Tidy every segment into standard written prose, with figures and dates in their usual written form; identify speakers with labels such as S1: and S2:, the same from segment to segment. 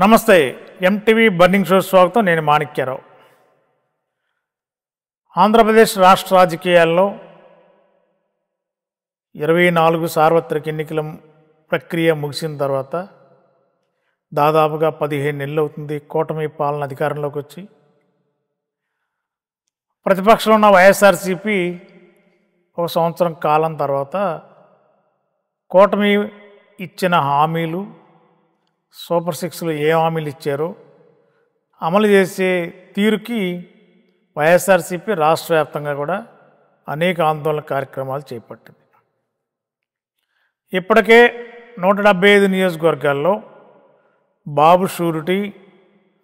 S1: నమస్తే MTV burning show స్వాగతం. నేను మాణిక్యరావు. ఆంధ్రప్రదేశ్ రాష్ట్ర రాజకీయాల్లో 24 సార్వత్రిక ఎన్నికల ప్రక్రియ ముగిసిన తర్వాత దాదాపుగా 15 నెలలు అవుతుంది కూటమి పాలన అధికారంలోకి వచ్చి. ప్రతిపక్షంలో ఉన్న వైఎస్ఆర్సీపీ ఒక సంవత్సరం కాలం తర్వాత కూటమి ఇచ్చిన హామీలు, సూపర్ సిక్స్లో ఏ హామీలు ఇచ్చారో అమలు చేసే తీరుకి వైఎస్ఆర్సీపీ రాష్ట్ర వ్యాప్తంగా కూడా అనేక ఆందోళన కార్యక్రమాలు చేపట్టింది. ఇప్పటికే 175 నియోజకవర్గాల్లో బాబు షూరిటీ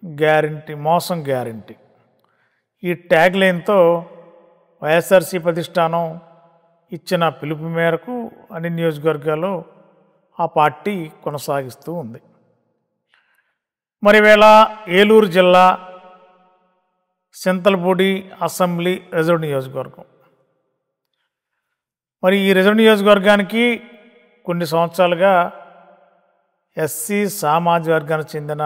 S1: గ్యారంటీ, మోసం గ్యారంటీ ఈ ట్యాగ్ లైన్తో వైఎస్ఆర్సీపీ అధిష్టానం ఇచ్చిన పిలుపు మేరకు అన్ని నియోజకవర్గాల్లో ఆ పార్టీ కొనసాగిస్తూ ఉంది. మరి వేళ ఏలూరు జిల్లా చింతలపూడి అసెంబ్లీ రిజర్వ్ నియోజకవర్గం. మరి ఈ రిజర్వ్ నియోజకవర్గానికి కొన్ని సంవత్సరాలుగా ఎస్సీ సామాజిక వర్గానికి చెందిన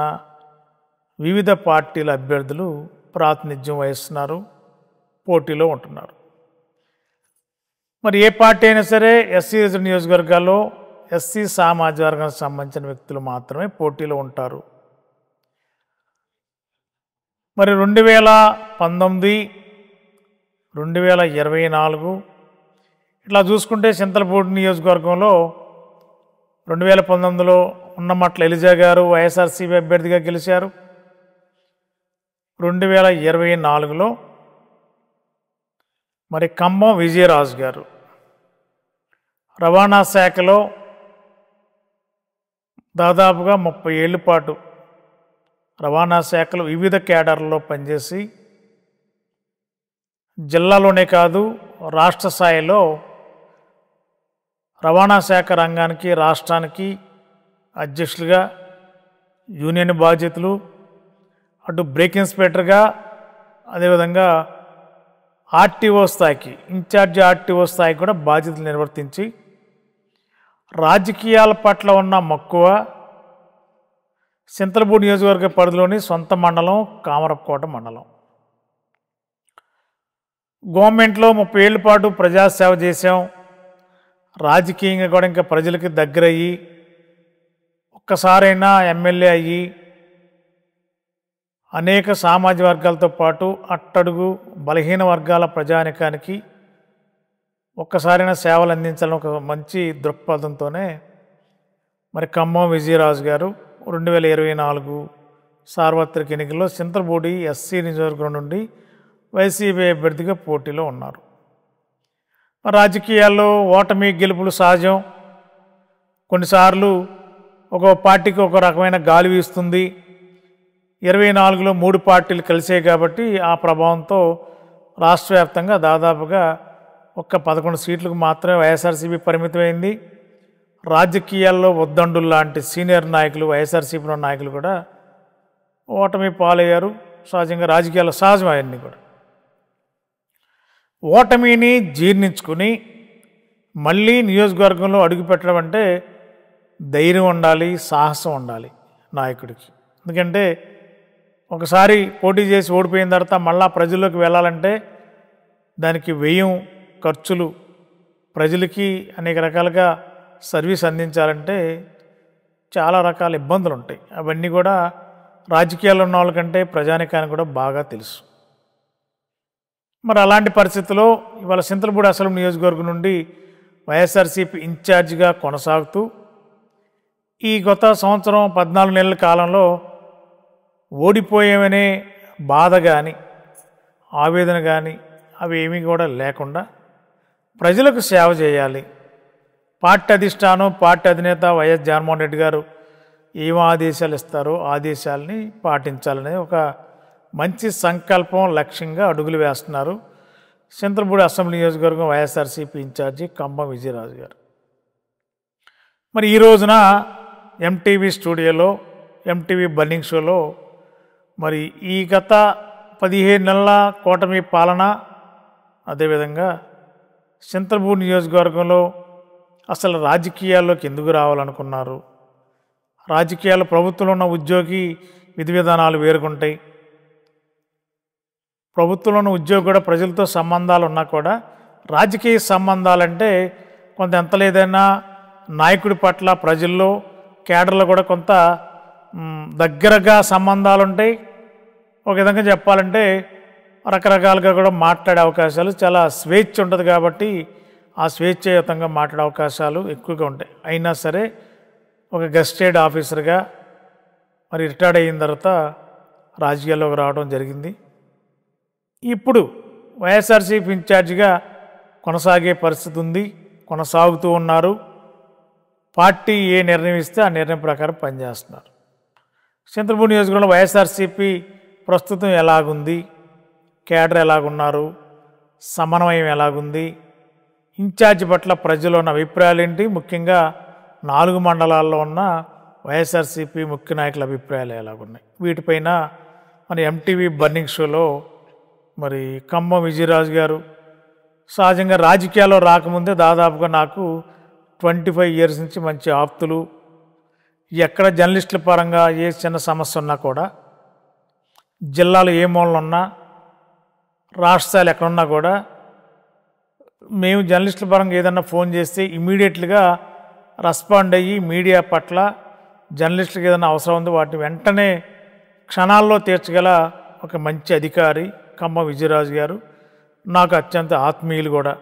S1: వివిధ పార్టీల అభ్యర్థులు ప్రాతినిధ్యం వహిస్తున్నారు, పోటీలో ఉంటున్నారు. మరి ఏ పార్టీ అయినా సరే ఎస్సీ రిజర్వ్ నియోజకవర్గాల్లో ఎస్సీ సామాజిక వర్గానికి సంబంధించిన వ్యక్తులు మాత్రమే పోటీలో ఉంటారు. మరి 2019, 2024 ఇట్లా చూసుకుంటే చింతలపూడి నియోజకవర్గంలో 2019లో ఉన్నమట్ల ఎలిజా గారు వైఎస్ఆర్సీపీ అభ్యర్థిగా గెలిచారు. 2024లో మరి ఖమ్మం విజయరాజు గారు రవాణా శాఖలో దాదాపుగా 30 ఏళ్ల పాటు రవాణా శాఖలో వివిధ కేడర్లలో పనిచేసి జిల్లాలోనే కాదు రాష్ట్ర స్థాయిలో రవాణా శాఖ రంగానికి, రాష్ట్రానికి అధ్యక్షులుగా, యూనియన్ బాధ్యతలు, అటు బ్రేక్ ఇన్స్పెక్టర్గా, అదేవిధంగా ఆర్టీఓ స్థాయికి, ఇన్ఛార్జి ఆర్టీఓ స్థాయికి కూడా బాధ్యతలు నిర్వర్తించి రాజకీయాల పట్ల ఉన్న మక్కువ చింతలపూడి నియోజకవర్గ పరిధిలోని సొంత మండలం కామరపుకోట మండలం. గవర్నమెంట్లో 30 ఏళ్ల పాటు ప్రజాసేవ చేశాం. రాజకీయంగా కూడా ఇంకా ప్రజలకి దగ్గరయ్యి ఒక్కసారైనా ఎమ్మెల్యే అయ్యి అనేక సామాజిక వర్గాలతో పాటు అట్టడుగు బలహీన వర్గాల ప్రజానికానికి ఒక్కసారైనా సేవలు అందించాలని ఒక మంచి దృక్పథంతోనే మరి ఖమ్మం విజయరాజు గారు 2024 సార్వత్రిక ఎన్నికల్లో చింతలపూడి ఎస్సీ నియోజకవర్గం నుండి వైసీపీ అభ్యర్థిగా పోటీలో ఉన్నారు. రాజకీయాల్లో ఓటమి గెలుపులు సహజం. కొన్నిసార్లు ఒక పార్టీకి ఒక రకమైన గాలి వీస్తుంది. 24లో 3 పార్టీలు కలిసాయి కాబట్టి ఆ ప్రభావంతో రాష్ట్ర వ్యాప్తంగా దాదాపుగా ఒక్క 11 సీట్లకు మాత్రమే వైఎస్ఆర్సీపీ పరిమితమైంది. రాజకీయాల్లో ఉద్దండులు లాంటి సీనియర్ నాయకులు, వైఎస్ఆర్సీపీలో నాయకులు కూడా ఓటమి పాలయ్యారు. సహజంగా రాజకీయాల్లో సహజం అవన్నీ కూడా. ఓటమిని జీర్ణించుకుని మళ్ళీ నియోజకవర్గంలో అడుగుపెట్టడం అంటే ధైర్యం ఉండాలి, సాహసం ఉండాలి నాయకుడికి. ఎందుకంటే ఒకసారి పోటీ చేసి ఓడిపోయిన తర్వాత మళ్ళా ప్రజల్లోకి వెళ్ళాలంటే దానికి వ్యయం, ఖర్చులు, ప్రజలకి అనేక రకాలుగా సర్వీస్ అందించాలంటే చాలా రకాల ఇబ్బందులు ఉంటాయి. అవన్నీ కూడా రాజకీయాల్లో ఉన్న వాళ్ళకంటే ప్రజానికానికి కూడా బాగా తెలుసు. మరి అలాంటి పరిస్థితుల్లో ఇవాళ చింతలపూడి అసెంబ్లీ నియోజకవర్గం నుండి వైఎస్ఆర్సీపీ ఇన్ఛార్జిగా కొనసాగుతూ ఈ గత సంవత్సరం 14 నెలల కాలంలో ఓడిపోయామనే బాధ కానీ, ఆవేదన కానీ అవి ఏమీ కూడా లేకుండా ప్రజలకు సేవ చేయాలి. పార్టీ అధిష్టానం, పార్టీ అధినేత వైఎస్ జగన్మోహన్ రెడ్డి గారు ఏం ఆదేశాలు ఇస్తారో ఆదేశాలని పాటించాలనే ఒక మంచి సంకల్పం, లక్ష్యంగా అడుగులు వేస్తున్నారు చింతలపూడి అసెంబ్లీ నియోజకవర్గం వైఎస్ఆర్సీపీ ఇన్ఛార్జి ఖమ్మం విజయరాజు గారు. మరి ఈ రోజున ఎంటీవీ స్టూడియోలో, ఎంటీవీ బర్నింగ్ షోలో మరి ఈ గత 15 నెలల కూటమి పాలన, అదేవిధంగా చింతలపూడి నియోజకవర్గంలో అసలు రాజకీయాల్లోకి ఎందుకు రావాలనుకున్నారు, రాజకీయాలు ప్రభుత్వంలో ఉన్న ఉద్యోగి విధి విధానాలు వేరుగుంటాయి. ప్రభుత్వంలో ఉన్న ఉద్యోగి కూడా ప్రజలతో సంబంధాలు ఉన్నా కూడా రాజకీయ సంబంధాలంటే కొంత ఎంత లేదైనా నాయకుడి పట్ల ప్రజల్లో కేడర్లో కూడా కొంత దగ్గరగా సంబంధాలు ఉంటాయి. ఒక విధంగా చెప్పాలంటే రకరకాలుగా కూడా మాట్లాడే అవకాశాలు, చాలా స్వేచ్ఛ ఉంటుంది కాబట్టి ఆ స్వేచ్ఛాయుతంగా మాట్లాడే అవకాశాలు ఎక్కువగా ఉంటాయి. అయినా సరే ఒక గెస్టెడ్ ఆఫీసర్గా మరి రిటైర్డ్ అయిన తర్వాత రాజకీయాల్లోకి రావడం జరిగింది. ఇప్పుడు వైఎస్ఆర్సీపీ ఇన్ఛార్జిగా కొనసాగే పరిస్థితి ఉంది, కొనసాగుతూ ఉన్నారు. పార్టీ ఏ నిర్ణయం ఇస్తే ఆ నిర్ణయం ప్రకారం పనిచేస్తున్నారు. చింతలపూడి నియోజకవర్గంలో వైఎస్ఆర్సీపీ ప్రస్తుతం ఎలాగుంది, కేడర్ ఎలాగున్నారు, సమన్వయం ఎలాగుంది, ఇన్ఛార్జి పట్ల ప్రజలు ఉన్న అభిప్రాయాలు ఏంటి, ముఖ్యంగా 4 మండలాల్లో ఉన్న వైఎస్ఆర్సీపీ ముఖ్య నాయకుల అభిప్రాయాలు ఎలాగున్నాయి, వీటిపైన మన ఎంటీవీ బర్నింగ్ షోలో మరి ఖమ్మం విజయరాజు గారు సహజంగా రాజకీయాల్లో రాకముందే దాదాపుగా నాకు 25 ఇయర్స్ నుంచి మంచి ఆప్తులు, ఎక్కడ జర్నలిస్టుల పరంగా ఏ చిన్న సమస్య ఉన్నా కూడా, జిల్లాలో ఏ మూలన ఉన్నా, రాష్ట్రాలు ఎక్కడున్నా కూడా మేము జర్నలిస్టుల పరంగా ఏదన్నా ఫోన్ చేస్తే ఇమీడియట్గా రెస్పాండ్ అయ్యి మీడియా పట్ల జర్నలిస్టులకు ఏదైనా అవసరం ఉంది వాటిని వెంటనే క్షణాల్లో తీర్చగల ఒక మంచి అధికారి ఖమ్మం విజయరాజు గారు. నాకు అత్యంత ఆత్మీయులు కూడా.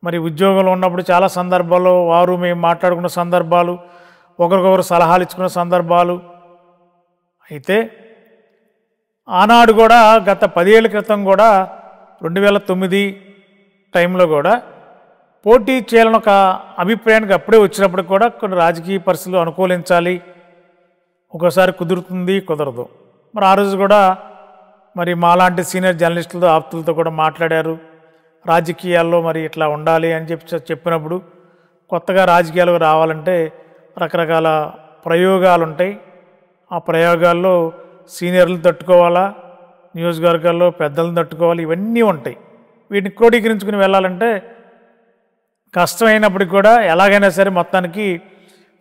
S1: మరి ఉద్యోగంలో ఉన్నప్పుడు చాలా సందర్భాల్లో వారు మేము మాట్లాడుకున్న సందర్భాలు, ఒకరికొకరు సలహాలు ఇచ్చుకున్న సందర్భాలు. అయితే ఆనాడు కూడా గత 10 ఏళ్ల క్రితం కూడా 2009 టైంలో కూడా పోటీ చేయాలని ఒక అభిప్రాయానికి అప్పుడే వచ్చినప్పుడు కూడా కొన్ని రాజకీయ పరిస్థితులు అనుకూలించాలి, ఒకసారి కుదురుతుంది కుదరదు. మరి ఆ రోజు కూడా మరి మాలాంటి సీనియర్ జర్నలిస్టులతో ఆప్తులతో కూడా మాట్లాడారు. రాజకీయాల్లో మరి ఇట్లా ఉండాలి అని చెప్పినప్పుడు కొత్తగా రాజకీయాలకు రావాలంటే రకరకాల ప్రయోగాలు ఉంటాయి. ఆ ప్రయోగాల్లో సీనియర్లు తట్టుకోవాలా, నియోజకవర్గాల్లో పెద్దలను తట్టుకోవాలి, ఇవన్నీ ఉంటాయి. వీటిని క్రోడీకరించుకుని వెళ్ళాలంటే కష్టమైనప్పటికి కూడా ఎలాగైనా సరే మొత్తానికి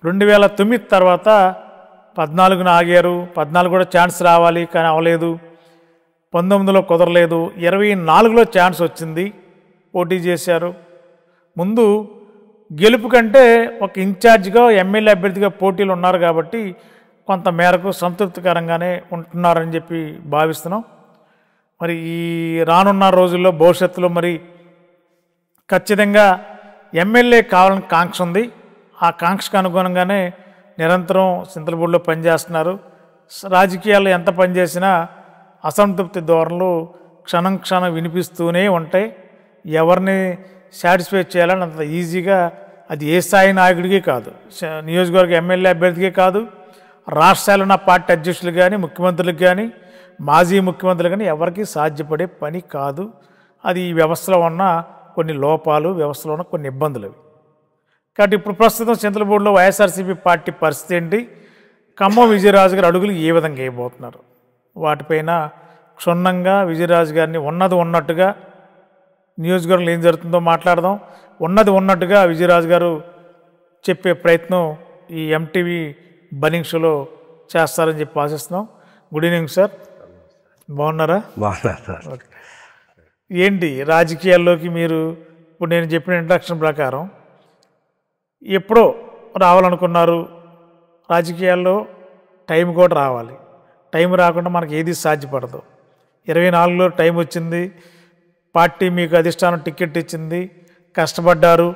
S1: 2009 తర్వాత 14న ఆగారు. 14 కూడా ఛాన్స్ రావాలి కానీ అవ్వలేదు. 19లో కుదరలేదు. 24లో ఛాన్స్ వచ్చింది, పోటీ చేశారు. ముందు గెలుపు కంటే ఒక ఇన్ఛార్జిగా ఎమ్మెల్యే అభ్యర్థిగా పోటీలు ఉన్నారు కాబట్టి కొంత మేరకు సంతృప్తికరంగానే ఉంటున్నారని చెప్పి భావిస్తున్నాం. మరి ఈ రానున్న రోజుల్లో భవిష్యత్తులో మరి ఖచ్చితంగా ఎమ్మెల్యే కావాలని కాంక్ష ఉంది. ఆ కాంక్షకు అనుగుణంగానే నిరంతరం చింతలపూడిలో పనిచేస్తున్నారు. రాజకీయాల్లో ఎంత పనిచేసినా అసంతృప్తి ధోరణులు క్షణం వినిపిస్తూనే ఉంటాయి. ఎవరిని సాటిస్ఫై చేయాలని అంత ఈజీగా అది ఏ స్థాయి నాయకుడికి కాదు, నియోజకవర్గ ఎమ్మెల్యే అభ్యర్థికే కాదు, రాష్ట్రాలు ఉన్న పార్టీ అధ్యక్షులు కానీ, ముఖ్యమంత్రులకు కానీ, మాజీ ముఖ్యమంత్రులు కానీ ఎవరికి సాధ్యపడే పని కాదు. అది ఈ వ్యవస్థలో ఉన్న కొన్ని లోపాలు, వ్యవస్థలో ఉన్న కొన్ని ఇబ్బందులు అవి. కాబట్టి ఇప్పుడు ప్రస్తుతం చింతలపూడిలో వైఎస్ఆర్సీపీ పార్టీ పరిస్థితి ఏంటి, ఖమ్మం విజయరాజు గారు అడుగులు ఏ విధంగా వేయబోతున్నారు, వాటిపైన క్షుణ్ణంగా విజయరాజు గారిని ఉన్నది ఉన్నట్టుగా నియోజకవర్గంలో ఏం జరుగుతుందో మాట్లాడదాం. ఉన్నది ఉన్నట్టుగా విజయరాజు గారు చెప్పే ప్రయత్నం ఈ ఎంటీవీ బర్నింగ్ షోలో చేస్తారని చెప్పి ఆశిస్తున్నాం. గుడ్ ఈవినింగ్ సార్, బాగున్నారా?
S2: బాగున్నారు సార్.
S1: ఏంటి రాజకీయాల్లోకి మీరు ఇప్పుడు నేను చెప్పిన ఇంట్రడక్షన్ ప్రకారం ఎప్పుడో రావాలనుకున్నారు, రాజకీయాల్లో టైం కూడా రావాలి, టైం రాకుండా మనకి ఏది సాధ్యపడదు. 24లో టైం వచ్చింది, పార్టీ మీకు అధిష్టానం టికెట్ ఇచ్చింది, కష్టపడ్డారు.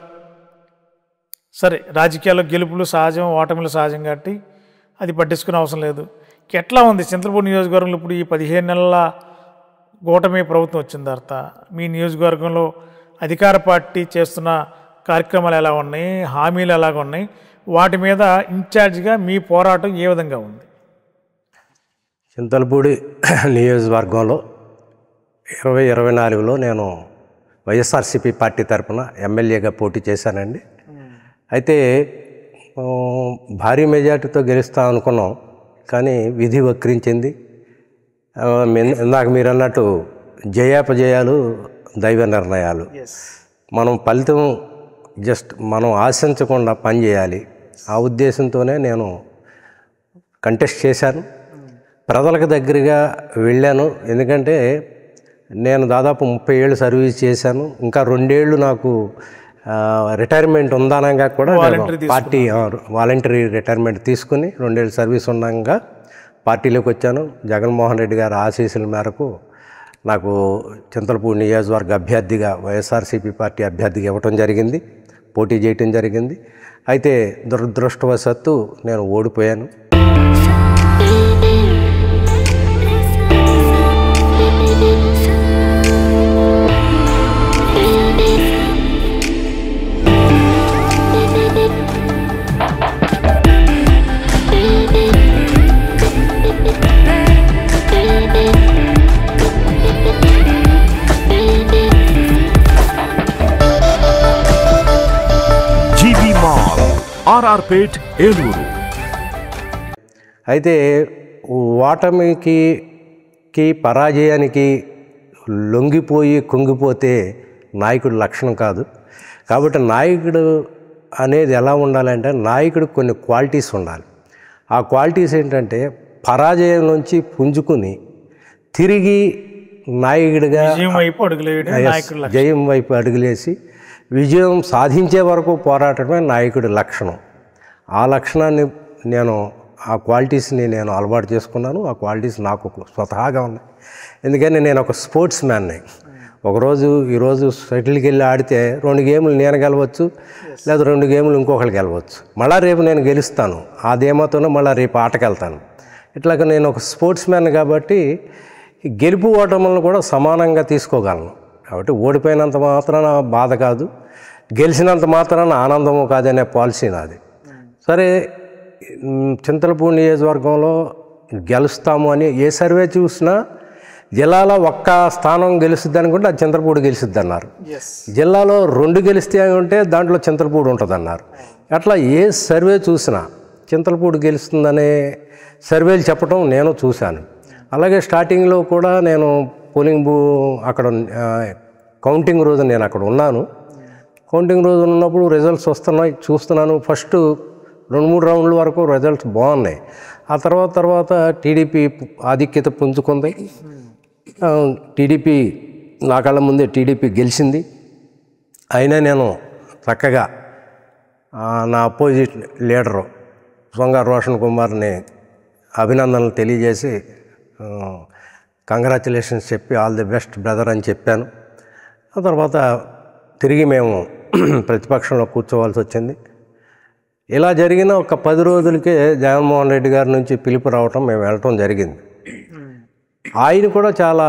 S1: సరే రాజకీయాల్లో గెలుపులు సహజం, ఓటమిలు సహజం కాబట్టి అది పట్టించుకునే అవసరం లేదు. ఎట్లా ఉంది చింతలపూడి నియోజకవర్గంలో ఇప్పుడు ఈ 15 నెలల కూటమి ప్రభుత్వం వచ్చిన తర్వాత మీ నియోజకవర్గంలో అధికార పార్టీ చేస్తున్న కార్యక్రమాలు ఎలా ఉన్నాయి, హామీలు ఎలాగ ఉన్నాయి, వాటి మీద ఇన్ఛార్జిగా మీ పోరాటం ఏ విధంగా ఉంది?
S2: చింతలపూడి నియోజకవర్గంలో 2024లో నేను వైఎస్ఆర్సీపీ పార్టీ తరఫున ఎమ్మెల్యేగా పోటీ చేశానండి. అయితే భారీ మెజార్టీతో గెలుస్తాం అనుకున్నాం, కానీ విధి వక్రించింది. ఇందాక మీరు అన్నట్టు జయాపజయాలు దైవ నిర్ణయాలు. మనం ఫలితం మనం ఆశించకుండా పనిచేయాలి. ఆ ఉద్దేశంతోనే నేను కంటెస్ట్ చేశాను. ప్రజలకు దగ్గరగా వెళ్ళాను. ఎందుకంటే నేను దాదాపు 30 ఏళ్ళు సర్వీస్ చేశాను. ఇంకా 2 ఏళ్ళు నాకు రిటైర్మెంట్ ఉందనగా కూడా పార్టీ వాలంటరీ రిటైర్మెంట్ తీసుకుని 2 ఏళ్ళు సర్వీస్ ఉండగా పార్టీలోకి వచ్చాను. జగన్మోహన్ రెడ్డి గారి ఆశీస్సుల మేరకు నాకు చింతలపూడి నియోజకవర్గ అభ్యర్థిగా వైఎస్ఆర్సీపీ పార్టీ అభ్యర్థిగా ఇవ్వటం జరిగింది, పోటీ చేయటం జరిగింది. అయితే దురదృష్టవశాత్తు నేను ఓడిపోయాను.
S3: ఆర్ఆర్పేట్ ఏలూరు.
S2: అయితే ఓటమికి పరాజయానికి లొంగిపోయి కుంగిపోతే నాయకుడి లక్షణం కాదు. కాబట్టి నాయకుడు అనేది ఎలా ఉండాలంటే నాయకుడికి కొన్ని క్వాలిటీస్ ఉండాలి. ఆ క్వాలిటీస్ ఏంటంటే పరాజయం నుంచి పుంజుకుని తిరిగి నాయకుడిగా జయం వైపు అడుగులేసి విజయం సాధించే వరకు పోరాటమే నాయకుడి లక్షణం. ఆ లక్షణాన్ని ఆ క్వాలిటీస్ని నేను అలవాటు చేసుకున్నాను. ఆ క్వాలిటీస్ నాకు స్వతహాగా ఉన్నాయి. ఎందుకంటే నేను ఒక స్పోర్ట్స్ మ్యాన్ని. ఈరోజు షటిల్కి వెళ్ళి ఆడితే 2 గేములు నేను గెలవచ్చు, లేదా 2 గేములు ఇంకొకరికి గెలవచ్చు. మళ్ళీ రేపు నేను గెలుస్తాను, ఆ ధీమాతోనే మళ్ళీ రేపు ఆటకి వెళ్తాను. ఇట్లాగ నేను ఒక స్పోర్ట్స్ మ్యాన్ కాబట్టి గెలుపు ఓటములను కూడా సమానంగా తీసుకోగలను. కాబట్టి ఓడిపోయినంత మాత్రాన బాధ కాదు, గెలిచినంత మాత్రాన ఆనందము కాదనే పాలసీ నాది. సరే, చింతలపూడి నియోజకవర్గంలో గెలుస్తాము అని ఏ సర్వే చూసినా జిల్లాలో ఒక్క స్థానం గెలుస్తుంది అనుకుంటే అది చింతలపూడి గెలుస్తుంది అన్నారు. జిల్లాలో 2 గెలిస్తే ఉంటే దాంట్లో చింతలపూడి ఉంటుంది అన్నారు. అట్లా ఏ సర్వే చూసినా చింతలపూడి గెలుస్తుందనే సర్వేలు చెప్పడం నేను చూశాను. అలాగే స్టార్టింగ్లో కూడా నేను అక్కడ కౌంటింగ్ రోజు నేను అక్కడ ఉన్నాను. కౌంటింగ్ రోజు ఉన్నప్పుడు రిజల్ట్స్ వస్తున్నాయి, చూస్తున్నాను. ఫస్ట్ 2-3 రౌండ్ల వరకు రిజల్ట్స్ బాగున్నాయి. ఆ తర్వాత టీడీపీ ఆధిక్యత పుంజుకుంది. టీడీపీ నా కళ్ళ ముందే టీడీపీ గెలిచింది. అయినా నేను చక్కగా నా అపోజిట్ లీడరు సొంగారు రోషన్ కుమార్ని అభినందనలు తెలియజేసి కంగ్రాచులేషన్స్ చెప్పి ఆల్ ది బెస్ట్ బ్రదర్ అని చెప్పాను. ఆ తర్వాత తిరిగి మేము ప్రతిపక్షంలో కూర్చోవాల్సి వచ్చింది. ఇలా జరిగిన ఒక 10 రోజులకే జగన్మోహన్ రెడ్డి గారి నుంచి పిలుపు రావటం, మేము వెళ్ళటం జరిగింది. ఆయన కూడా చాలా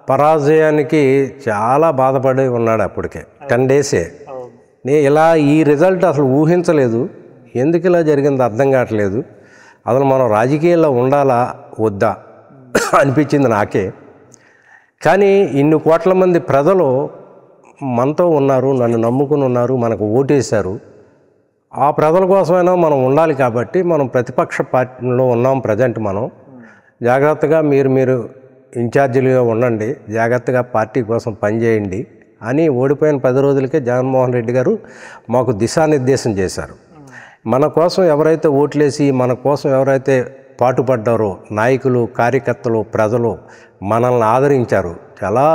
S2: పరాజయానికి చాలా బాధపడి ఉన్నాడు. అప్పటికే 10 డేసే ఇలా ఈ రిజల్ట్ అసలు ఊహించలేదు. ఎందుకు ఇలా జరిగిందో అర్థం కావట్లేదు. అసలు మనం రాజకీయాల్లో ఉండాలా వద్దా అనిపించింది నాకే. కానీ ఇన్ని కోట్ల మంది ప్రజలు మనతో ఉన్నారు, నన్ను నమ్ముకుని ఉన్నారు, మనకు ఓటేశారు. ఆ ప్రజల కోసమైనా మనం ఉండాలి. కాబట్టి మనం ప్రతిపక్ష పార్టీలో ఉన్నాం. ప్రజెంట్ మనం జాగ్రత్తగా మీరు ఇన్ఛార్జీలుగా ఉండండి, జాగ్రత్తగా పార్టీ కోసం పనిచేయండి అని ఓడిపోయిన 10 రోజులకే జగన్మోహన్ రెడ్డి గారు మాకు దిశానిర్దేశం చేశారు. మన కోసం ఎవరైతే ఓట్లేసి మన కోసం ఎవరైతే పాటుపడ్డారో నాయకులు, కార్యకర్తలు, ప్రజలు మనల్ని ఆదరించారు. చాలా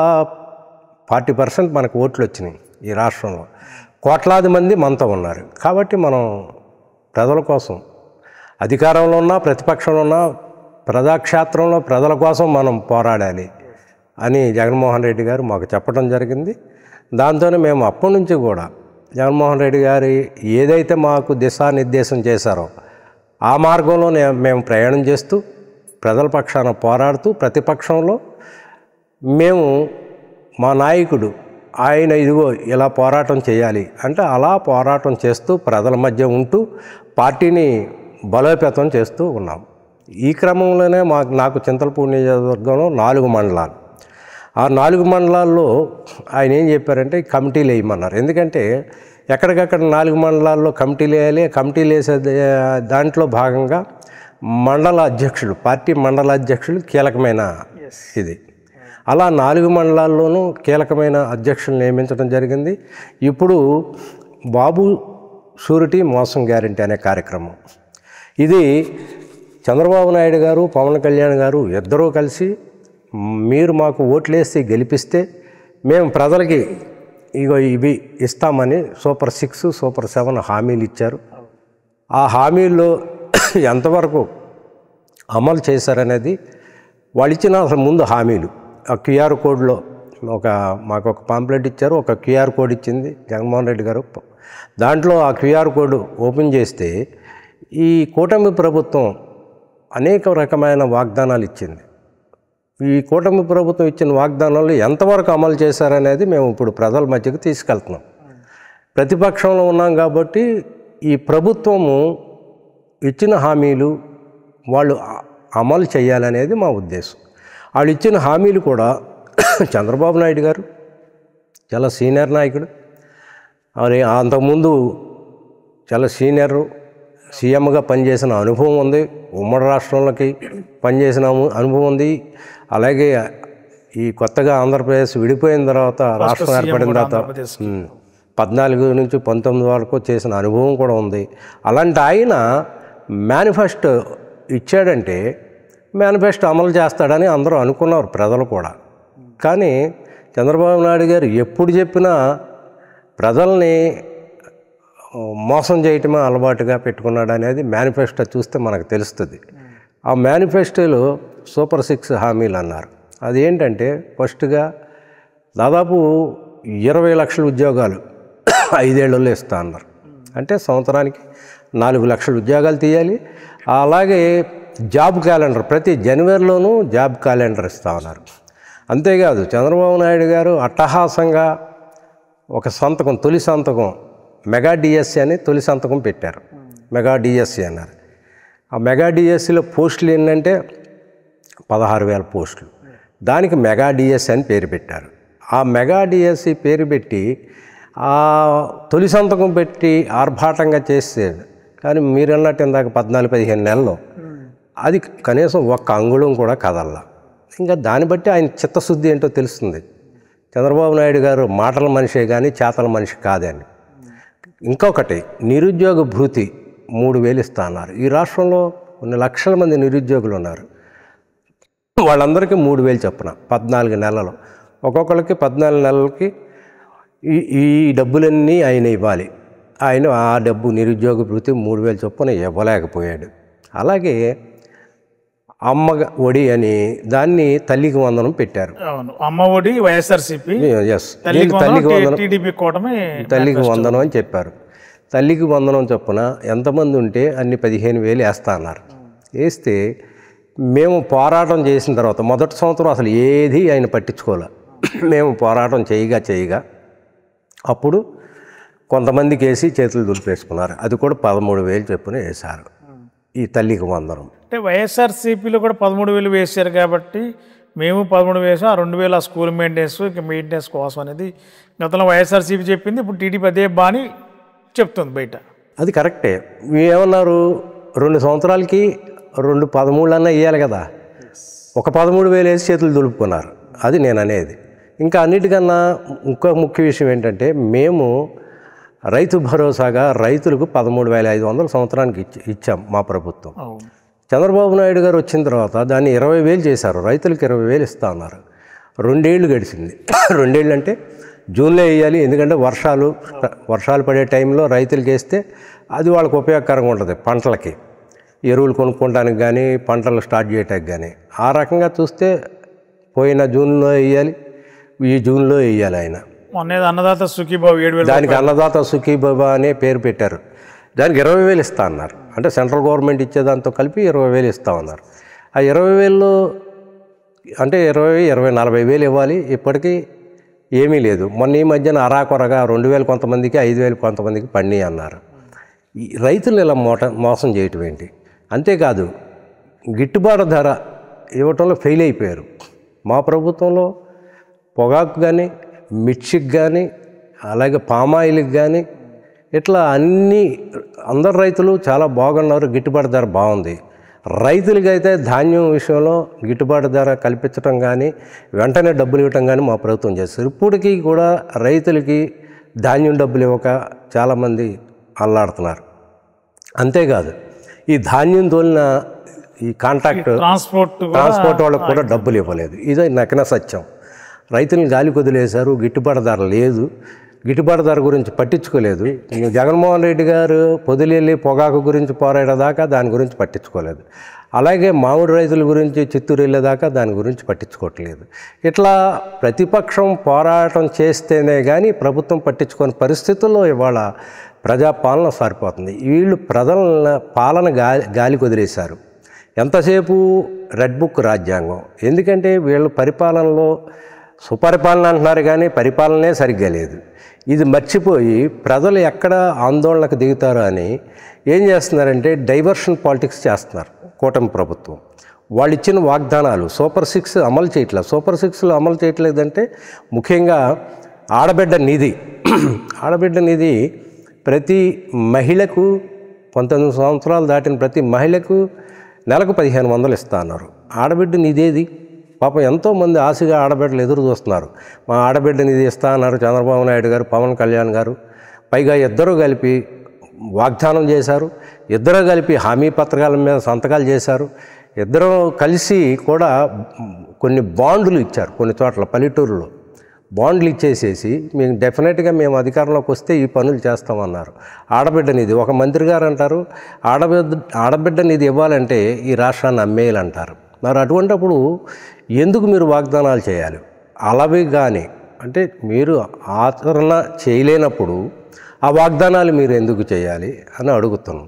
S2: 40% మనకు ఓట్లు వచ్చినాయి ఈ రాష్ట్రంలో. కోట్లాది మంది మనతో ఉన్నారు. కాబట్టి మనం ప్రజల కోసం అధికారంలో ఉన్నా ప్రతిపక్షంలో ఉన్నా ప్రజాక్షేత్రంలో ప్రజల కోసం మనం పోరాడాలి అని జగన్మోహన్ రెడ్డి గారు మాకు చెప్పడం జరిగింది. దాంతోనే మేము అప్పటి నుంచి కూడా జగన్మోహన్ రెడ్డి గారు ఏదైతే మాకు దిశానిర్దేశం చేశారో ఆ మార్గంలో మేము ప్రయాణం చేస్తూ ప్రజల పక్షాన పోరాడుతూ ప్రతిపక్షంలో మేము మా నాయకుడు ఆయన ఇదిగో ఇలా పోరాటం చేయాలి అంటే అలా పోరాటం చేస్తూ ప్రజల మధ్య ఉంటూ పార్టీని బలోపేతం చేస్తూ ఉన్నాం. ఈ క్రమంలోనే నాకు చింతలపూడి నియోజకవర్గంలో 4 మండలాలు. ఆ 4 మండలాల్లో ఆయన ఏం చెప్పారంటే కమిటీలు వేయమన్నారు. ఎందుకంటే ఎక్కడికక్కడ 4 మండలాల్లో కమిటీలు వేయాలి. కమిటీలు వేసే దాంట్లో భాగంగా మండల అధ్యక్షులు, పార్టీ మండల అధ్యక్షులు కీలకమైన ఇది. అలా 4 మండలాల్లోనూ కీలకమైన అధ్యక్షులు నియమించడం జరిగింది. ఇప్పుడు బాబు షూరిటీ మోసం గ్యారెంటీ అనే కార్యక్రమం ఇది చంద్రబాబు నాయుడు గారు, పవన్ కళ్యాణ్ గారు ఇద్దరూ కలిసి మీరు మాకు ఓట్లేసి గెలిపిస్తే మేము ప్రజలకి ఇగో ఇవి ఇస్తామని సూపర్ 6, సూపర్ 7 హామీలు ఇచ్చారు. ఆ హామీల్లో ఎంతవరకు అమలు చేశారనేది వాళ్ళు ఇచ్చిన అసలు ముందు హామీలు. ఆ క్యూఆర్ కోడ్లో మాకు ఒక పాంప్లెట్ ఇచ్చారు, ఒక క్యూఆర్ కోడ్ ఇచ్చింది జగన్మోహన్ రెడ్డి గారు. దాంట్లో ఆ క్యూఆర్ కోడ్ ఓపెన్ చేస్తే ఈ కూటమి ప్రభుత్వం అనేక రకమైన వాగ్దానాలు ఇచ్చింది. ఈ కూటమి ప్రభుత్వం ఇచ్చిన వాగ్దానాలు ఎంతవరకు అమలు చేశారనేది మేము ఇప్పుడు ప్రజల మధ్యకి తీసుకెళ్తున్నాం. ప్రతిపక్షంలో ఉన్నాం కాబట్టి ఈ ప్రభుత్వము ఇచ్చిన హామీలు వాళ్ళు అమలు చేయాలనేది మా ఉద్దేశం. వాళ్ళు ఇచ్చిన హామీలు కూడా చంద్రబాబు నాయుడు గారు చాలా సీనియర్ నాయకుడు, మరి అంతకుముందు చాలా సీనియర్ సీఎంగా పనిచేసిన అనుభవం ఉంది, ఉమ్మడి రాష్ట్రంలోకి పనిచేసిన అనుభవం ఉంది. అలాగే ఈ కొత్తగా ఆంధ్రప్రదేశ్ విడిపోయిన తర్వాత, రాష్ట్రం ఏర్పడిన తర్వాత 14 నుంచి 19 వరకు చేసిన అనుభవం కూడా ఉంది. అలాంటి ఆయన మేనిఫెస్టో ఇచ్చాడంటే మేనిఫెస్టో అమలు చేస్తాడని అందరూ అనుకున్నారు, ప్రజలు కూడా. కానీ చంద్రబాబు నాయుడు గారు ఎప్పుడు చెప్పినా ప్రజల్ని మోసం చేయటమే అలవాటుగా పెట్టుకున్నాడు అనేది మేనిఫెస్టో చూస్తే మనకు తెలుస్తుంది. ఆ మేనిఫెస్టోలో సూపర్ 6 హామీలు అన్నారు. అదేంటంటే ఫస్ట్గా దాదాపు 20 లక్షల ఉద్యోగాలు 5 ఏళ్లలో ఇస్తా అన్నారు. అంటే సంవత్సరానికి 4 లక్షల ఉద్యోగాలు తీయాలి. అలాగే జాబ్ క్యాలెండర్ ప్రతి జనవరిలోనూ జాబ్ క్యాలెండర్ ఇస్తా ఉన్నారు. అంతేకాదు చంద్రబాబు నాయుడు గారు అట్టహాసంగా ఒక సంతకం, తొలి సంతకం మెగా డిఎస్సి అని తొలి సంతకం పెట్టారు. మెగా డిఎస్సి అన్నారు. ఆ మెగా డిఎస్సిలో పోస్టులు ఏంటంటే 16,000 పోస్టులు. దానికి మెగా డిఎస్సి అని పేరు పెట్టారు. ఆ మెగా డిఎస్సి పేరు పెట్టి ఆ తొలి సంతకం పెట్టి ఆర్భాటంగా చేస్తే, కానీ మీరు అన్నట్టు ఇందాక 14-15 నెలల్లో అది కనీసం ఒక్క అంగుళం కూడా కదల్లా. ఇంకా దాన్ని బట్టి ఆయన చిత్తశుద్ధి ఏంటో తెలుస్తుంది. చంద్రబాబు నాయుడు గారు మాటల మనిషే కానీ చేతల మనిషి కాదని. ఇంకొకటి నిరుద్యోగ భృతి 3,000 ఇస్తా అన్నారు. ఈ రాష్ట్రంలో కొన్ని లక్షల మంది నిరుద్యోగులు ఉన్నారు. వాళ్ళందరికీ 3,000 చొప్పున 14 నెలలు, ఒక్కొక్కరికి 14 నెలలకి ఈ డబ్బులన్నీ ఆయన ఇవ్వాలి. ఆయన ఆ డబ్బు నిరుద్యోగ భృతి 3,000 చొప్పున ఇవ్వలేకపోయాడు. అలాగే అమ్మ ఒడి అని దాన్ని తల్లికి వందనం పెట్టారు.
S1: అమ్మ ఒడి వైఎస్ఆర్సీపీ,
S2: తల్లికి వందనం అని చెప్పారు. తల్లికి వందనం చొప్పున ఎంతమంది ఉంటే అన్ని 15,000 వేస్తా అన్నారు. వేస్తే మేము పోరాటం చేసిన తర్వాత మొదటి సంవత్సరం అసలు ఏది ఆయన పట్టించుకోలే. మేము పోరాటం చేయగా అప్పుడు కొంతమందికి వేసి చేతులు దులిపేసుకున్నారు. అది కూడా 13,000 చొప్పున వేశారు ఈ తల్లికి వందనం.
S1: అంటే వైఎస్ఆర్సీపీలో కూడా 13,000 వేసారు కాబట్టి మేము 13 వేసాం. ఆ 2,000 ఆ స్కూల్ మెయింటెనెన్స్, ఇంకా మెయింటెనెన్స్ కోసం అనేది గతంలో వైఎస్ఆర్సీపీ చెప్పింది. ఇప్పుడు టీడీపీ అదే బాని చెప్తుంది బయట.
S2: అది కరెక్టే. ఏమన్నారు, 2 సంవత్సరాలకి 13 అన్నా వేయాలి కదా. ఒక 13,000 వేసి చేతులు దులుపుకున్నారు. అది నేను అనేది. ఇంకా అన్నిటికన్నా ఇంకో ముఖ్య విషయం ఏంటంటే, మేము రైతు భరోసాగా రైతులకు 13,500 సంవత్సరానికి ఇచ్చాం మా ప్రభుత్వం. చంద్రబాబు నాయుడు గారు వచ్చిన తర్వాత దాన్ని 20,000 చేశారు. రైతులకు 20,000 ఇస్తా ఉన్నారు. 2 ఏళ్ళు గడిచింది. 2 ఏళ్ళు అంటే జూన్లో వేయాలి, ఎందుకంటే వర్షాలు పడే టైంలో రైతులకి వేస్తే అది వాళ్ళకు ఉపయోగకరంగా ఉంటుంది. పంటలకి ఎరువులు కొనుక్కోవడానికి కానీ, పంటలు స్టార్ట్ చేయడానికి కానీ. ఆ రకంగా చూస్తే పోయిన జూన్లో వేయాలి, ఈ జూన్లో వేయాలి. ఆయన
S1: అన్నదాత సుఖీబాబు 7,000,
S2: దానికి అన్నదాత సుఖీబాబా అనే పేరు పెట్టారు. దానికి 20,000 ఇస్తా అన్నారు. అంటే సెంట్రల్ గవర్నమెంట్ ఇచ్చేదాంతో కలిపి 20,000 ఇస్తా ఉన్నారు. ఆ 20,000 అంటే 40,000 ఇవ్వాలి. ఇప్పటికీ ఏమీ లేదు. మొన్న ఈ మధ్యన అరాకొరగా 2,000 కొంతమందికి, 5,000 కొంతమందికి పడినాయి అన్నారు. ఈ రైతులు ఇలా మోసం చేయటం ఏంటి? అంతేకాదు గిట్టుబాటు ధర ఇవ్వటంలో ఫెయిల్ అయిపోయారు. మా ప్రభుత్వంలో పొగాకు కానీ, మిర్చికి కానీ, అలాగే పామాయిల్కి కానీ, ఇట్లా అందరు రైతులు చాలా బాగున్నారు. గిట్టుబాటు ధర బాగుంది. రైతులకైతే ధాన్యం విషయంలో గిట్టుబాటు ధర కల్పించడం కానీ, వెంటనే డబ్బులు ఇవ్వటం కానీ మా ప్రభుత్వం చేస్తారు. ఇప్పటికీ కూడా రైతులకి ధాన్యం డబ్బులు ఇవ్వక చాలామంది అల్లాడుతున్నారు. అంతేకాదు ఈ ధాన్యం తోలిన ఈ కాంట్రాక్ట్ ట్రాన్స్పోర్ట్ వాళ్ళకు కూడా డబ్బులు ఇవ్వలేదు. ఇది నగ్న సత్యం. రైతులను గాలి కొదిలేశారు, గిట్టుబాటు ధర లేదు, గిట్టుబాటు ధర గురించి పట్టించుకోలేదు. జగన్మోహన్ రెడ్డి గారు పొదిలెళ్ళి పొగాకు గురించి పోరాడేదాకా దాని గురించి పట్టించుకోలేదు. అలాగే మామిడి రైతుల గురించి చిత్తూరు వెళ్ళేదాకా దాని గురించి పట్టించుకోవట్లేదు. ఇట్లా ప్రతిపక్షం పోరాటం చేస్తేనే కానీ ప్రభుత్వం పట్టించుకోని పరిస్థితుల్లో ఇవాళ ప్రజాపాలన సారిపోతుంది. వీళ్ళు ప్రజల పాలన గాలి కొదిలేశారు. ఎంతసేపు రెడ్ బుక్ రాజ్యాంగం. ఎందుకంటే వీళ్ళు పరిపాలనలో సుపరిపాలన అంటున్నారు కానీ పరిపాలనే సరిగ్గా లేదు. ఇది మర్చిపోయి ప్రజలు ఎక్కడ ఆందోళనకు దిగుతారో అని ఏం చేస్తున్నారంటే డైవర్షన్ పాలిటిక్స్ చేస్తున్నారు కూటమి ప్రభుత్వం. వాళ్ళు ఇచ్చిన వాగ్దానాలు సూపర్ 6 అమలు చేయట్లేదు. సూపర్ 6లో అమలు చేయట్లేదంటే ముఖ్యంగా ఆడబిడ్డ నిధి. ఆడబిడ్డ నిధి ప్రతి మహిళకు 19 సంవత్సరాలు దాటిన ప్రతి మహిళకు నెలకు 1500 ఇస్తా అన్నారు. ఆడబిడ్డ నిధి ఏది? పాపం ఎంతోమంది ఆశగా ఆడబిడ్డలు ఎదురు చూస్తున్నారు. మా ఆడబిడ్డ నిధి ఇస్తా అన్నారు చంద్రబాబు నాయుడు గారు, పవన్ కళ్యాణ్ గారు. పైగా ఇద్దరూ కలిపి వాగ్దానం చేశారు, ఇద్దరూ కలిపి హామీ పత్రాల మీద సంతకాలు చేశారు. ఇద్దరూ కలిసి కూడా కొన్ని బాండ్లు ఇచ్చారు. కొన్ని చోట్ల పల్లెటూరులో బాండ్లు ఇచ్చేసేసి మేము డెఫినెట్గా మేము అధికారంలోకి వస్తే ఈ పనులు చేస్తామన్నారు. ఆడబిడ్డ నిధి ఒక మంత్రి గారు అంటారు ఆడబిడ్డ నిధి ఇవ్వాలంటే ఈ రాష్ట్రాన్ని అమ్మేయాలంటారు. మరి అటువంటిప్పుడు ఎందుకు మీరు వాగ్దానాలు చేయాలి? అలాగే కానీ అంటే మీరు ఆచరణ చేయలేనప్పుడు ఆ వాగ్దానాలు మీరు ఎందుకు చేయాలి అని అడుగుతున్నాం.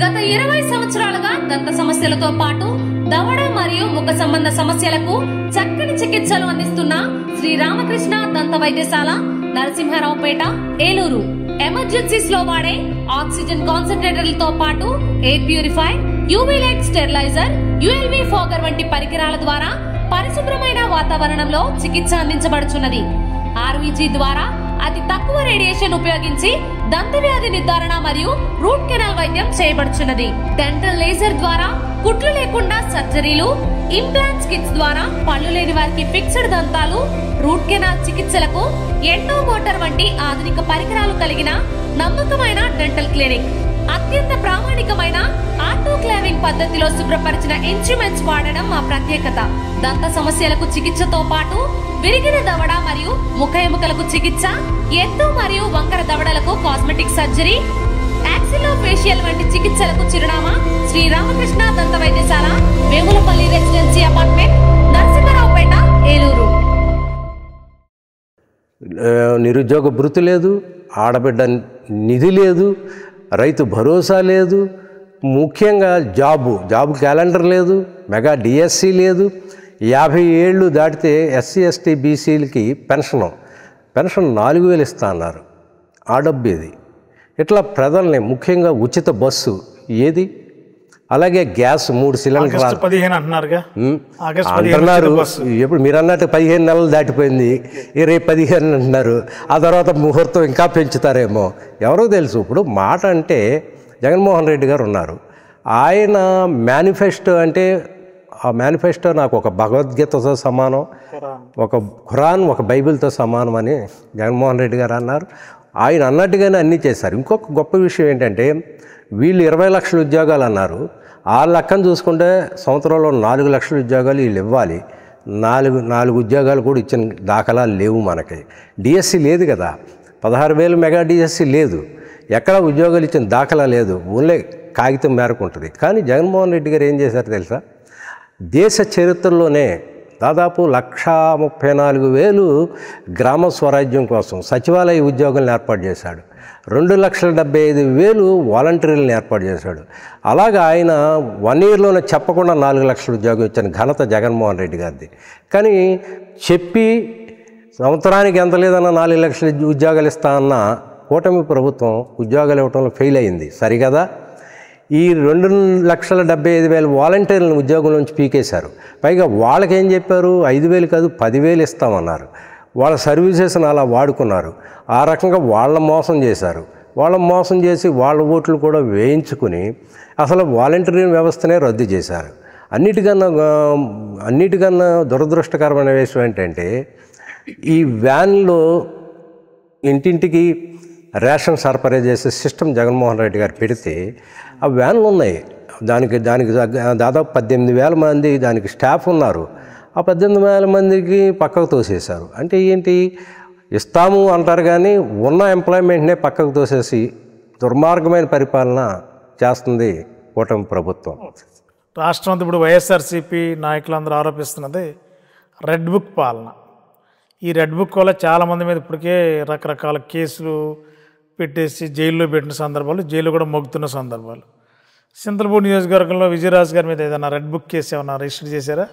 S3: గత 20 సంవత్సరాలుగా దంత సమస్యలతో పాటు దవడ మరియు ముఖ సంబంధ సమస్యలకు చక్కని చికిత్సలు అందిస్తున్న శ్రీ రామకృష్ణ దంత వైద్యశాల, నరసింహారావుపేట, ఏలూరు. ఎమర్జెన్సీస్ లో వాడే ఆక్సిజన్ కాన్సంట్రేటర్లతో పాటు air purify, UV light steriliser, ULV fogger వంటి పరికరాల ద్వారా పరిశుభ్రమైన వాతావరణంలో చికిత్స అందించబడుచున్నది. ఆర్వీజీ ద్వారా అతి తక్కువ రేడియేషన్ ఉపయోగించి దంత వ్యాధి నిర్ధారణ మరియు రూట్ కెనాల్ వైద్యం చేయబడుచున్నది. డెంటల్ లేజర్ ద్వారా కుట్లు లేకుండా సర్జరీలు, ఇంప్లాంట్స్ కిట్స్ ద్వారా పళ్ళు లేని వారికి ఫిక్స్డ్ దంతాలు, రూట్ కెనాల్ చికిత్సలకు ఎండో మోటార్ వంటి ఆధునిక పరికరాలు కలిగిన నమ్మకమైన డెంటల్ క్లినిక్. అత్యంత ప్రామాణికమైన ఆటోక్లావింగ్ పద్ధతిలో శుభ్రపరిచిన ఇన్స్ట్రుమెంట్స్ వాడడం మా ప్రత్యేకత. దంత సమస్యలకు చికిత్సతో పాటు విరిగిన దవడ మరియు ముఖ ఎముకలకు చికిత్స, ఎత్తు మరియు వంకర దవడలకు కాస్మెటిక్ సర్జరీ, యాక్సిలోఫేషియల్ వంటి చికిత్సలకు చిరునామా శ్రీ రామకృష్ణ దంత వైద్యశాల, వేములపల్లి రెసిడెన్సీ అపార్ట్మెంట్, నరసింహారావుపేట, ఏలూరు.
S2: నిరుద్యోగ భృతి లేదు, ఆడబిడ్డ నిధి లేదు, రైతు భరోసా లేదు, ముఖ్యంగా జాబు క్యాలెండర్ లేదు, మెగా డిఎస్సి లేదు. 50 ఏళ్ళు దాటితే ఎస్సీ ఎస్టీ బీసీలకి పెన్షన్ 4000 ఇస్తా అన్నారు. ఆ డబ్బు ఏది? ఇట్లా ప్రజల్ని ముఖ్యంగా ఉచిత బస్సు ఏది? అలాగే గ్యాస్ 3 సిలిండర్లు అంటున్నారు. ఎప్పుడు మీరు అన్నట్టు 15 నెలలు దాటిపోయింది, రేపు 15 అంటున్నారు. ఆ తర్వాత ముహూర్తం ఇంకా పెంచుతారేమో ఎవరో తెలుసు. ఇప్పుడు మాట అంటే జగన్మోహన్ రెడ్డి గారు ఉన్నారు. ఆయన మేనిఫెస్టో అంటే ఆ మేనిఫెస్టో నాకు ఒక భగవద్గీతతో సమానం, ఒక ఖురాన్, ఒక బైబిల్తో సమానం అని జగన్మోహన్ రెడ్డి గారు అన్నారు. ఆయన అన్నట్టుగానే అన్నీ చేశారు. ఇంకొక గొప్ప విషయం ఏంటంటే వీళ్ళు 20 లక్షల ఉద్యోగాలు అన్నారు. ఆ లెక్కను చూసుకుంటే సంవత్సరంలో 4 లక్షల ఉద్యోగాలు వీళ్ళు ఇవ్వాలి. 4 ఉద్యోగాలు కూడా ఇచ్చిన దాఖలాలు లేవు. మనకి డిఎస్సి లేదు కదా, 16,000 మెగా డిఎస్సి లేదు, ఎక్కడ ఉద్యోగాలు ఇచ్చిన దాఖలా లేదు, ఓన్లీ కాగితం మేరకు ఉంటుంది. కానీ జగన్మోహన్ రెడ్డి గారు ఏం చేశారు తెలుసా? దేశ చరిత్రలోనే దాదాపు 134,000 గ్రామ స్వరాజ్యం కోసం సచివాలయ ఉద్యోగులను ఏర్పాటు చేశాడు. 2,75,000 వాలంటీర్లను ఏర్పాటు చేశాడు. అలాగా ఆయన 1 ఇయర్లోనే చెప్పకుండా 4 లక్షల ఉద్యోగం ఇచ్చిన ఘనత జగన్మోహన్ రెడ్డి గారిది. కానీ చెప్పి సంవత్సరానికి ఎంత లేదన్నా 4 లక్షల ఉద్యోగాలు ఇస్తా అన్న కూటమి ప్రభుత్వం ఉద్యోగాలు ఇవ్వడంలో ఫెయిల్ అయింది. సరిగదా? ఈ 2,75,000 వాలంటీర్లను ఉద్యోగం నుంచి పీకేశారు. పైగా వాళ్ళకేం చెప్పారు? 5,000 కాదు 10,000 ఇస్తామన్నారు. వాళ్ళ సర్వీసెస్ని అలా వాడుకున్నారు. ఆ రకంగా వాళ్ళ మోసం చేశారు. వాళ్ళ మోసం చేసి వాళ్ళ ఓట్లు కూడా వేయించుకుని అసలు వాలంటీర్ వ్యవస్థనే రద్దు చేశారు. అన్నిటికన్నా దురదృష్టకరమైన విషయం ఏంటంటే ఈ వ్యాన్లో ఇంటింటికి రేషన్ సరఫరా చేసే సిస్టమ్ జగన్మోహన్ రెడ్డి గారు పెడితే ఆ వ్యాన్లు ఉన్నాయి. దానికి దాదాపు 18,000 మంది దానికి స్టాఫ్ ఉన్నారు. ఆ 18,000 మందికి పక్కకు తోసేశారు. అంటే ఏంటి, ఇస్తాము అంటారు కానీ ఉన్న ఎంప్లాయ్మెంట్నే పక్కకు తోసేసి దుర్మార్గమైన పరిపాలన చేస్తుంది కూటమి ప్రభుత్వం.
S1: రాష్ట్రం అంతా ఇప్పుడు వైఎస్ఆర్సీపీ నాయకులందరూ ఆరోపిస్తున్నది రెడ్ బుక్ పాలన. ఈ రెడ్ బుక్ వల్ల చాలామంది మీద ఇప్పటికే రకరకాల కేసులు పెట్టేసి జైల్లో పెట్టిన సందర్భాలు, జైలు కూడా మొగ్గుతున్న సందర్భాలు. చింతలపూడి నియోజకవర్గంలో విజయరాజు గారి మీద ఏదైనా రెడ్ బుక్ కేసు ఏమన్నా రిజిస్టర్ చేశారా?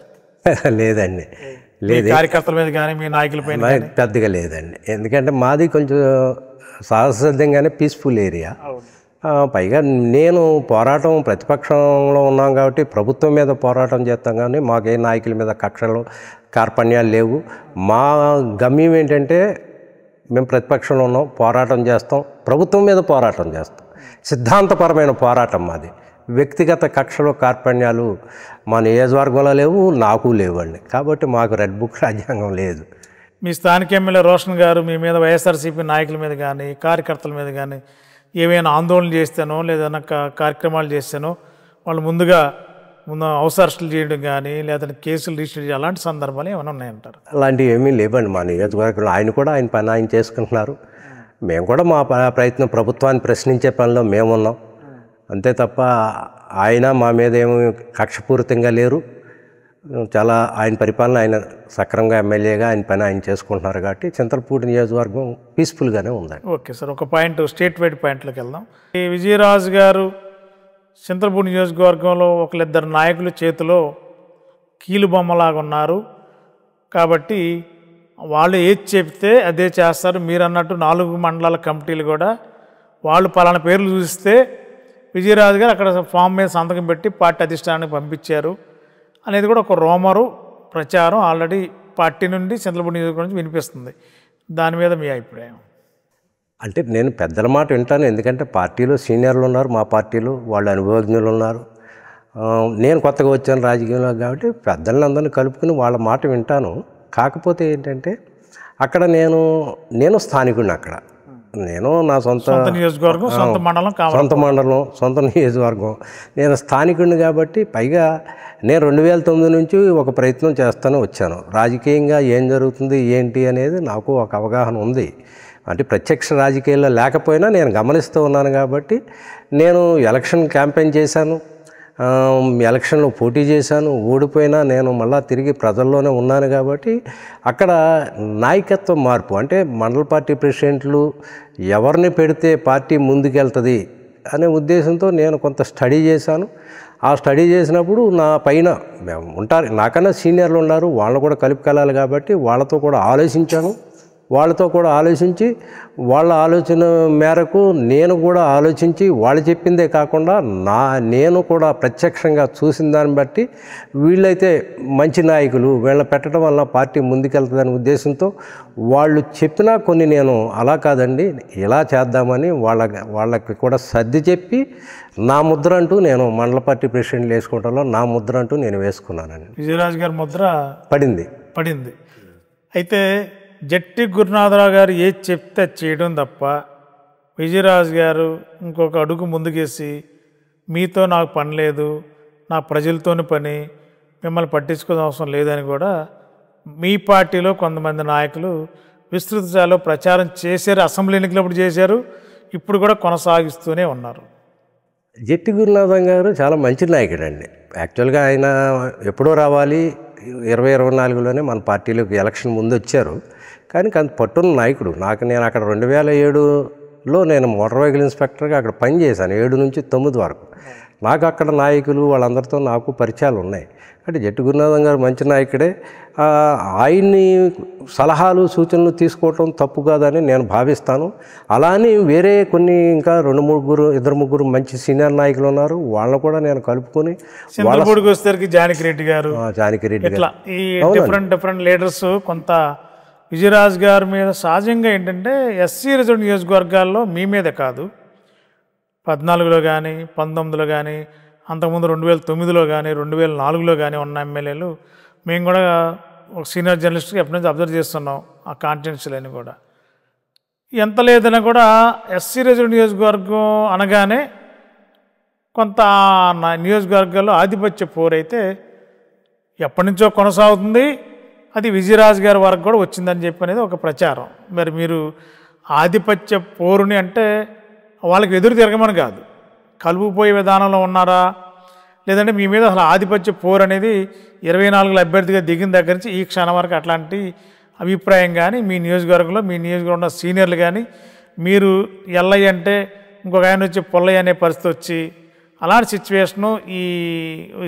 S2: లేదండి,
S1: మీ కార్యకర్తల మీద కానీ మీ నాయకుల పైన
S2: పెద్దగా లేదండి. ఎందుకంటే మాది కొంచెం సహజసిద్ధంగానే పీస్ఫుల్ ఏరియా. పైగా నేను పోరాటం ప్రతిపక్షంలో ఉన్నాం కాబట్టి ప్రభుత్వం మీద పోరాటం చేస్తాం, కానీ మాకే నాయకుల మీద కక్షలు కార్పణ్యాలు లేవు. మా గమ్యం ఏంటంటే మేము ప్రతిపక్షంలో ఉన్నాం, పోరాటం చేస్తాం, ప్రభుత్వం మీద పోరాటం చేస్తాం. సిద్ధాంతపరమైన పోరాటం మాది. వ్యక్తిగత కక్షలు కార్పణ్యాలు మా నియోజకవర్గంలో లేవు, నాకు లేవండి. కాబట్టి మాకు రెడ్ బుక్ రాజ్యాంగం లేదు.
S1: మీ స్థానిక ఎమ్మెల్యే రోషన్ గారు మీ మీద వైఎస్ఆర్సీపీ నాయకుల మీద కానీ కార్యకర్తల మీద కానీ ఏమైనా ఆందోళన చేస్తానో లేదన్నా కార్యక్రమాలు చేస్తానో వాళ్ళు ముందు హౌస్ అరెస్టులు చేయడం కానీ లేదంటే కేసులు రిజిస్టర్ చేయడం అలాంటి సందర్భాలు ఏమైనా ఉన్నాయంటారు?
S2: అలాంటివి ఏమీ లేవండి మా నియోజకవర్గంలో. ఆయన కూడా ఆయన పని ఆయన చేసుకుంటున్నారు. మేము కూడా మా ప్రయత్నం ప్రభుత్వాన్ని ప్రశ్నించే పనిలో మేమున్నాం అంతే తప్ప ఆయన మా మీద ఏమి కక్షపూరితంగా లేరు. చాలా ఆయన పరిపాలన ఆయన సక్రమంగా ఎమ్మెల్యేగా ఆయన పని ఆయన చేసుకుంటున్నారు కాబట్టి చింతలపూడి నియోజకవర్గం పీస్ఫుల్గానే ఉందండి.
S1: ఓకే సార్, ఒక పాయింట్ స్టేట్ వైడ్ పాయింట్లోకి వెళ్దాం. ఈ విజయరాజు గారు చింతలపూడి నియోజకవర్గంలో ఒకళ్ళిద్దరు నాయకుల చేతిలో కీలుబొమ్మలాగా ఉన్నారు కాబట్టి వాళ్ళు ఏది చెప్తే అదే చేస్తారు. మీరు అన్నట్టు 4 మండలాల కమిటీలు కూడా వాళ్ళు పలానా పేర్లు చూస్తే విజయరాజు గారు అక్కడ ఫామ్ మీద సంతకం పెట్టి పార్టీ అధిష్టానానికి పంపించారు అనేది కూడా ఒక రోమరు ప్రచారం ఆల్రెడీ పార్టీ నుండి చింతలపూడి నియోజకవర్గం నుంచి వినిపిస్తుంది. దాని మీద మీ అభిప్రాయం?
S2: అంటే నేను పెద్దల మాట వింటాను, ఎందుకంటే పార్టీలో సీనియర్లు ఉన్నారు, మా పార్టీలో వాళ్ళు అనుభవజ్ఞులు ఉన్నారు. నేను కొత్తగా వచ్చాను రాజకీయంలో కాబట్టి పెద్దలందరినీ కలుపుకుని వాళ్ళ మాట వింటాను. కాకపోతే ఏంటంటే అక్కడ నేను స్థానికుడిని. అక్కడ నేను నా సొంత
S1: నియోజకవర్గం, సొంత
S2: మండలం, సొంత నియోజకవర్గం, నేను స్థానికుడిని కాబట్టి పైగా నేను 2009 నుంచి ఒక ప్రయత్నం చేస్తూనే వచ్చాను. రాజకీయంగా ఏం జరుగుతుంది ఏంటి అనేది నాకు ఒక అవగాహన ఉంది. అంటే ప్రత్యక్ష రాజకీయాల్లో లేకపోయినా నేను గమనిస్తూ ఉన్నాను కాబట్టి నేను ఎలక్షన్ క్యాంపెయిన్ చేశాను, ఎలక్షన్లో పోటీ చేశాను, ఓడిపోయినా నేను మళ్ళీ తిరిగి ప్రజల్లోనే ఉన్నాను. కాబట్టి అక్కడ నాయకత్వ మార్పు అంటే మండల పార్టీ ప్రెసిడెంట్లు ఎవరిని పెడితే పార్టీ ముందుకెళ్తుంది అనే ఉద్దేశంతో నేను కొంత స్టడీ చేశాను. ఆ స్టడీ చేసినప్పుడు నా పైన ఉంటారు, నాకన్నా సీనియర్లు ఉన్నారు, వాళ్ళని కూడా కలుపుకెళ్ళాలి కాబట్టి వాళ్ళతో కూడా ఆలోచించాను. వాళ్ళతో కూడా ఆలోచించి వాళ్ళ ఆలోచన మేరకు నేను కూడా ఆలోచించి వాళ్ళు చెప్పిందే కాకుండా నేను కూడా ప్రత్యక్షంగా చూసిన దాన్ని బట్టి వీళ్ళైతే మంచి నాయకులు, వీళ్ళని పెట్టడం వల్ల పార్టీ ముందుకెళ్తుందనే ఉద్దేశంతో వాళ్ళు చెప్పినా కొన్ని నేను అలా కాదండి ఇలా చేద్దామని వాళ్ళకి కూడా సర్ది చెప్పి నా ముద్ర అంటూ నేను మండల పార్టీ ప్రెసిడెంట్లు వేసుకోవడంలో నా ముద్ర అంటూ నేను వేసుకున్నానండి.
S1: విజయరాజు గారి ముద్ర పడింది. అయితే జట్టి గురునాథరావు గారు ఏది చెప్తే చేయడం తప్ప విజయరాజు గారు ఇంకొక అడుగు ముందుకేసి మీతో నాకు పని లేదు, నా ప్రజలతోని పని, మిమ్మల్ని పట్టించుకోవాల్సిన అవసరం లేదని కూడా మీ పార్టీలో కొంతమంది నాయకులు విస్తృత స్థాయిలో ప్రచారం చేశారు. అసెంబ్లీ ఎన్నికలప్పుడు చేశారు, ఇప్పుడు కూడా కొనసాగిస్తూనే ఉన్నారు.
S2: జట్టి గురునాథం గారు చాలా మంచి నాయకుడు అండి. యాక్చువల్గా ఆయన ఎప్పుడో రావాలి, 2024లోనే మన పార్టీలోకి ఎలక్షన్ ముందు వచ్చారు. కానీ పట్టున్న నాయకుడు. నేను అక్కడ 2007లో నేను మోటార్ వెహికల్ ఇన్స్పెక్టర్గా అక్కడ పనిచేశాను 7 నుంచి 9 వరకు. నాకు అక్కడ నాయకులు వాళ్ళందరితో నాకు పరిచయాలు ఉన్నాయి. అంటే జట్టి గురునాథం గారు మంచి నాయకుడే. ఆయన్ని సలహాలు సూచనలు తీసుకోవటం తప్పు కాదని నేను భావిస్తాను. అలానే వేరే కొన్ని ఇంకా 2-3 మంచి సీనియర్ నాయకులు ఉన్నారు, వాళ్ళని కూడా నేను కలుపుకొని
S1: జానకి రెడ్డి గారు ఈ డిఫరెంట్ లీడర్స్ కొంత విజయరాజు గారి మీద సహజంగా ఏంటంటే ఎస్సీ రిజర్వ్ నియోజకవర్గాల్లో మీ మీద కాదు 14లో కానీ 19లో కానీ అంతకుముందు 2009లో కానీ 2004లో కానీ ఉన్న ఎమ్మెల్యేలు మేము కూడా ఒక సీనియర్ జర్నలిస్ట్గా ఎప్పటి నుంచి అబ్జర్వ్ చేస్తున్నాం ఆ కాన్స్టిట్యున్సీలని కూడా. ఎంత లేదన్నా కూడా ఎస్సీ రిజర్వ్ నియోజకవర్గం అనగానే కొంత నియోజకవర్గాల్లో ఆధిపత్య పోరైతే ఎప్పటి నుంచో కొనసాగుతుంది. అది విజయరాజు గారి వరకు కూడా వచ్చిందని చెప్పి అనేది ఒక ప్రచారం. మరి మీరు ఆధిపత్య పోరుని అంటే వాళ్ళకి ఎదురు తిరగమని కాదు, కలుపుపోయే విధానంలో ఉన్నారా, లేదంటే మీ మీద అసలు ఆధిపత్య పోరు అనేది 24 అభ్యర్థిగా దిగిన దగ్గర నుంచి ఈ క్షణం వరకు అట్లాంటి అభిప్రాయం కానీ మీ నియోజకవర్గంలో మీ నియోజకవర్గంలో సీనియర్లు కానీ మీరు ఎల్లయ్య అంటే ఇంకొక ఆయన వచ్చి పొల్లయ్య అనే పరిస్థితి వచ్చి అలాంటి సిచ్యువేషను ఈ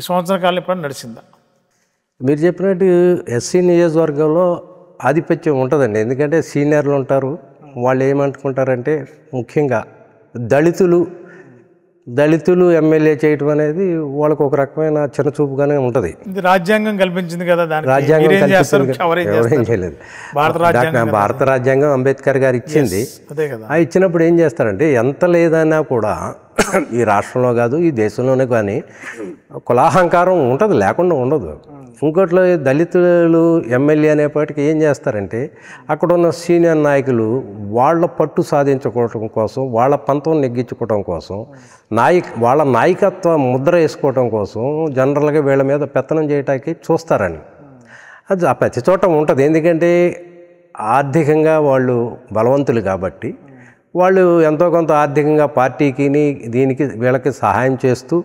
S1: సంవత్సర కాలం ఎప్పుడైనా నడిచిందా?
S2: మీరు చెప్పినట్టు ఎస్సీ నియోజకవర్గంలో ఆధిపత్యం ఉంటుందండి. ఎందుకంటే సీనియర్లు ఉంటారు. వాళ్ళు ఏమనుకుంటారంటే ముఖ్యంగా దళితులు ఎమ్మెల్యే చేయటం అనేది వాళ్ళకు ఒక రకమైన చిన్నచూపుగానే ఉంటుంది.
S1: ఇది రాజ్యాంగం కల్పించింది కదా,
S2: రాజ్యాంగం ఎవరేం చేయలేదు. భారత రాజ్యాంగం అంబేద్కర్ గారు ఇచ్చింది. ఇచ్చినప్పుడు ఏం చేస్తారంటే ఎంత లేదన్నా కూడా ఈ రాష్ట్రంలో కాదు ఈ దేశంలోనే కానీ కులాహంకారం ఉంటుంది, లేకుండా ఉండదు. ఇంకోట్లో దళితులు ఎమ్మెల్యే అనేప్పటికీ ఏం చేస్తారంటే అక్కడ ఉన్న సీనియర్ నాయకులు వాళ్ళ పట్టు సాధించుకోవటం కోసం, వాళ్ళ పంతం నెగ్గించుకోవడం కోసం, వాళ్ళ నాయకత్వ ముద్ర వేసుకోవటం కోసం జనరల్గా వీళ్ళ మీద పెత్తనం చేయటానికి చూస్తారని అది ప్రతి చోట ఉంటుంది. ఎందుకంటే ఆర్థికంగా వాళ్ళు బలవంతులు కాబట్టి వాళ్ళు ఎంతో కొంత ఆర్థికంగా పార్టీకి దీనికి వీళ్ళకి సహాయం చేస్తూ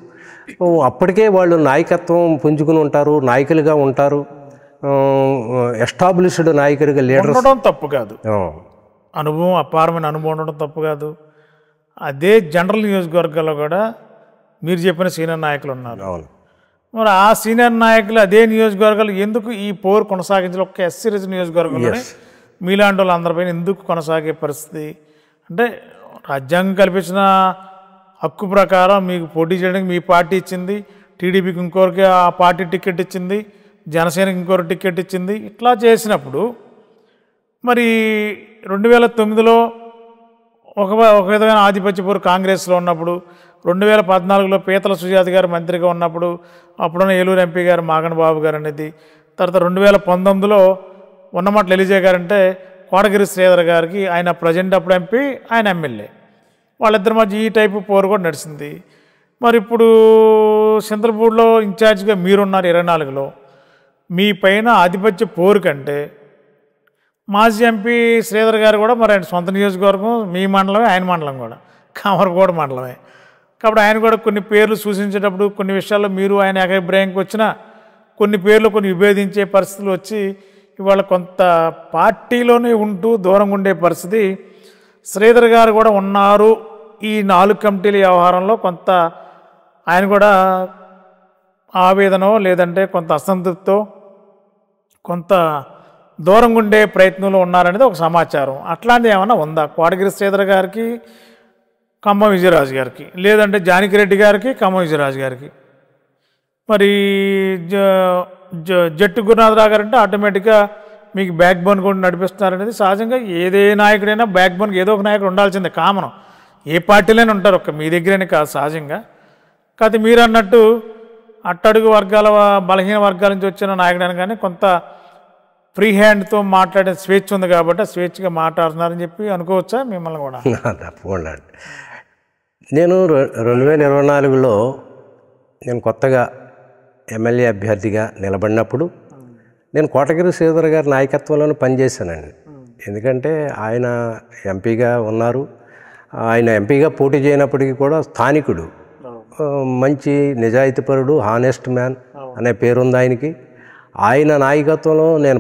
S2: అప్పటికే వాళ్ళు నాయకత్వం పుంజుకుని ఉంటారు, నాయకులుగా ఉంటారు. ఎస్టాబ్లిష్డ్ నాయకుడిగా లీడర్
S1: తప్పు కాదు, అనుభవం అపారమైన అనుభవం ఉండడం తప్పు కాదు. అదే జనరల్ నియోజకవర్గాల్లో కూడా మీరు చెప్పిన సీనియర్ నాయకులు ఉన్నారు. మరి ఆ సీనియర్ నాయకులు అదే నియోజకవర్గాలు ఎందుకు ఈ పోరు కొనసాగించాలి? ఒక్క ఎస్సీ రిజర్వ్ నియోజకవర్గంలోనే మీలాంటి వాళ్ళు అందరిపైన ఎందుకు కొనసాగే పరిస్థితి అంటే రాజ్యాంగం కల్పించిన హక్కు ప్రకారం మీకు పోటీ చేయడానికి మీ పార్టీ ఇచ్చింది, టీడీపీకి ఇంకొకరికి ఆ పార్టీ టికెట్ ఇచ్చింది, జనసేనకి ఇంకొకరికి టికెట్ ఇచ్చింది. ఇట్లా చేసినప్పుడు మరి 2009లో ఒక విధమైన ఆధిపత్య పోరు కాంగ్రెస్లో ఉన్నప్పుడు, 2014లో పీతల సుజాత గారు మంత్రిగా ఉన్నప్పుడు అప్పుడున్న ఏలూరు ఎంపీ గారు మాగన్ బాబు గారు అనేది, తర్వాత 2019లో ఉన్నమాటలు ఎలిజే గారంటే కోటగిరి శ్రీధర్ గారికి ఆయన ప్రజెంట్ అప్పుడు ఎంపీ, ఆయన ఎమ్మెల్యే, వాళ్ళిద్దరి మధ్య ఈ టైపు పోరు కూడా నడిచింది. మరి ఇప్పుడు చింతలపూడిలో ఇన్ఛార్జిగా మీరున్నారు 24లో, మీ పైన ఆధిపత్య పోరు కంటే మాజీ ఎంపీ శ్రీధర్ గారు కూడా మరి ఆయన సొంత నియోజకవర్గం మీ మండలమే, ఆయన మండలం కూడా కామరకోట మండలమే కాబట్టి ఆయన కూడా కొన్ని పేర్లు సూచించేటప్పుడు కొన్ని విషయాల్లో మీరు ఆయన ఏకాభిప్రాయంకి వచ్చినా కొన్ని పేర్లు కొన్ని విభేదించే పరిస్థితులు వచ్చి ఇవాళ కొంత పార్టీలోనే ఉంటూ దూరంగా ఉండే పరిస్థితి శ్రీధర్ గారు కూడా ఉన్నారు. ఈ 4 కమిటీల వ్యవహారంలో కొంత ఆయన కూడా ఆవేదనో లేదంటే కొంత అసంతృప్తితో కొంత దూరంగా ఉండే ప్రయత్నంలో ఉన్నారనేది ఒక సమాచారం. అట్లాంటిది ఏమైనా ఉందా కోటగిరి శ్రీధర్ గారికి, ఖమ్మం విజయరాజు గారికి, లేదంటే జానకిరెడ్డి గారికి, ఖమ్మం విజయరాజు గారికి? మరి జట్టు గురునాథరావు గారు అంటే ఆటోమేటిక్గా మీకు బ్యాక్ బోన్ కూడా నడిపిస్తున్నారనేది సహజంగా ఏదే నాయకుడైనా బ్యాక్ బోన్కి ఏదో ఒక నాయకుడు ఉండాల్సిందే, కామనం. ఏ పార్టీలోనే ఉంటారు, ఒక్క మీ దగ్గరనే కాదు సహజంగా. కాకపోతే మీరు అన్నట్టు అట్టడుగు వర్గాల బలహీన వర్గాల నుంచి వచ్చిన నాయకుడని కానీ కొంత ఫ్రీ హ్యాండ్తో మాట్లాడే స్వేచ్ఛ ఉంది కాబట్టి స్వేచ్ఛగా మాట్లాడుతున్నారని చెప్పి అనుకోవచ్చా మిమ్మల్ని కూడా?
S2: తప్పకుండా. నేను 2024లో నేను కొత్తగా ఎమ్మెల్యే అభ్యర్థిగా నిలబడినప్పుడు నేను కోటగిరి శ్రీధర్ గారి నాయకత్వంలోనే పనిచేశానండి. ఎందుకంటే ఆయన ఎంపీగా ఉన్నారు. ఆయన ఎంపీగా పోటీ చేయనప్పటికీ కూడా స్థానికుడు, మంచి నిజాయితీపరుడు, హానెస్ట్ మ్యాన్ అనే పేరుంది ఆయనకి. ఆయన నాయకత్వంలో నేను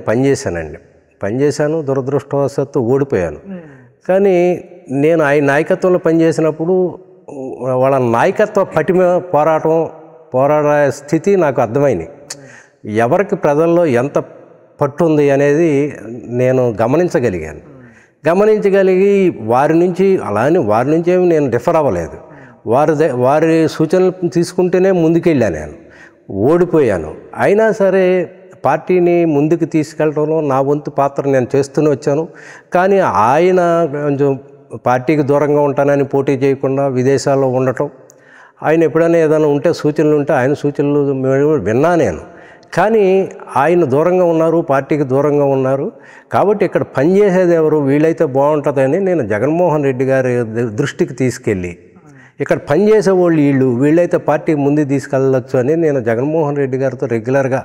S2: పనిచేశాను. దురదృష్టవశాత్తు ఓడిపోయాను. కానీ నేను ఆయన నాయకత్వంలో పనిచేసినప్పుడు వాళ్ళ నాయకత్వ పటిమ పోరాడే స్థితి నాకు అర్థమైంది. ఎవరికి ప్రజల్లో ఎంత పట్టు ఉంది అనేది నేను గమనించగలిగి వారి నుంచి ఏమి నేను డిఫర్ అవ్వలేదు. వారి సూచనలు తీసుకుంటేనే ముందుకెళ్ళాను. నేను ఓడిపోయాను. అయినా సరే పార్టీని ముందుకు తీసుకెళ్ళడంలో నా వంతు పాత్ర నేను చేస్తూనే వచ్చాను. కానీ ఆయన కొంచెం పార్టీకి దూరంగా ఉంటానని పోటీ చేయకుండా విదేశాల్లో ఉండటం, ఆయన ఎప్పుడైనా ఏదైనా ఉంటే సూచనలు ఉంటే ఆయన సూచనలు విన్నా నేను. కానీ ఆయన దూరంగా ఉన్నారు, పార్టీకి దూరంగా ఉన్నారు. కాబట్టి ఇక్కడ పనిచేసేది ఎవరు, వీళ్ళైతే బాగుంటుందని నేను జగన్మోహన్ రెడ్డి గారి దృష్టికి తీసుకెళ్ళి ఇక్కడ పనిచేసే వాళ్ళు వీళ్ళైతే పార్టీకి ముందుకు తీసుకెళ్ళవచ్చు అని నేను జగన్మోహన్ రెడ్డి గారితో రెగ్యులర్గా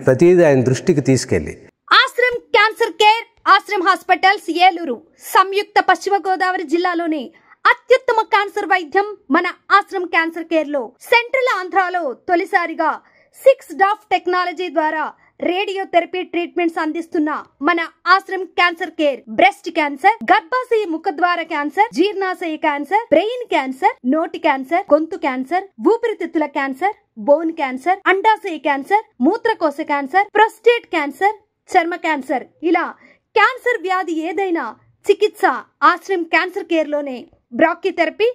S2: ప్రతిదీ ఆయన దృష్టికి తీసుకెళ్ళి
S4: Ashram cancer care, Ashram hospitals Eluru సంయుక్త పశ్చిమ గోదావరి జిల్లాలోని అత్యుత్తమ క్యాన్సర్ వైద్యం మన ఆశ్రమ్ క్యాన్సర్ కేర్ లో సెంట్రల్ ఆంధ్రాలో తొలిసారిగా 6 డాఫ్ టెక్నాలజీ ద్వారా రేడియోథెరపీ ట్రీట్మెంట్స్ అందిస్తున్న మన Ashram cancer care breast cancer, గర్భాశయ ముఖద్వార క్యాన్సర్, జీర్ణాశయ క్యాన్సర్, బ్రెయిన్ క్యాన్సర్, నోటి క్యాన్సర్, గొంతు క్యాన్సర్, ఊపిరితిత్తుల క్యాన్సర్, బోన్ క్యాన్సర్, అండాశయ క్యాన్సర్, మూత్రకోశ క్యాన్సర్, ప్రొస్టేట్ క్యాన్సర్, చర్మ క్యాన్సర్, ఇలా క్యాన్సర్ వ్యాధి ఏదైనా చికిత్స ఆశ్రమ్ క్యాన్సర్ కేర్ లోనే. బ్రాక్కిథెరపీ,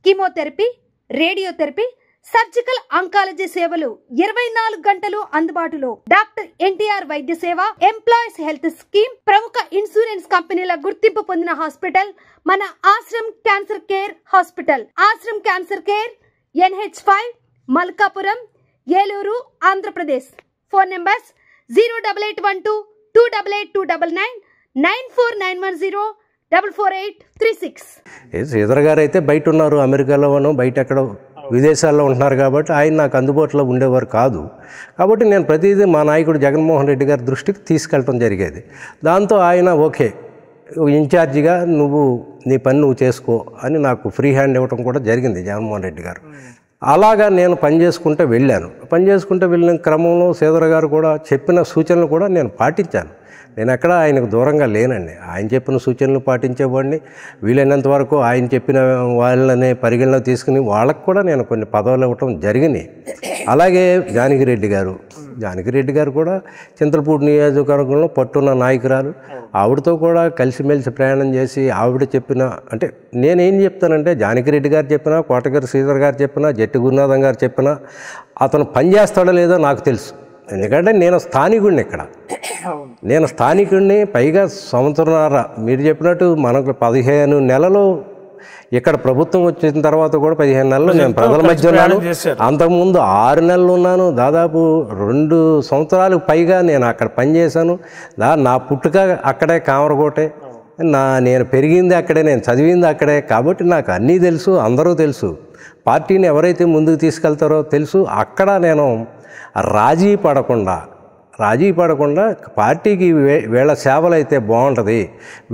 S4: కీమోథెరపీ, రేడియోథెరపీ, సర్జికల్ ఆంకాలజీ సేవలు 24 గంటలు అందుబాటులో. డాక్టర్ ఎన్టీఆర్ వైద్య సేవ, ఎంప్లాయీస్ హెల్త్ స్కీమ్, ప్రముఖ ఇన్సూరెన్స్ కంపెనీల గుర్తింపు పొందిన హాస్పిటల్ మన Ashram cancer care hospital. Ashram cancer care, NH5, Malkapuram, Eluru, Andhra Pradesh. Phone numbers 08812 288 299 94910
S2: Sridhar గారు అయితే బయట ఉన్నారు, అమెరికాలోనూ బయట ఎక్కడో విదేశాల్లో ఉంటున్నారు కాబట్టి ఆయన నాకు అందుబాటులో ఉండేవారు కాదు. కాబట్టి నేను ప్రతిదీ మా నాయకుడు జగన్మోహన్ రెడ్డి గారి దృష్టికి తీసుకెళ్ళటం జరిగేది. దాంతో ఆయన ఓకే ఇన్ఛార్జిగా నీ పని నువ్వు చేసుకో అని నాకు ఫ్రీ హ్యాండ్ ఇవ్వడం కూడా జరిగింది జగన్మోహన్ రెడ్డి గారు. అలాగా నేను పనిచేసుకుంటూ వెళ్ళిన క్రమంలో శ్రీధర్ గారు కూడా చెప్పిన సూచనలు కూడా నేను పాటించాను. నేను ఎక్కడ ఆయనకు దూరంగా లేనండి. ఆయన చెప్పిన సూచనలు పాటించేవాడిని. వీలైనంత వరకు ఆయన చెప్పిన వాళ్ళని పరిగణలో తీసుకుని వాళ్ళకు కూడా నేను కొన్ని పదవులు ఇవ్వటం జరిగినాయి. అలాగే జానకిరెడ్డి గారు కూడా చింతలపూడి నియోజకవర్గంలో పట్టున్న నాయకురాలు. ఆవిడతో కూడా కలిసిమెలిసి ప్రయాణం చేసి ఆవిడ చెప్పిన అంటే నేనేం చెప్తానంటే జానకిరెడ్డి గారు చెప్పినా, కోటగిరి శ్రీధర్ గారు చెప్పినా, జట్టి గురునాథం గారు చెప్పినా అతను పనిచేస్తాడో లేదో నాకు తెలుసు. ఎందుకంటే నేను స్థానికుడిని. పైగా సంవత్సరంన్నర మీరు చెప్పినట్టు మనకు 15 నెలలు ఇక్కడ ప్రభుత్వం వచ్చిన తర్వాత కూడా 15 నెలలు నేను ప్రజల మధ్య ఉన్నాను. అంతకుముందు 6 నెలలు ఉన్నాను. దాదాపు 2 సంవత్సరాలకు పైగా నేను అక్కడ పనిచేశాను. నా పుట్టుక అక్కడే, కామరకోటే. నేను పెరిగింది అక్కడే, నేను చదివింది అక్కడే. కాబట్టి నాకు అన్నీ తెలుసు, అందరూ తెలుసు. పార్టీని ఎవరైతే ముందుకు తీసుకెళ్తారో తెలుసు. అక్కడ నేను రాజీ పడకుండా పార్టీకి వీళ్ళ సేవలు అయితే బాగుంటుంది,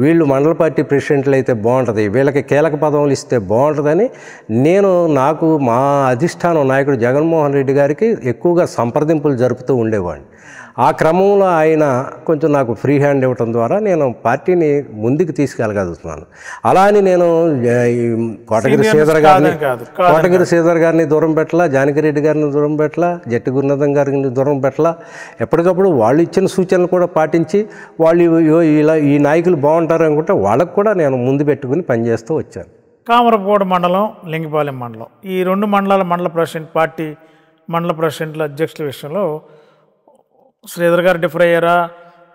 S2: వీళ్ళు మండల పార్టీ ప్రెసిడెంట్లు అయితే బాగుంటుంది, వీళ్ళకి కీలక పదవులు ఇస్తే బాగుంటుందని నాకు మా అధిష్టానం నాయకుడు జగన్మోహన్ రెడ్డి గారికి ఎక్కువగా సంప్రదింపులు జరుపుతూ ఉండేవాడిని. ఆ క్రమంలో ఆయన కొంచెం నాకు ఫ్రీ హ్యాండ్ ఇవ్వటం ద్వారా నేను పార్టీని ముందుకు తీసుకెళ్ళగలుగుతున్నాను. అలా అని నేను కోటగిరి శ్రీధర్ గారిని దూరం పెట్టలా, జానకిరెడ్డి గారిని దూరం పెట్టలా, జట్టి గురునాథం గారిని దూరం పెట్టలా. ఎప్పటికప్పుడు వాళ్ళు ఇచ్చిన సూచనలు కూడా పాటించి ఇలా ఈ నాయకులు బాగుంటారు అనుకుంటే వాళ్ళకు కూడా నేను ముందు పెట్టుకుని పనిచేస్తూ వచ్చాను.
S1: కామరపోడు మండలం, లింగపాలెం మండలం, ఈ 2 మండలాల మండల ప్రెసిడెంట్, పార్టీ మండల ప్రెసిడెంట్ల అధ్యక్షుల విషయంలో శ్రీధర్ గారు డిఫర్ అయ్యారా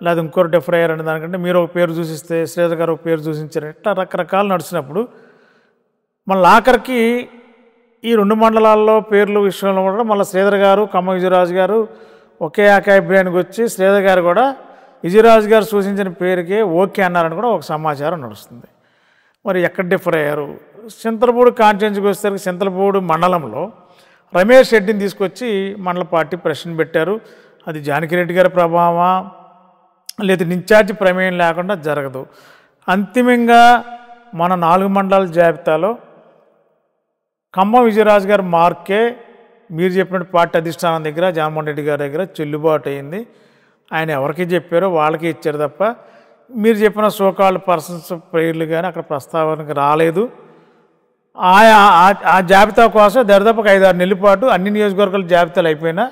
S1: లేదా ఇంకోరు డిఫర్ అయ్యారు అనే దానికంటే మీరు ఒక పేరు చూసిస్తే శ్రీధర్ గారు ఒక పేరు చూసించారు, ఇట్లా రకరకాలు నడిచినప్పుడు మళ్ళీ ఆఖరికి ఈ 2 మండలాల్లో పేర్ల విషయంలో కూడా మళ్ళీ శ్రీధర్ గారు, కమ్మ విజయరాజు గారు ఒకే అభిప్రాయానికి వచ్చి శ్రీధర్ గారు కూడా విజయరాజు గారు సూచించిన పేరుకే ఓకే అన్నారని కూడా ఒక సమాచారం నడుస్తుంది. మరి ఎక్కడ డిఫర్ అయ్యారు? చింతలపూడి కాన్స్టిట్యున్సీకి వచ్చేసరికి చింతలపూడి మండలంలో రమేష్ రెడ్డిని తీసుకొచ్చి మండల పార్టీ ప్రెసిడెంట్ పెట్టారు. అది జానకిరెడ్డి గారి ప్రభావమా లేదా ఇన్ఛార్జి ప్రమేయం లేకుండా జరగదు. అంతిమంగా మన 4 మండలాల జాబితాలో కమ్మ విజయరాజు గారి మార్కే మీరు చెప్పినట్టు పార్టీ అధిష్టానం దగ్గర, జగన్మోహన్ రెడ్డి గారి దగ్గర చెల్లుబాటు అయింది. ఆయన ఎవరికి చెప్పారో వాళ్ళకి ఇచ్చారు తప్ప మీరు చెప్పిన సోకాల్డ్ పర్సన్స్ పేర్లు కానీ అక్కడ ప్రస్తావనకు రాలేదు. ఆ జాబితా కోసం దరిదాపు 5-6 నెలల పాటు అన్ని నియోజకవర్గాల జాబితాలు అయిపోయినా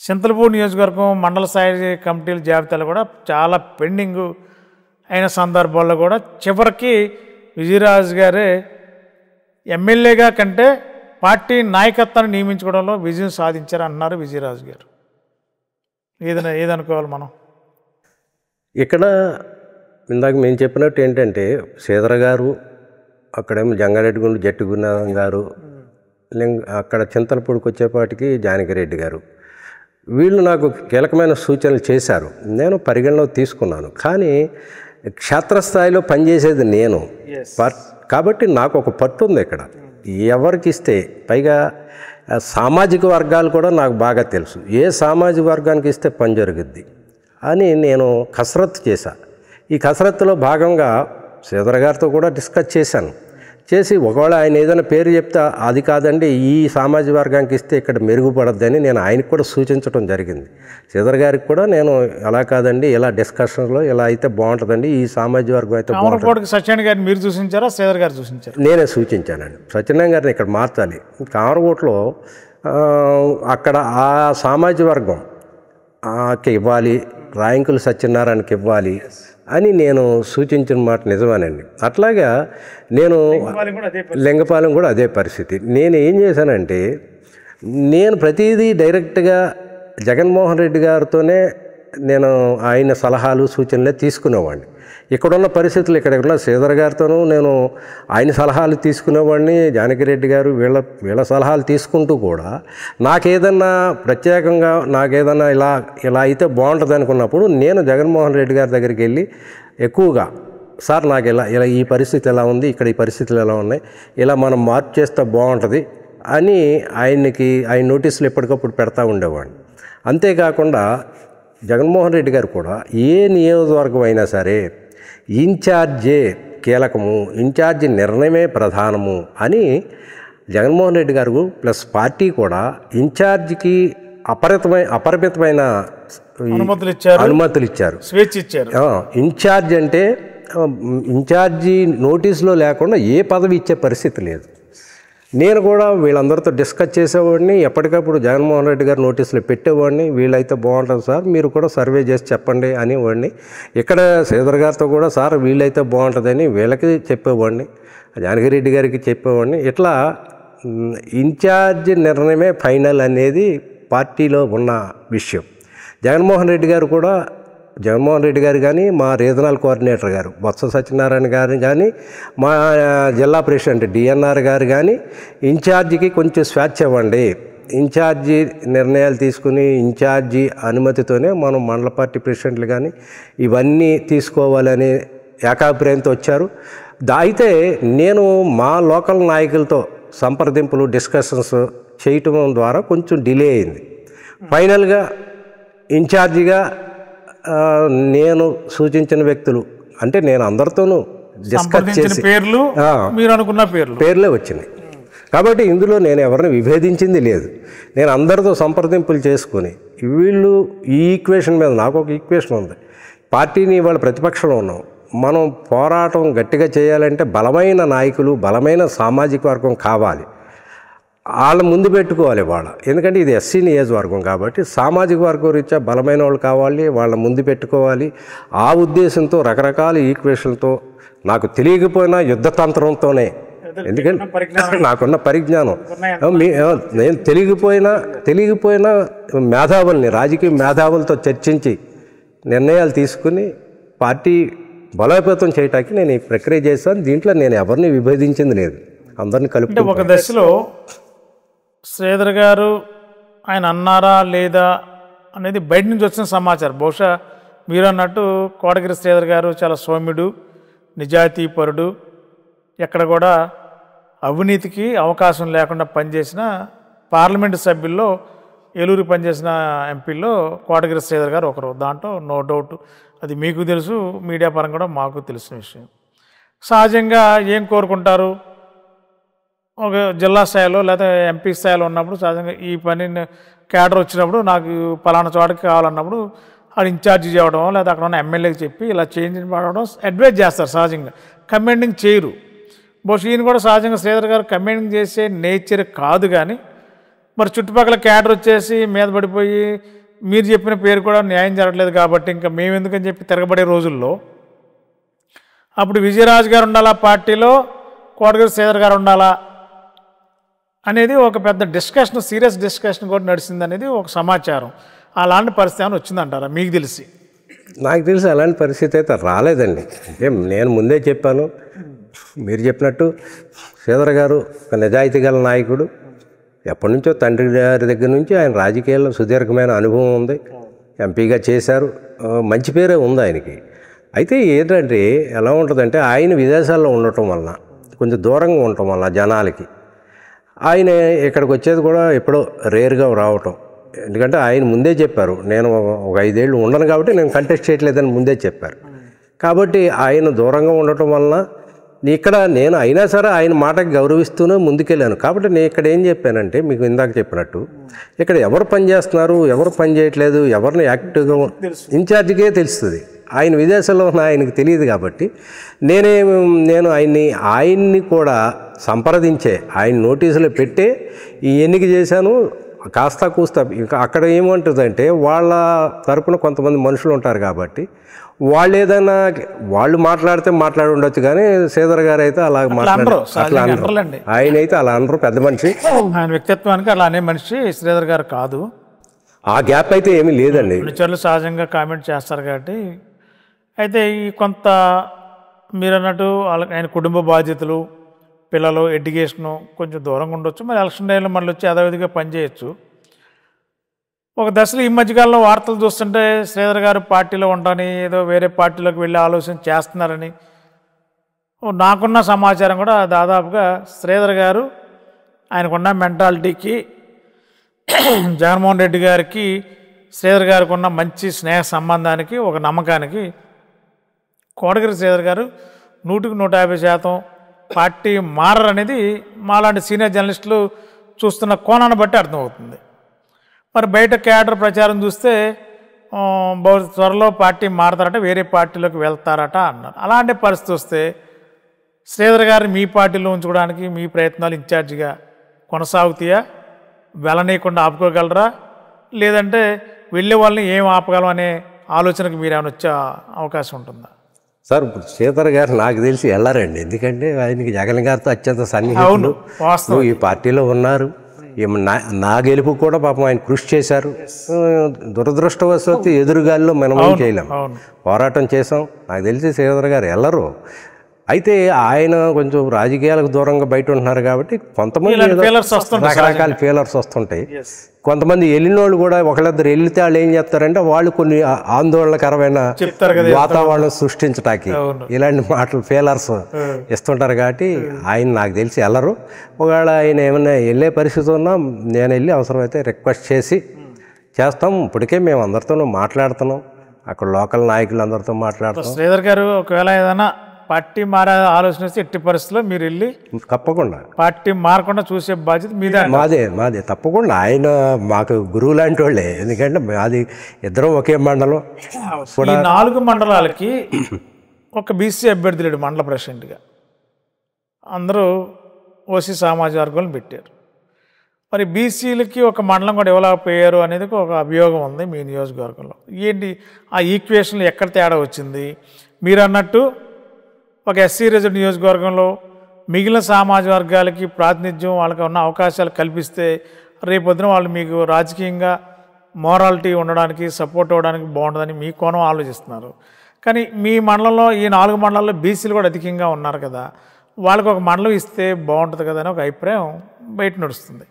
S1: చింతలపూడి నియోజకవర్గం మండల స్థాయి కమిటీల జాబితాలు కూడా చాలా పెండింగ్ అయిన సందర్భాల్లో కూడా చివరికి విజయరాజు గారే ఎమ్మెల్యేగా కంటే పార్టీ నాయకత్వాన్ని నియమించుకోవడంలో విజయం సాధించారన్నారు విజయరాజు గారు. ఏదనుకోవాలి మనం?
S2: ఇక్కడ ఇందాక మేము చెప్పినట్టు ఏంటంటే శ్రీధర్ గారు, అక్కడేమో జంగారెడ్డి గుండు జట్టి గురునాథం గారు, అక్కడ చింతలపూడికి వచ్చేపాటికి జానకిరెడ్డి గారు, వీళ్ళు నాకు కీలకమైన సూచనలు చేశారు, నేను పరిగణలోకి తీసుకున్నాను. కానీ క్షేత్రస్థాయిలో పనిచేసేది నేను కాబట్టి నాకు ఒక పట్టు ఉంది ఇక్కడ. ఎవరికి ఇస్తే, పైగా సామాజిక వర్గాలు కూడా నాకు బాగా తెలుసు, ఏ సామాజిక వర్గానికి ఇస్తే పని జరుగుద్ది అని నేను కసరత్తు చేశా. ఈ కసరత్తులో భాగంగా శ్రీధర్ గారితో కూడా డిస్కస్ చేశాను. చేసి ఒకవేళ ఆయన ఏదైనా పేరు చెప్తే అది కాదండి ఈ సామాజిక వర్గానికి ఇస్తే ఇక్కడ మెరుగుపడద్దని నేను ఆయనకు కూడా సూచించడం జరిగింది. శ్రీధర్ గారికి కూడా నేను అలా కాదండి ఇలా డిస్కషన్లో ఇలా అయితే బాగుంటుందండి, ఈ సామాజిక వర్గం అయితే బాగుంటుంది.
S1: సత్యనారాయణ గారిని మీరు చూసించారా, శ్రీధర్ గారు చూసించారు?
S2: నేనే సూచించానండి. సత్యనారాయణ గారిని ఇక్కడ మార్చాలి, కామరకోటలో అక్కడ ఆ సామాజిక వర్గంకి ఇవ్వాలి, రాయంకుల సత్యనారాయణకి ఇవ్వాలి అని నేను సూచించిన మాట నిజమేనండి. అట్లాగా నేను లింగపాలెం కూడా అదే పరిస్థితి. నేను ఏం చేశానంటే నేను ప్రతిదీ డైరెక్ట్గా జగన్మోహన్ రెడ్డి గారితోనే నేను ఆయన సలహాలు సూచనలే తీసుకునేవాడిని. ఇక్కడున్న పరిస్థితులు ఇక్కడ శ్రీధర్ గారితోనూ నేను ఆయన సలహాలు తీసుకునేవాడిని, జానకిరెడ్డి గారు వీళ్ళ సలహాలు తీసుకుంటూ కూడా నాకేదన్నా ప్రత్యేకంగా నాకేదన్నా ఇలా అయితే బాగుంటుంది అనుకున్నప్పుడు నేను జగన్మోహన్ రెడ్డి గారి దగ్గరికి వెళ్ళి ఎక్కువగా సార్ నాకు ఇలా ఈ పరిస్థితి ఎలా ఉంది, ఇక్కడ ఈ పరిస్థితులు ఎలా ఉన్నాయి, ఇలా మనం మార్పు చేస్తే బాగుంటుంది అని ఆయన నోటీసులు ఎప్పటికప్పుడు పెడతా ఉండేవాడిని. అంతేకాకుండా జగన్మోహన్ రెడ్డి గారు కూడా ఏ నియోజకవర్గం అయినా సరే ఇన్ఛార్జే కీలకము, ఇన్ఛార్జి నిర్ణయమే ప్రధానము అని జగన్మోహన్ రెడ్డి గారు ప్లస్ పార్టీ కూడా ఇన్ఛార్జికి అపరిమితమైన అనుమతులు ఇచ్చారు,
S1: స్వేచ్ఛ ఇచ్చారు.
S2: ఇన్ఛార్జ్ అంటే ఇన్ఛార్జి నోటీసులో లేకుండా ఏ పదవి ఇచ్చే పరిస్థితి లేదు. నేను కూడా వీళ్ళందరితో డిస్కస్ చేసేవాడిని, ఎప్పటికప్పుడు జగన్మోహన్ రెడ్డి గారు నోటీసులు పెట్టేవాడిని, వీళ్ళైతే బాగుంటుంది సార్ మీరు కూడా సర్వే చేసి చెప్పండి అనేవాడిని. ఇక్కడ శ్రీధర్ గారితో కూడా సార్ వీళ్ళైతే బాగుంటుందని వీళ్ళకి చెప్పేవాడిని, జానకిరెడ్డి గారికి చెప్పేవాడిని. ఇట్లా ఇన్ఛార్జ్ నిర్ణయమే ఫైనల్ అనేది పార్టీలో ఉన్న విషయం. జగన్మోహన్ రెడ్డి గారు కానీ మా రీజనల్ కోఆర్డినేటర్ గారు బొత్స సత్యనారాయణ గారు కానీ మా జిల్లా ప్రెసిడెంట్ డిఎన్ఆర్ గారు కానీ ఇన్ఛార్జికి కొంచెం స్వేచ్ఛ ఇవ్వండి, ఇన్ఛార్జి నిర్ణయాలు తీసుకుని ఇన్ఛార్జి అనుమతితోనే మనం మండల పార్టీ ప్రెసిడెంట్లు కానీ ఇవన్నీ తీసుకోవాలని ఏకాభిప్రాయంతో వచ్చారు. అయితే నేను మా లోకల్ నాయకులతో సంప్రదింపులు డిస్కషన్స్ చేయటం ద్వారా కొంచెం డిలే అయింది. ఫైనల్గా ఇన్ఛార్జిగా నేను సూచించిన వ్యక్తులు అంటే నేను అందరితోనూ డిస్కస్ చేసి
S1: మీరు అనుకున్న
S2: పేర్లే వచ్చినాయి. కాబట్టి ఇందులో నేను ఎవరిని విభేదించింది లేదు. నేను అందరితో సంప్రదింపులు చేసుకుని వీళ్ళు ఈ ఈక్వేషన్ మీద నాకు ఒక ఈక్వేషన్ ఉంది, పార్టీని ఇవాళ ప్రతిపక్షంలో ఉన్నాం, మనం పోరాటం గట్టిగా చేయాలంటే బలమైన నాయకులు బలమైన సామాజిక వర్గం కావాలి, వాళ్ళ ముందు పెట్టుకోవాలి ఎందుకంటే ఇది ఎస్సీ నియోజకవర్గం కాబట్టి సామాజిక వర్గం రీత్యా బలమైన వాళ్ళు కావాలి, వాళ్ళ ముందు పెట్టుకోవాలి. ఆ ఉద్దేశంతో రకరకాల ఈక్వేషన్తో నాకు తెలియకపోయినా యుద్ధతంత్రంతోనే, ఎందుకంటే నాకున్న పరిజ్ఞానం నేను తెలియకపోయినా మేధావుల్ని రాజకీయ మేధావులతో చర్చించి నిర్ణయాలు తీసుకుని పార్టీ బలోపేతం చేయటానికి నేను ఈ ప్రక్రియ చేశాను. దీంట్లో నేను ఎవరిని విభేదించింది లేదు, అందరినీ కలిపి.
S1: ఒక దశలో శ్రీధర్ గారు ఆయన అన్నారా లేదా అనేది బయట నుంచి వచ్చిన సమాచారం. బహుశా మీరు అన్నట్టు కోటగిరి శ్రీధర్ గారు చాలా సౌమ్యుడు, నిజాయితీపరుడు, ఎక్కడ కూడా అవినీతికి అవకాశం లేకుండా పనిచేసిన పార్లమెంటు సభ్యుల్లో ఏలూరు పనిచేసిన ఎంపీల్లో కోటగిరి శ్రీధర్ గారు ఒకరు. దాంట్లో నో డౌట్, అది మీకు తెలుసు, మీడియా పరంగా కూడా మాకు తెలిసిన విషయం. సహజంగా ఏం కోరుకుంటారు, ఒక జిల్లా స్థాయిలో లేదా ఎంపీ స్థాయిలో ఉన్నప్పుడు సహజంగా ఈ పని క్యాడర్ వచ్చినప్పుడు నాకు పలానా చోటకి కావాలన్నప్పుడు అది ఇన్ఛార్జి చేయడం లేదా అక్కడ ఉన్న ఎమ్మెల్యేకి చెప్పి ఇలా చేంజ్ పడడం అడ్వైజ్ చేస్తారు. సహజంగా కమెండింగ్ చేయరు. బహుశా ఈయన కూడా సహజంగా శ్రీధర్ గారు కమెండింగ్ చేసే నేచర్ కాదు. కానీ మరి చుట్టుపక్కల క్యాడర్ వచ్చేసి మీద పడిపోయి మీరు చెప్పిన పేరు కూడా న్యాయం జరగట్లేదు కాబట్టి ఇంకా మేము ఎందుకని చెప్పి తిరగబడే రోజుల్లో అప్పుడు విజయరాజు గారు ఉండాలా పార్టీలో, కోటగిరి శ్రీధర్ గారు ఉండాలా అనేది ఒక పెద్ద డిస్కషన్, సీరియస్ డిస్కషన్ కూడా నడిచింది అనేది ఒక సమాచారం. అలాంటి పరిస్థితి ఏమైనా వచ్చిందంటారా మీకు తెలిసి?
S2: నాకు తెలిసి అలాంటి పరిస్థితి అయితే రాలేదండి. నేను ముందే చెప్పాను, మీరు చెప్పినట్టు శ్రీధర్ గారు ఒక నిజాయితీ గల నాయకుడు, ఎప్పటి నుంచో తండ్రి గారి దగ్గర నుంచి ఆయన రాజకీయాల్లో సుదీర్ఘమైన అనుభవం ఉంది, ఎంపీగా చేశారు, మంచి పేరే ఉంది ఆయనకి. అయితే ఏంటంటే ఎలా ఉంటుందంటే ఆయన విదేశాల్లో ఉండటం వలన కొంచెం దూరంగా ఉండటం వలన జనాలకి ఆయన ఇక్కడికి వచ్చేది కూడా ఎప్పుడో రేర్గా రావటం. ఎందుకంటే ఆయన ముందే చెప్పారు, నేను ఒక 5 ఏళ్ళు ఉండను కాబట్టి నేను కంటెస్ట్ చేయట్లేదని ముందే చెప్పారు. కాబట్టి ఆయన దూరంగా ఉండటం వలన ఇక్కడ నేను అయినా సరే ఆయన మాటకి గౌరవిస్తూనే ముందుకెళ్ళాను. కాబట్టి నేను ఇక్కడ ఏం చెప్పానంటే మీకు ఇందాక చెప్పినట్టు ఇక్కడ ఎవరు పని చేస్తున్నారు, ఎవరు పని చేయట్లేదు, ఎవరిని యాక్టివ్గా ఇన్ఛార్జికే తెలుస్తుంది. ఆయన విదేశాల్లో ఉన్న ఆయనకి తెలియదు. కాబట్టి నేను ఆయన్ని కూడా సంప్రదించే ఆయన నోటీసులు పెట్టే ఈ ఎన్నిక చేశాను. కాస్త కూస్తా ఇంకా అక్కడ ఏమంటుందంటే వాళ్ళ తరపున కొంతమంది మనుషులు ఉంటారు కాబట్టి వాళ్ళు ఏదైనా వాళ్ళు మాట్లాడితే మాట్లాడి ఉండొచ్చు, కానీ శ్రీధర్ గారు అయితే అలా మాట్లాడారు. ఆయన అయితే అలా అనరు, పెద్ద మనిషి,
S1: ఆయన వ్యక్తిత్వానికి అలా అనే మనిషి శ్రీధర్ గారు కాదు.
S2: ఆ గ్యాప్ అయితే ఏమీ లేదండి.
S1: అనుచరులు సహజంగా కామెంట్ చేస్తారు కాబట్టి. అయితే ఈ కొంత మీరు అన్నట్టు ఆయన కుటుంబ బాధ్యతలు, పిల్లలు, ఎడ్యుకేషను కొంచెం దూరంగా ఉండొచ్చు. మరి ఎలక్షన్ టైంలో మళ్ళీ వచ్చి యథావిధిగా పనిచేయచ్చు. ఒక దశలో ఈ మధ్యకాలంలో వార్తలు చూస్తుంటే శ్రీధర్ గారు పార్టీలో ఉంటాని ఏదో వేరే పార్టీలోకి వెళ్ళి ఆలోచన చేస్తున్నారని నాకున్న సమాచారం కూడా దాదాపుగా శ్రీధర్ గారు ఆయనకున్న మెంటాలిటీకి, జగన్మోహన్ రెడ్డి గారికి శ్రీధర్ గారికి ఉన్న మంచి స్నేహ సంబంధానికి, ఒక నమ్మకానికి కోటగిరి శ్రీధర్ గారు 100కి 150% పార్టీ మారనేది మాలాంటి సీనియర్ జర్నలిస్టులు చూస్తున్న కోణాన్ని బట్టి అర్థమవుతుంది. మరి బయట క్యాడర్ ప్రచారం చూస్తే త్వరలో పార్టీ మారతారట, వేరే పార్టీలోకి వెళ్తారట అన్నారు. అలాంటి పరిస్థితి వస్తే శ్రీధర్ గారిని మీ పార్టీలో ఉంచుకోవడానికి మీ ప్రయత్నాలు ఇన్ఛార్జిగా కొనసాగుతాయా? వెళ్ళనీయకుండా ఆపుకోగలరా? లేదంటే వెళ్ళే వాళ్ళని ఏం ఆపగలం అనే ఆలోచనకు మీరేమైనా వచ్చే అవకాశం ఉంటుందా?
S2: సార్ శ్రీధర్ గారు నాకు తెలిసి వెళ్ళారండి. ఎందుకంటే ఆయనకి జగన్ గారితో అత్యంత సన్నిహితులు, ఈ పార్టీలో ఉన్నారు. నా గెలుపు కూడా పాపం ఆయన కృషి చేశారు. దురదృష్టవశాత్తు ఎదురుగాల్లో మనం ఏం చేయలేం, పోరాటం చేసాం. నాకు తెలిసి శ్రీధర్ గారు వెళ్ళరు. అయితే ఆయన కొంచెం రాజకీయాలకు దూరంగా బయట ఉంటున్నారు కాబట్టి కొంతమంది రకరకాల ఫీలర్స్ వస్తుంటాయి. కొంతమంది వెళ్ళిన వాళ్ళు కూడా ఒకళ్ళిద్దరు వెళ్తే వాళ్ళు ఏం చేస్తారంటే వాళ్ళు కొన్ని ఆందోళనకరమైన వాతావరణం సృష్టించడానికి ఇలాంటి మాటలు ఫీలర్స్ ఇస్తుంటారు. కాబట్టి ఆయన నాకు తెలిసి వెళ్ళరు. ఒకవేళ ఆయన ఏమైనా వెళ్ళే పరిస్థితి ఉన్నా నేను వెళ్ళి అవసరమైతే రిక్వెస్ట్ చేస్తాం. ఇప్పటికే మేము అందరితోనూ మాట్లాడుతున్నాం, అక్కడ లోకల్ నాయకులందరితో మాట్లాడుతున్నాం.
S1: శ్రీధర్ గారు ఒకవేళ ఏదైనా పార్టీ మారే ఆలోచన వస్తే ఎట్టి పరిస్థితుల్లో మీరు వెళ్ళి
S2: తప్పకుండా
S1: పార్టీ మారకుండా చూసే బాధ్యత మీదే.
S2: మాదే తప్పకుండా. ఆయన మాకు గురువు లాంటి వాళ్ళే. ఎందుకంటే అది ఇద్దరం ఒకే మండలం.
S1: ఈ 4 మండలాలకి ఒక బీసీ అభ్యర్థి లేడు మండల ప్రెసిడెంట్గా. అందరూ ఓసీ సామాజిక వర్గాలను పెట్టారు. మరి బీసీలకి ఒక మండలం కూడా ఇవ్వలేకపోయారు అనేది ఒక అభియోగం ఉంది మీ నియోజకవర్గంలో. ఏంటి ఆ ఈక్వేషన్లు ఎక్కడ తేడా వచ్చింది? మీరు అన్నట్టు ఒక ఎస్సీ రిజర్వ్ నియోజకవర్గంలో మిగిలిన సామాజిక వర్గాలకి ప్రాతినిధ్యం, వాళ్ళకి ఉన్న అవకాశాలు కల్పిస్తే రేపొద్దున వాళ్ళు మీకు రాజకీయంగా మోరాలిటీ ఉండడానికి, సపోర్ట్ అవ్వడానికి బాగుంటుందని మీ కోణం ఆలోచిస్తున్నారు. కానీ మీ మండలంలో ఈ 4 మండలాల్లో బీసీలు కూడా అధికంగా ఉన్నారు కదా, వాళ్ళకి ఒక మండలం ఇస్తే బాగుంటుంది కదా అని ఒక అభిప్రాయం బయట నడుస్తుంది.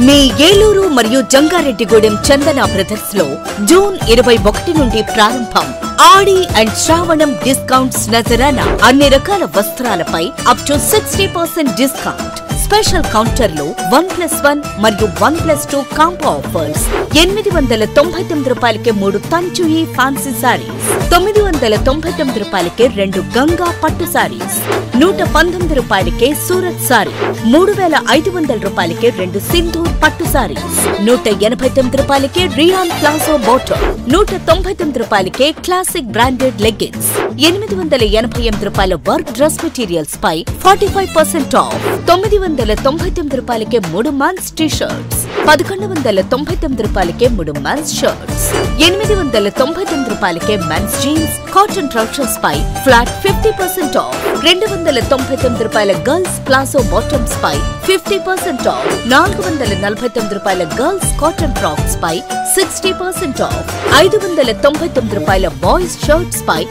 S5: మీ ఏలూరు మరియు జంగారెడ్డిగూడెం చందన బ్రదర్స్ లో జూన్ 21 నుండి ప్రారంభం ఆడి అండ్ శ్రావణం డిస్కౌంట్స్ నజరానా. అన్ని రకాల వస్త్రాలపై అప్ టు 60% డిస్కౌంట్. స్పెషల్ కౌంటర్లో 1+1 మరియు 1+2 కాంబో ఆఫర్స్. 899 రూపాయలకే 3 తంచుయి ఫ్యాన్సీ సారీస్, 999 రూపాయలకే 2 గంగా పట్టు సారీస్, 119 రూపాయలకే సూరత్ సారీ, 3500 రూపాయలకే 2 సింధూర్ పట్టు సారీస్, 189 రూపాయలకే రియాన్ ప్లాజో బోటమ్, 199 రూపాయలకే క్లాసిక్ బ్రాండెడ్ లెగ్గిన్స్, 888 రూపాయల వర్క్ డ్రెస్ మెటీరియల్స్ పై 45% ఆఫ్, 999 రూపాయలకే 3 మెన్స్ టీ షర్ట్స్, 1199 రూపాయలకే 3 మెన్స్ షర్ట్స్, 899 రూపాయలకే మెన్స్ జీన్స్ కాటన్ ట్రౌజర్స్ పై ఫ్లాట్ 50% ఆఫ్, 299 రూపాయల గర్ల్స్ ప్లాజో బాటమ్స్ పై 50% ఆఫ్, 449 రూపాయల గర్ల్స్ కాటన్ ఫ్రాక్స్ పై 60% ఆఫ్, 599 రూపాయల బాయ్స్ షర్ట్స్ పై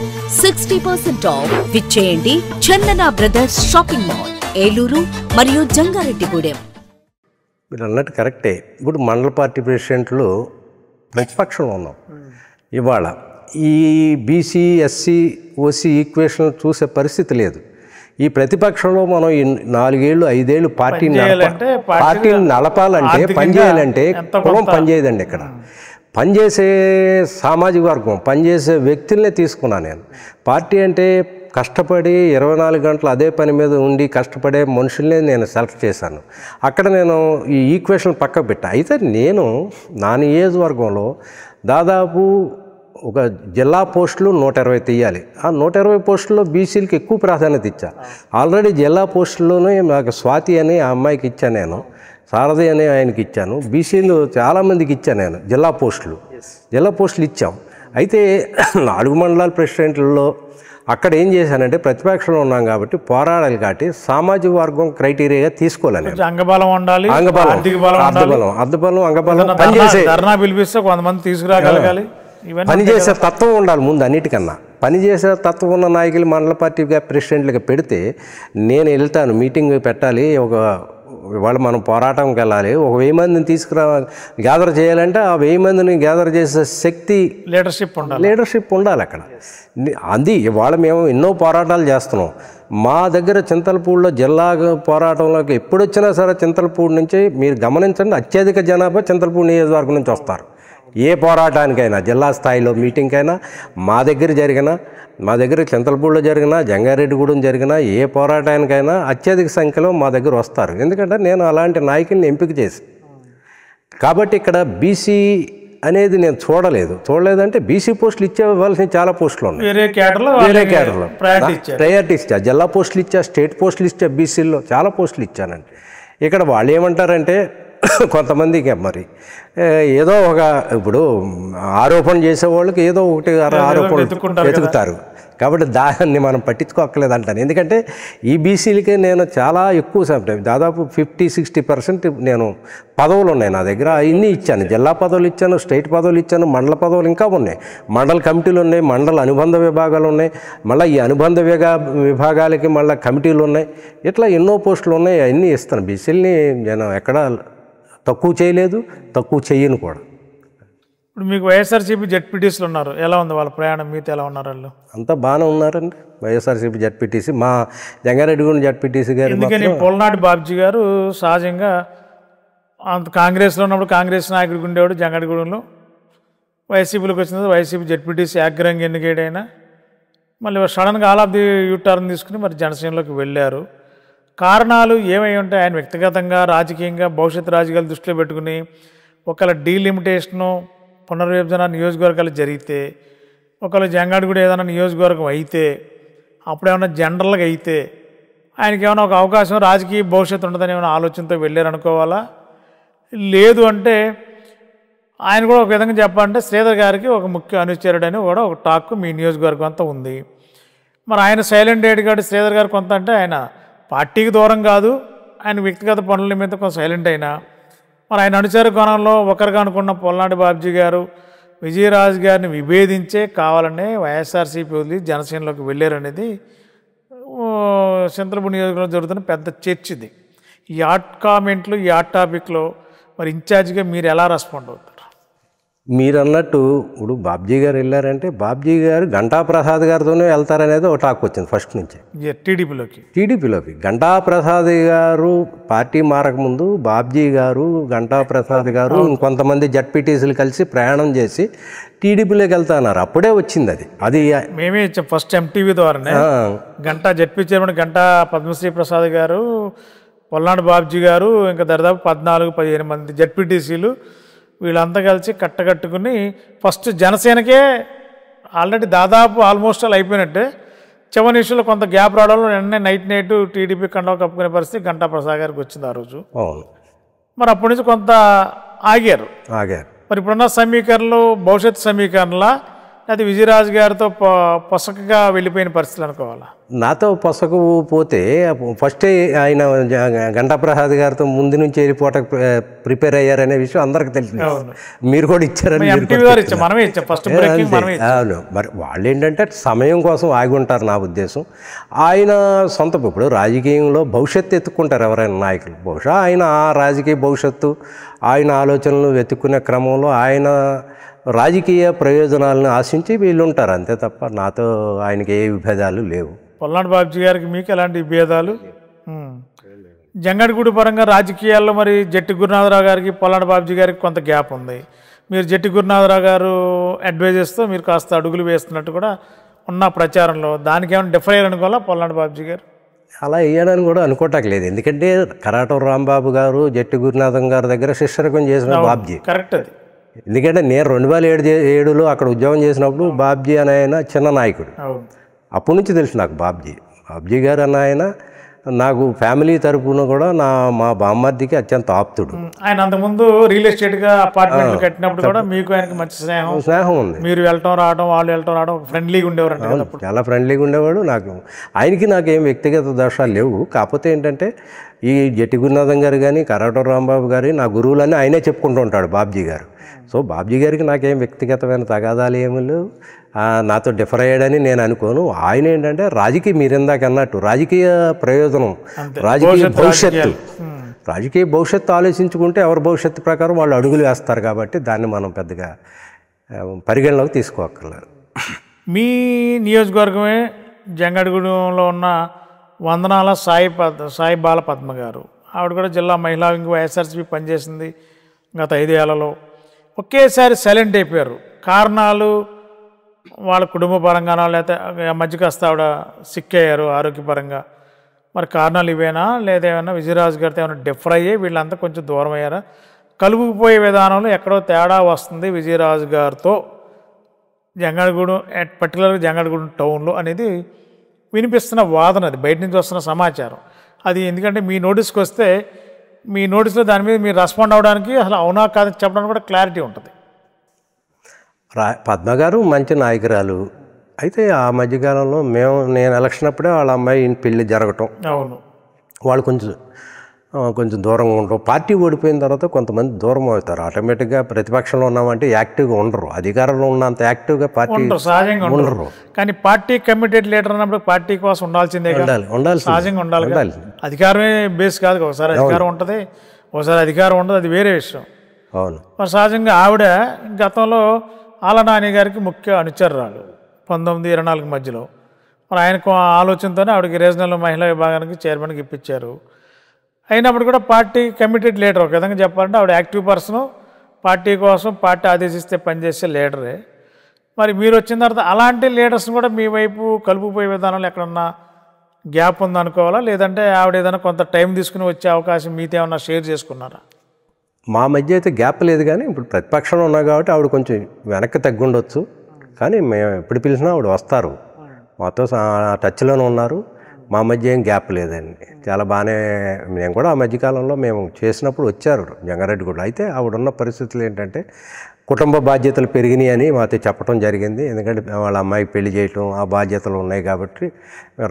S5: 60% ఆఫ్. విచ్చేయండి Chandana brothers shopping mall, Eluru మరియు జంగారెడ్డిగూడెం.
S2: మీరు అన్నట్టు కరెక్టే. ఇప్పుడు మండల పార్టీ ప్రెసిడెంట్లు ప్రతిపక్షంలో ఉన్నాం. ఇవాళ ఈ బీసీ ఎస్సీ ఓసీ ఈక్వేషన్ చూసే పరిస్థితి లేదు. ఈ ప్రతిపక్షంలో మనం ఈ 4 ఏళ్ళు 5 ఏళ్ళు పార్టీని నడపాలంటే పనిచేయాలంటే కులం పనిచేయదండి. ఇక్కడ పనిచేసే సామాజిక వర్గం పనిచేసే వ్యక్తులనే తీసుకున్నాను నేను. పార్టీ అంటే కష్టపడి 24 గంటలు అదే పని మీద ఉండి కష్టపడే మనుషుల్నే నేను సెలెక్ట్ చేశాను. అక్కడ నేను ఈ ఈక్వేషన్ పక్కకు పెట్టా. అయితే నేను నా నియోజకవర్గంలో దాదాపు ఒక జిల్లా పోస్టులు 120 తీయాలి. ఆ 120 పోస్టుల్లో బీసీలకి ఎక్కువ ప్రాధాన్యత ఇచ్చా. ఆల్రెడీ జిల్లా పోస్టుల్లోనే నాకు స్వాతి అని ఆ అమ్మాయికి ఇచ్చాను, నేను సారథి అని ఆయనకి ఇచ్చాను. బీసీలు చాలామందికి ఇచ్చాను నేను జిల్లా పోస్టులు ఇచ్చాం. అయితే 4 మండలాల ప్రెసిడెంట్లలో అక్కడ ఏం చేశానంటే ప్రతిపక్షంలో ఉన్నాం కాబట్టి పోరాడాలి కాబట్టి సామాజిక వర్గం క్రైటీరియాగా తీసుకోలేను.
S1: అంగబలం ఉండాలి,
S2: అర్ధబలం అంగబలం పనిచేసే
S1: పిలిపిస్తే కొంతమంది తీసుకురాగలగాలి.
S2: పనిచేసే తత్వం ఉండాలి ముందు అన్నిటికన్నా. పనిచేసే తత్వం ఉన్న నాయకులు మండల పార్టీగా ప్రెసిడెంట్లుగా పెడితే నేను వెళ్తాను, మీటింగ్ పెట్టాలి, ఇవాళ మనం పోరాటంకి వెళ్ళాలి, 1000 మందిని గ్యాదర్ చేయాలంటే ఆ 1000 మందిని గ్యాదర్ చేసే శక్తి లీడర్షిప్ ఉండాలి అక్కడ. అది ఇవాళ మేము ఎన్నో పోరాటాలు చేస్తున్నాం. మా దగ్గర చింతలపూడిలో జిల్లా పోరాటంలోకి ఎప్పుడు వచ్చినా సరే చింతలపూడి నుంచి మీరు గమనించండి, అత్యధిక జనాభా చింతలపూడి నియోజకవర్గం నుంచి వస్తారు. ఏ పోరాటానికైనా జిల్లా స్థాయిలో మీటింగ్కైనా మా దగ్గర చింతలపూడిలో జరిగినా జంగారెడ్డిగూడెం జరిగినా ఏ పోరాటానికైనా అత్యధిక సంఖ్యలో మా దగ్గర వస్తారు. ఎందుకంటే నేను అలాంటి నాయకుల్ని ఎంపిక చేసి కాబట్టి ఇక్కడ బీసీ అనేది నేను చూడలేదంటే బీసీ పోస్టులు ఇచ్చేవలసిన చాలా పోస్టులు ఉన్నాయి. వేరే కేటర్లో ప్రయారిటీ ఇచ్చా, జిల్లా పోస్టులు ఇచ్చా, స్టేట్ పోస్టులు ఇచ్చా, బీసీల్లో చాలా పోస్టులు ఇచ్చానండి. ఇక్కడ వాళ్ళు ఏమంటారంటే కొంతమందికి మరి ఏదో ఇప్పుడు ఆరోపణ చేసేవాళ్ళకి ఏదో ఒకటి ఆరోపణ వెతుకుతారు కాబట్టి దాన్ని మనం పట్టించుకోక్కర్లేదు అంటాను. ఎందుకంటే ఈ బీసీలకి నేను చాలా ఎక్కువ దాదాపు 50-60% నేను పదవులు ఉన్నాయి నా దగ్గర. ఇన్ని ఇచ్చాను, జిల్లా పదవులు ఇచ్చాను, స్టేట్ పదవులు ఇచ్చాను, మండల పదవులు ఇంకా ఉన్నాయి, మండల కమిటీలు ఉన్నాయి, మండల అనుబంధ విభాగాలు ఉన్నాయి, మళ్ళీ ఈ అనుబంధ విభాగాలకి మళ్ళీ కమిటీలు ఉన్నాయి. ఇట్లా ఎన్నో పోస్టులు ఉన్నాయి, అన్నీ ఇస్తాను. బీసీలని నేను ఎక్కడ తక్కువ చేయలేదు, తక్కువ చెయ్యను కూడా.
S1: ఇప్పుడు మీకు వైఎస్ఆర్సీపీ జెడ్పీటీసీలు ఉన్నారు, ఎలా ఉంది వాళ్ళ ప్రయాణం? మీతో ఎలా ఉన్నారు? వాళ్ళు
S2: అంతా బాగానే ఉన్నారండి. వైఎస్ఆర్సీపీ జెడ్పీటీసీ మా జంగారెడ్డిగూడెం జెడ్పీటీసీ గారు.
S1: ఎందుకని పొలనాటి బాబ్జీ గారు సహజంగా అంత కాంగ్రెస్లో ఉన్నప్పుడు కాంగ్రెస్ నాయకుడికి ఉండేవాడు జంగారెడ్డిగూడెంలో. వైసీపీలోకి వచ్చిన వైసీపీ జెడ్పీటీసీ ఆగ్రహంగా ఎన్నికేడైనా మళ్ళీ సడన్గా ఆల్ ఆఫ్ ది యూటర్న్ తీసుకుని మరి జనసేనలోకి వెళ్ళారు. కారణాలు ఏమై ఉంటాయి? ఆయన వ్యక్తిగతంగా రాజకీయంగా భవిష్యత్తు రాజకీయాలు దృష్టిలో పెట్టుకుని ఒకవేళ డీలిమిటేషను పునర్విభజన నియోజకవర్గాలు జరిగితే, ఒకవేళ జంగారెడ్డిగూడెం ఏదైనా నియోజకవర్గం అయితే, అప్పుడేమన్నా జనరల్గా అయితే ఆయనకి ఏమైనా ఒక అవకాశం రాజకీయ భవిష్యత్తు ఉంటుందని ఏమైనా ఆలోచనతో వెళ్ళారనుకోవాలా? లేదు అంటే ఆయన కూడా ఒక విధంగా చెప్పాలంటే శ్రీధర్ గారికి ఒక ముఖ్య అనుచరుడని కూడా ఒక టాక్ మీ నియోజకవర్గం అంతా ఉంది. మరి ఆయన సైలెంట్ ఏడిగాడు శ్రీధర్ గారు కొంత, అంటే ఆయన పార్టీకి దూరం కాదు, ఆయన వ్యక్తిగత పనుల నిమిత్తం కొంచెం సైలెంట్ అయినా మరి ఆయన అనుచర కోణంలో ఒకరుగా అనుకున్న పొలనాటి బాబ్జీ గారు విజయరాజు గారిని విభేదించే కావాలనే వైఎస్ఆర్సీపీ వదిలి జనసేనలోకి వెళ్ళారనేది చింతలపూడి నియోజకవర్గంలో జరుగుతున్న పెద్ద చర్చ ఇది. ఈ హాట్ కామెంట్లు, ఈ హాట్ టాపిక్లో మరి ఇన్ఛార్జిగా మీరు ఎలా రెస్పాండ్ అవుతారు?
S2: మీరు అన్నట్టు ఇప్పుడు బాబ్జీ గారు వెళ్ళారంటే బాబ్జీ గారు గంటాప్రసాద్ గారితోనే వెళ్తారనేది ఒక టాక్ వచ్చింది ఫస్ట్ నుంచి. టీడీపీలోకి గంటాప్రసాద్ గారు పార్టీ మారకముందు బాబ్జీ గారు, గంటాప్రసాద్ గారు, ఇంకొంతమంది జడ్పీటీసీలు కలిసి ప్రయాణం చేసి టీడీపీలోకి వెళ్తున్నారు. అప్పుడే వచ్చింది అది
S1: మేమే ఇచ్చాం ఫస్ట్ ఎంటీవీ ద్వారానే. గంటా జడ్పీ చైర్మన్ గంటా పద్మశ్రీ ప్రసాద్ గారు, పొల్నాడు బాబ్జీ గారు, ఇంకా దాదాపు 14-15 మంది జడ్పీటీసీలు వీళ్ళంతా కలిసి కట్టకట్టుకుని ఫస్ట్ జనసేనకే ఆల్రెడీ దాదాపు ఆల్మోస్ట్ అలా అయిపోయినట్టే. చివరి ఇష్యూలో కొంత గ్యాప్ రావడంలో వెంటనే నైట్ టీడీపీ కండవ కప్పుకునే పరిస్థితి గంటా ప్రసాద్ గారికి వచ్చింది ఆ రోజు. మరి అప్పటి నుంచి కొంత ఆగారు. మరి ఇప్పుడున్న సమీకరణలు భవిష్యత్తు సమీకరణలా అది విజయరాజు గారితో పొసకగా వెళ్ళిపోయిన పరిస్థితులు అనుకోవాలా?
S2: నాతో పొసకు పోతే ఫస్టే ఆయన గంటాప్రసాద్ గారితో ముందు నుంచి వెళ్ళిపోవటానికి ప్రిపేర్ అయ్యారనే విషయం అందరికి తెలిసింది. మీరు కూడా ఇచ్చారని అవును. మరి వాళ్ళు ఏంటంటే సమయం కోసం ఆగి ఉంటారు నా ఉద్దేశం. ఆయన సొంత ఇప్పుడు రాజకీయంలో భవిష్యత్తు ఎత్తుక్కుంటారు ఎవరైనా నాయకులు. బహుశా ఆయన ఆ రాజకీయ భవిష్యత్తు ఆయన ఆలోచనలు వెతుక్కునే క్రమంలో ఆయన రాజకీయ ప్రయోజనాలను ఆశించి వీళ్ళు ఉంటారు అంతే తప్ప నాతో ఆయనకి ఏ విభేదాలు లేవు.
S1: పల్నాడు బాబ్జీ గారికి మీకు ఎలాంటి విభేదాలు? జంగడిగూడి పరంగా రాజకీయాల్లో మరి జట్టి గురునాథరావు గారికి పల్నాడు బాబ్జీ గారికి కొంత గ్యాప్ ఉంది. మీరు జట్టి గురునాథరావు గారు అడ్వైజర్స్తో మీరు కాస్త అడుగులు వేస్తున్నట్టు కూడా ఉన్న ప్రచారంలో, దానికి ఏమైనా డిఫర్ అయ్యారు అనుకోవాలా పల్నాడు బాబ్జీ గారు?
S2: అలా వేయడానికి కూడా అనుకోవట్లేదు. ఎందుకంటే కరాటం రాంబాబు గారు జట్టి గురునాథం గారి దగ్గర శిష్యరకం చేసిన బాబ్జీ
S1: కరెక్ట్. అది
S2: ఎందుకంటే నేను 2007లో అక్కడ ఉద్యోగం చేసినప్పుడు బాబ్జీ అనే ఆయన చిన్న నాయకుడు. అప్పటి నుంచి తెలుసు నాకు బాబ్జీ గారు అన్న ఆయన నాకు ఫ్యామిలీ తరపున కూడా మా బామ్మర్దికి అత్యంత ఆప్తుడు.
S1: ఆయన అంతకుముందు రియల్ ఎస్టేట్గా అపార్ట్మెంట్లు కట్టినప్పుడు కూడా మీకు ఆయనకి మంచి స్నేహం ఉంది. మీరు వెళ్ళటం రావడం, వాళ్ళు వెళ్ళటం రావడం ఫ్రెండ్లీగా ఉండేవారు.
S2: చాలా ఫ్రెండ్లీగా ఉండేవాడు. నాకేం వ్యక్తిగత దోషాలు లేవు. కాకపోతే ఏంటంటే ఈ జట్టి గురునాథం గారు కానీ కరాటం రాంబాబు గారి నా గురువులని ఆయనే చెప్పుకుంటూ ఉంటాడు బాబ్జీ గారు. సో బాబ్జీ గారికి నాకేం వ్యక్తిగతమైన తగాదాలు ఏమీ లేవు. నాతో డిఫర్ అయ్యాడని నేను అనుకోను. ఆయన ఏంటంటే మీరు ఇందాక అన్నట్టు రాజకీయ ప్రయోజనం, రాజకీయ భవిష్యత్తు ఆలోచించుకుంటే ఎవరి భవిష్యత్తు ప్రకారం వాళ్ళు అడుగులు వేస్తారు కాబట్టి దాన్ని మనం పెద్దగా పరిగణలోకి తీసుకోక్కర్లేదు.
S1: మీ నియోజకవర్గమే జంగడిగూడెంలో ఉన్న వందనాల సాయి బాల పద్మ గారు, ఆవిడ కూడా జిల్లా మహిళా వింగ్ వైఎస్ఆర్సీపీ పనిచేసింది గత 5 ఏళ్లలో. ఒకేసారి సైలెంట్ అయిపోయారు. కారణాలు వాళ్ళ కుటుంబ పరంగానో లేకపోతే మధ్య కాస్త ఆవిడ సిక్ అయ్యారు ఆరోగ్యపరంగా. మరి కారణాలు ఇవేనా లేదా ఏమైనా విజయరాజు గారితో ఏమైనా డిఫర్ అయ్యి వీళ్ళంతా కొంచెం దూరం అయ్యారా? కలుపుకుపోయే విధానంలో ఎక్కడో తేడా వస్తుంది విజయరాజు గారితో జంగడిగూడెం, పర్టికులర్గా జంగడిగూడెం టౌన్లో అనేది వినిపిస్తున్న వాదన. అది బయట నుంచి వస్తున్న సమాచారం. అది ఎందుకంటే మీ నోటీస్కి వస్తే మీ నోటీస్లో దాని మీద మీరు రెస్పాండ్ అవ్వడానికి అసలు అవునా కాదని చెప్పడానికి కూడా క్లారిటీ ఉంటుంది.
S2: పద్మ గారు మంచి నాయకురాలు. అయితే ఆ మధ్యకాలంలో నేను ఎలక్షన్ అప్పుడే వాళ్ళ అమ్మాయి పెళ్లి జరగటం,
S1: అవును,
S2: వాళ్ళు కొంచెం దూరంగా ఉండరు. పార్టీ ఓడిపోయిన తర్వాత కొంతమంది దూరం అవుతారు. ఆటోమేటిక్గా ప్రతిపక్షంలో ఉన్నామంటే యాక్టివ్గా ఉండరు. అధికారంలో ఉన్నంత యాక్టివ్గా పార్టీ
S1: సహజంగా ఉండరు. కానీ పార్టీ కమిటెడ్ లీడర్ అన్నప్పుడు పార్టీ కోసం ఉండాల్సిందే, సహజంగా ఉండాలి. అధికారమే బేస్ కాదు. ఒకసారి అధికారం ఉంటుంది, ఒకసారి అధికారం ఉండదు, అది వేరే విషయం.
S2: అవును.
S1: మరి సహజంగా ఆవిడ గతంలో ఆలనాని గారికి ముఖ్య అనుచరురాలు 1924 మధ్యలో. మరి ఆయనకు ఆలోచనతోనే ఆవిడకి రీజనల్ మహిళా విభాగానికి చైర్మన్కి ఇప్పించారు. అయినప్పుడు కూడా పార్టీ కమిటెడ్ లీడర్, ఒక విధంగా చెప్పాలంటే ఆవిడ యాక్టివ్ పర్సను, పార్టీ కోసం పార్టీ ఆదేశిస్తే పనిచేసే లీడరే. మరి మీరు వచ్చిన తర్వాత అలాంటి లీడర్స్ని కూడా మీ వైపు కలుపుపోయే విధానంలో ఎక్కడన్నా గ్యాప్ ఉందనుకోవాలా, లేదంటే ఆవిడ ఏదైనా కొంత టైం తీసుకుని వచ్చే అవకాశం మీతో ఏమన్నా షేర్ చేసుకున్నారా?
S2: మా మధ్య అయితే గ్యాప్ లేదు. కానీ ఇప్పుడు ప్రతిపక్షంలో ఉన్నా కాబట్టి ఆవిడ కొంచెం వెనక్కి తగ్గుండొచ్చు. కానీ మేము ఎప్పుడు పిలిచినా ఆవిడ వస్తారు, మాతో టచ్లోనే ఉన్నారు. మా మధ్య ఏం గ్యాప్ లేదండి. చాలా బాగానే మేము కూడా ఆ మధ్యకాలంలో మేము చేసినప్పుడు వచ్చారు జంగారెడ్డిగూడెం. అయితే ఆవిడున్న పరిస్థితులు ఏంటంటే కుటుంబ బాధ్యతలు పెరిగినాయి అని మాతో చెప్పడం జరిగింది. ఎందుకంటే వాళ్ళ అమ్మాయికి పెళ్లి చేయటం ఆ బాధ్యతలు ఉన్నాయి కాబట్టి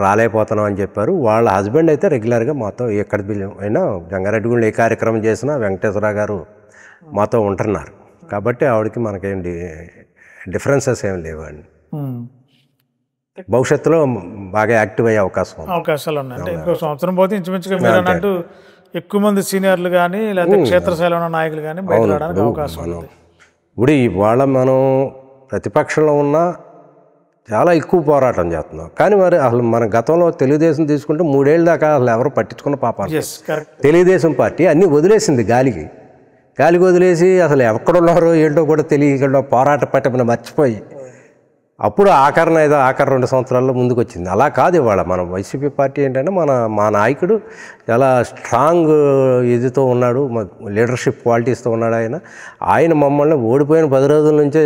S2: రాలేకపోతున్నాం అని చెప్పారు. వాళ్ళ హస్బెండ్ అయితే రెగ్యులర్గా మాతో ఎక్కడ అయినా జంగారెడ్డిగూడెం ఏ కార్యక్రమం చేసినా వెంకటేశ్వరరావు గారు మాతో ఉంటున్నారు. కాబట్టి ఆవిడకి మనకేం డిఫరెన్సెస్ ఏమి లేవండి. భవిష్యత్తులో బాగా యాక్టివ్ అయ్యే అవకాశాలు
S1: ఉన్నాయి. అంటే ఇంకో సంవత్సరం పోతే ఇంచుమించుగా మీరు అన్నట్టు ఎక్కువ మంది సీనియర్లు కానీ లేకపోతే క్షేత్రస్థాయిలో ఉన్న నాయకులు కానీ బయట రావడానికి అవకాశం ఉంది.
S2: ఇప్పుడు ఇవాళ మనం ప్రతిపక్షంలో ఉన్న చాలా ఎక్కువ పోరాటం చేస్తున్నాం. కానీ మరి అసలు మన గతంలో తెలుగుదేశం తీసుకుంటే 3 ఏళ్ళ దాకా అసలు ఎవరు పట్టించుకున్న పాపాలు. తెలుగుదేశం పార్టీ అన్నీ వదిలేసింది, గాలికి వదిలేసి అసలు ఎక్కడున్నారో ఏంటో కూడా తెలియకుండా పోరాట పట్టమని మర్చిపోయి అప్పుడు ఆఖరణ ఏదో ఆఖరి 2 సంవత్సరాల్లో ముందుకు వచ్చింది. అలా కాదు ఇవాళ మన వైసీపీ పార్టీ ఏంటంటే మా నాయకుడు చాలా స్ట్రాంగ్ ఇదితో ఉన్నాడు, లీడర్షిప్ క్వాలిటీస్తో ఉన్నాడు. ఆయన మమ్మల్ని ఓడిపోయిన 10 రోజుల నుంచే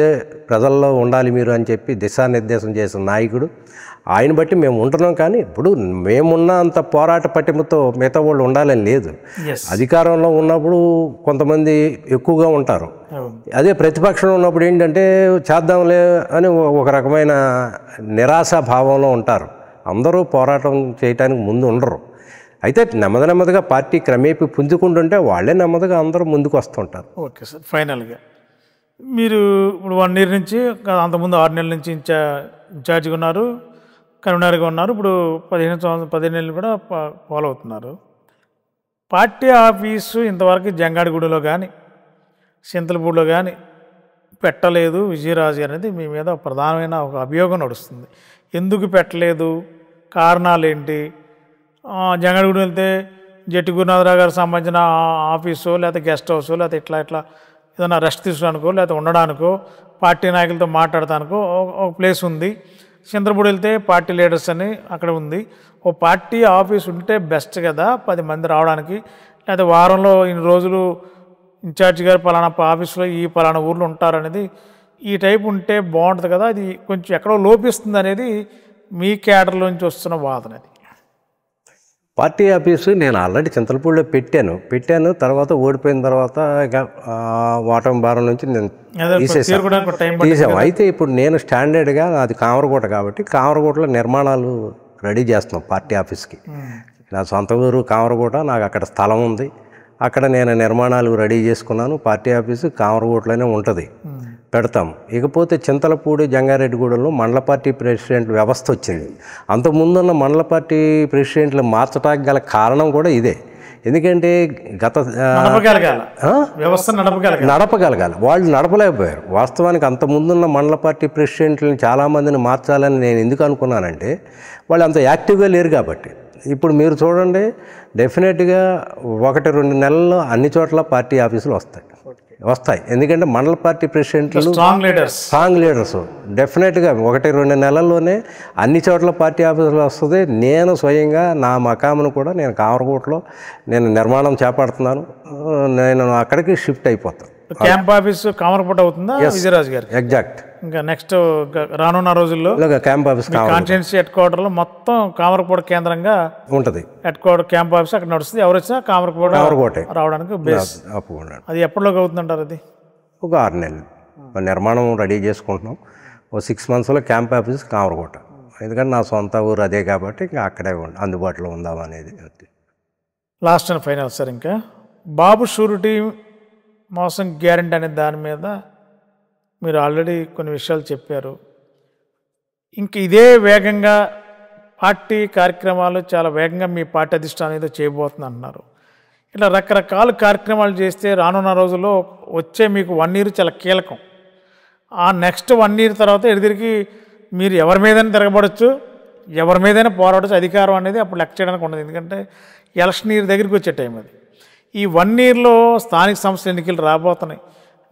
S2: ప్రజల్లో ఉండాలి మీరు అని చెప్పి దిశానిర్దేశం చేసిన నాయకుడు. ఆయన బట్టి మేము ఉంటున్నాం. కానీ ఇప్పుడు మేమున్న అంత పోరాట పటిమతో మిగతా వాళ్ళు ఉండాలని లేదు. అధికారంలో ఉన్నప్పుడు కొంతమంది ఎక్కువగా ఉంటారు, అదే ప్రతిపక్షంలో ఉన్నప్పుడు ఏంటంటే చేద్దాంలే అని ఒక రకమైన నిరాశా భావంలో ఉంటారు. అందరూ పోరాటం చేయడానికి ముందు ఉండరు. అయితే నెమ్మదిగా పార్టీ క్రమేపీ పుంజుకుంటుంటే వాళ్ళే నెమ్మదిగా అందరూ ముందుకు వస్తుంటారు.
S1: ఓకే సార్, ఫైనల్గా మీరు ఇప్పుడు 1 year నుంచి, అంతకుముందు 6 నెలల నుంచి ఇన్ఛార్జ్గా ఉన్నారు, కన్వీనర్గా ఉన్నారు. ఇప్పుడు 15 నెలలు కూడా ఫాలో అవుతున్నారు. పార్టీ ఆఫీసు ఇంతవరకు జంగాడిగూడలో కానీ చింతలపూడిలో కానీ పెట్టలేదు విజయరాజు అనేది మీ మీద ప్రధానమైన ఒక అభియోగం నడుస్తుంది. ఎందుకు పెట్టలేదు, కారణాలు ఏంటి? జంగాడిగూడ వెళ్తే జట్టి గురునాథరావు గారికి సంబంధించిన ఆఫీసో లేకపోతే గెస్ట్ హౌసో లేకపోతే ఇట్లా ఏదైనా రెస్ట్ తీసుకోవడానికో లేకపోతే ఉండడానికో పార్టీ నాయకులతో మాట్లాడటానికో ఒక ప్లేస్ ఉంది. చింతలపూడి వెళ్తే పార్టీ లీడర్స్ అని అక్కడ ఉంది. ఓ పార్టీ ఆఫీస్ ఉంటే బెస్ట్ కదా 10 మంది రావడానికి. లేకపోతే వారంలో ఇన్ని రోజులు ఇన్ఛార్జి గారు పలానా ఆఫీస్లో ఈ పలానా ఊర్లో ఉంటారనేది ఈ టైప్ ఉంటే బాగుంటుంది కదా. అది కొంచెం ఎక్కడో లోపిస్తుంది అనేది మీ క్యాడర్లోంచి వస్తున్న వాదన. అది
S2: పార్టీ ఆఫీసు నేను ఆల్రెడీ చింతలపూడిలో పెట్టాను. తర్వాత ఓడిపోయిన తర్వాత ఓటమి భారం నుంచి నేను తీసాము. అయితే ఇప్పుడు నేను స్టాండర్డ్గా అది కామరకోట కాబట్టి కామరకోటలో నిర్మాణాలు రెడీ చేస్తున్నాం పార్టీ ఆఫీస్కి. నా సొంత ఊరు కామరకోట, నాకు అక్కడ స్థలం ఉంది. అక్కడ నేను నిర్మాణాలు రెడీ చేసుకున్నాను. పార్టీ ఆఫీసు కామరకోటలోనే ఉంటుంది, పెడతాం. ఇకపోతే చింతలపూడి జంగారెడ్డిగూడెంలో మండల పార్టీ ప్రెసిడెంట్ వ్యవస్థ వచ్చింది. అంతకుముందున్న మండల పార్టీ ప్రెసిడెంట్లు మార్చడానికి గల కారణం కూడా ఇదే. ఎందుకంటే గత నడపగలగాలి, వాళ్ళు నడపలేకపోయారు. వాస్తవానికి అంతకుముందున్న మండల పార్టీ ప్రెసిడెంట్లను చాలామందిని మార్చాలని నేను ఎందుకు అనుకున్నానంటే వాళ్ళు అంత యాక్టివ్గా లేరు కాబట్టి. ఇప్పుడు మీరు చూడండి, డెఫినెట్గా 1-2 నెలల్లో అన్ని చోట్ల పార్టీ ఆఫీసులు వస్తాయి. ఎందుకంటే మండల పార్టీ ప్రెసిడెంట్లు స్ట్రాంగ్ లీడర్స్ డెఫినెట్గా 1-2 నెలల్లోనే అన్ని చోట్ల పార్టీ ఆఫీసులు వస్తుంది. నేను స్వయంగా నా మకామును కూడా నేను కామరకోటలో నేను నిర్మాణం చేపడుతున్నాను. నేను అక్కడికి షిఫ్ట్ అయిపోతాను.
S1: క్యాంప్ ఆఫీస్ కామరకోట అవుతుందా విజయరాజు గారు?
S2: ఎగ్జాక్ట్.
S1: ఇంకా నెక్స్ట్ రానున్న రోజుల్లో
S2: క్యాంప్ ఆఫీస్
S1: కాన్స్టిట్యున్సీ హెడ్ క్వార్టర్లో మొత్తం కామరకోట కేంద్రంగా ఉంటుంది. హెడ్ క్వార్టర్ క్యాంప్ ఆఫీస్ అక్కడ నడుస్తుంది. ఎవరు వచ్చినా కామరకోట రావడానికి బేస్. అది ఎప్పటిలోకి అవుతుందంటారు? అది
S2: ఒక 6 నెలలు నిర్మాణం రెడీ చేసుకుంటున్నాం. ఓ 6 monthsలో క్యాంప్ ఆఫీస్ కామరకోట. ఎందుకంటే నా సొంత ఊరు అదే కాబట్టి ఇంకా అక్కడే అందుబాటులో ఉందామనేది.
S1: లాస్ట్ అండ్ ఫైనల్ సార్, ఇంకా బాబు షూరిటీ మోసం గ్యారెంటీ అనే దాని మీద మీరు ఆల్రెడీ కొన్ని విషయాలు చెప్పారు. ఇంక ఇదే వేగంగా పార్టీ కార్యక్రమాలు చాలా వేగంగా మీ పార్టీ అధిష్టానం ఏదో చేయబోతుంది అంటున్నారు. ఇట్లా రకరకాల కార్యక్రమాలు చేస్తే రానున్న రోజుల్లో వచ్చే మీకు 1 year చాలా కీలకం. ఆ నెక్స్ట్ 1 year తర్వాత ఎదురికి మీరు ఎవరి మీదైనా తిరగబడచ్చు, ఎవరి మీదైనా పోరాడచ్చు. అధికారం అనేది అప్పుడు లెక్క చేయడానికి ఉండదు. ఎందుకంటే ఎలక్షన్ ఇయర్ దగ్గరికి వచ్చే టైం అది. ఈ 1 yearలో స్థానిక సంస్థల ఎన్నికలు రాబోతున్నాయి,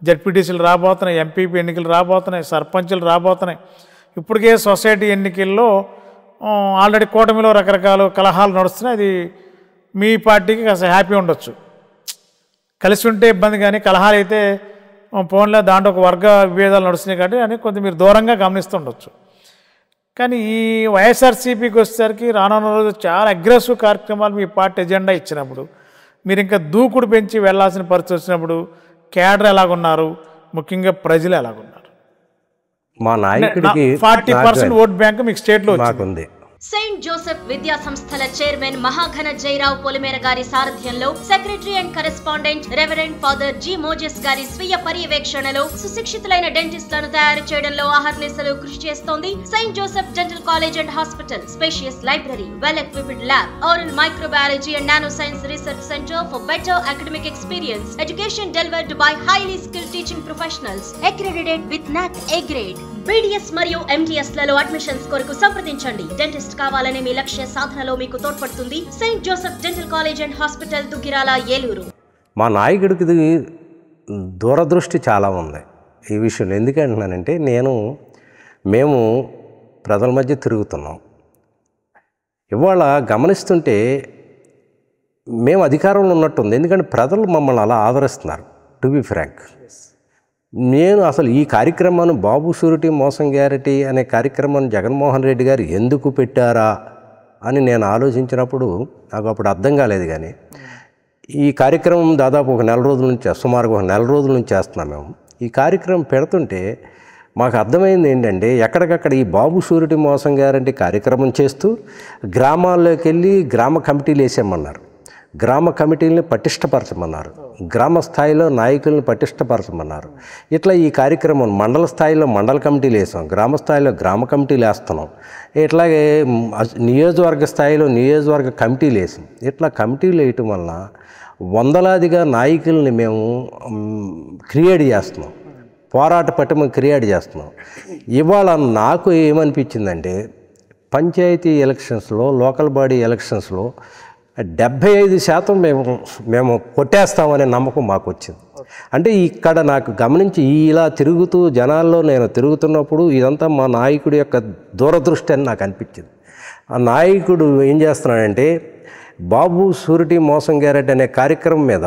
S1: జడ్పీటీసీలు రాబోతున్నాయి, ఎంపీపీ ఎన్నికలు రాబోతున్నాయి, సర్పంచులు రాబోతున్నాయి. ఇప్పటికే సొసైటీ ఎన్నికల్లో ఆల్రెడీ కూటమిలో రకరకాల కలహాలు నడుస్తున్నాయి. అది మీ పార్టీకి కాస్త హ్యాపీ ఉండొచ్చు. కలిసి ఉంటే ఇబ్బంది, కానీ కలహాలు అయితే ఫోన్లో దాంట్లో ఒక వర్గ విభేదాలు నడుస్తున్నాయి కాబట్టి అని కొంచెం మీరు దూరంగా గమనిస్తుండొచ్చు. కానీ ఈ వైఎస్ఆర్సీపీకి వచ్చేసరికి రానున్న రోజు చాలా అగ్రెసివ్ కార్యక్రమాలు మీ పార్టీ ఎజెండా ఇచ్చినప్పుడు మీరు ఇంకా దూకుడు పెంచి వెళ్లాల్సిన పరిస్థితి వచ్చినప్పుడు క్యాడర్ ఎలాగున్నారు, ముఖ్యంగా ప్రజలు ఎలాగున్నారు?
S2: మా నాయకుడికి
S1: 40% ఓట్ బ్యాంక్ మీకు స్టేట్లో
S2: ఉంది.
S6: సెయింట్ జోసెఫ్ విద్యా సంస్థల చైర్మన్ మహాఘన జయరావు పొలిమేర గారి సారథ్యంలో secretary and correspondent reverend father G Moses గారి స్వీయ పర్యవేక్షణలో సుశిక్షితులైన డెంటిస్టులను తయారు చేయడంలో అహర్నిశలు కృషి చేస్తోంది Saint Joseph dental college and hospital. Spacious library, well equipped lab, oral microbiology and nanoscience research center for better academic experience. Education delivered by highly skilled teaching professionals accredited with NAC A grade. BDS మరియు MDS లలో admissions కొరకు సంప్రదించండి. Dentist కావాలనే మీ లక్ష్య సాధనలో మీకు తోడ్పడుతుంది Saint Joseph dental college and hospital, Duggirala, Eluru.
S2: మా నాయకుడికి దూరదృష్టి చాలా ఉంది ఈ విషయంలో. ఎందుకంటున్నానంటే నేను మేము ప్రజల మధ్య తిరుగుతున్నాం. ఇవాళ గమనిస్తుంటే మేము అధికారంలో ఉన్నట్టుంది. ఎందుకంటే ప్రజలు మమ్మల్ని అలా ఆదరిస్తున్నారు. టు బి ఫ్రాంక్, నేను అసలు ఈ కార్యక్రమాన్ని బాబు షూరిటీ మోసం గ్యారెంటీ అనే కార్యక్రమాన్ని జగన్మోహన్ రెడ్డి గారు ఎందుకు పెట్టారా అని నేను ఆలోచించినప్పుడు నాకు అప్పుడు అర్థం కాలేదు. కానీ ఈ కార్యక్రమం దాదాపు ఒక నెల రోజుల నుంచి, సుమారుగా ఒక నెల రోజుల నుంచి చేస్తున్నాం మేము. ఈ కార్యక్రమం పెడుతుంటే మాకు అర్థమైంది ఏంటంటే, ఎక్కడికక్కడ ఈ బాబు షూరిటీ మోసం గ్యారెంటీ కార్యక్రమం చేస్తూ గ్రామాల్లోకి వెళ్ళి గ్రామ కమిటీలు వేసేయమన్నారు, గ్రామ కమిటీలని పటిష్టపరచమన్నారు, గ్రామ స్థాయిలో నాయకులను పటిష్టపరచమన్నారు. ఇట్లా ఈ కార్యక్రమం మండల స్థాయిలో మండల కమిటీలు వేసాం, గ్రామ స్థాయిలో గ్రామ కమిటీలు వేస్తున్నాం, ఇట్లాగే నియోజకవర్గ స్థాయిలో నియోజకవర్గ కమిటీలు వేసాం. ఇట్లా కమిటీలు వేయటం వల్ల వందలాదిగా నాయకుల్ని మేము క్రియేట్ చేస్తున్నాం, పోరాట పటిమ క్రియేట్ చేస్తున్నాం. ఇవాళ నాకు ఏమనిపించిందంటే, పంచాయతీ ఎలక్షన్స్లో, లోకల్ బాడీ ఎలక్షన్స్లో 75% మేము కొట్టేస్తామనే నమ్మకం మాకు వచ్చింది. అంటే ఇక్కడ నాకు గమనించి ఇలా తిరుగుతూ జనాల్లో నేను తిరుగుతున్నప్పుడు ఇదంతా మా నాయకుడి యొక్క దూరదృష్టి అని నాకు అనిపించింది. ఆ నాయకుడు ఏం చేస్తున్నాడంటే, బాబు షూరిటీ మోసం గ్యారెంటీ అనే కార్యక్రమం మీద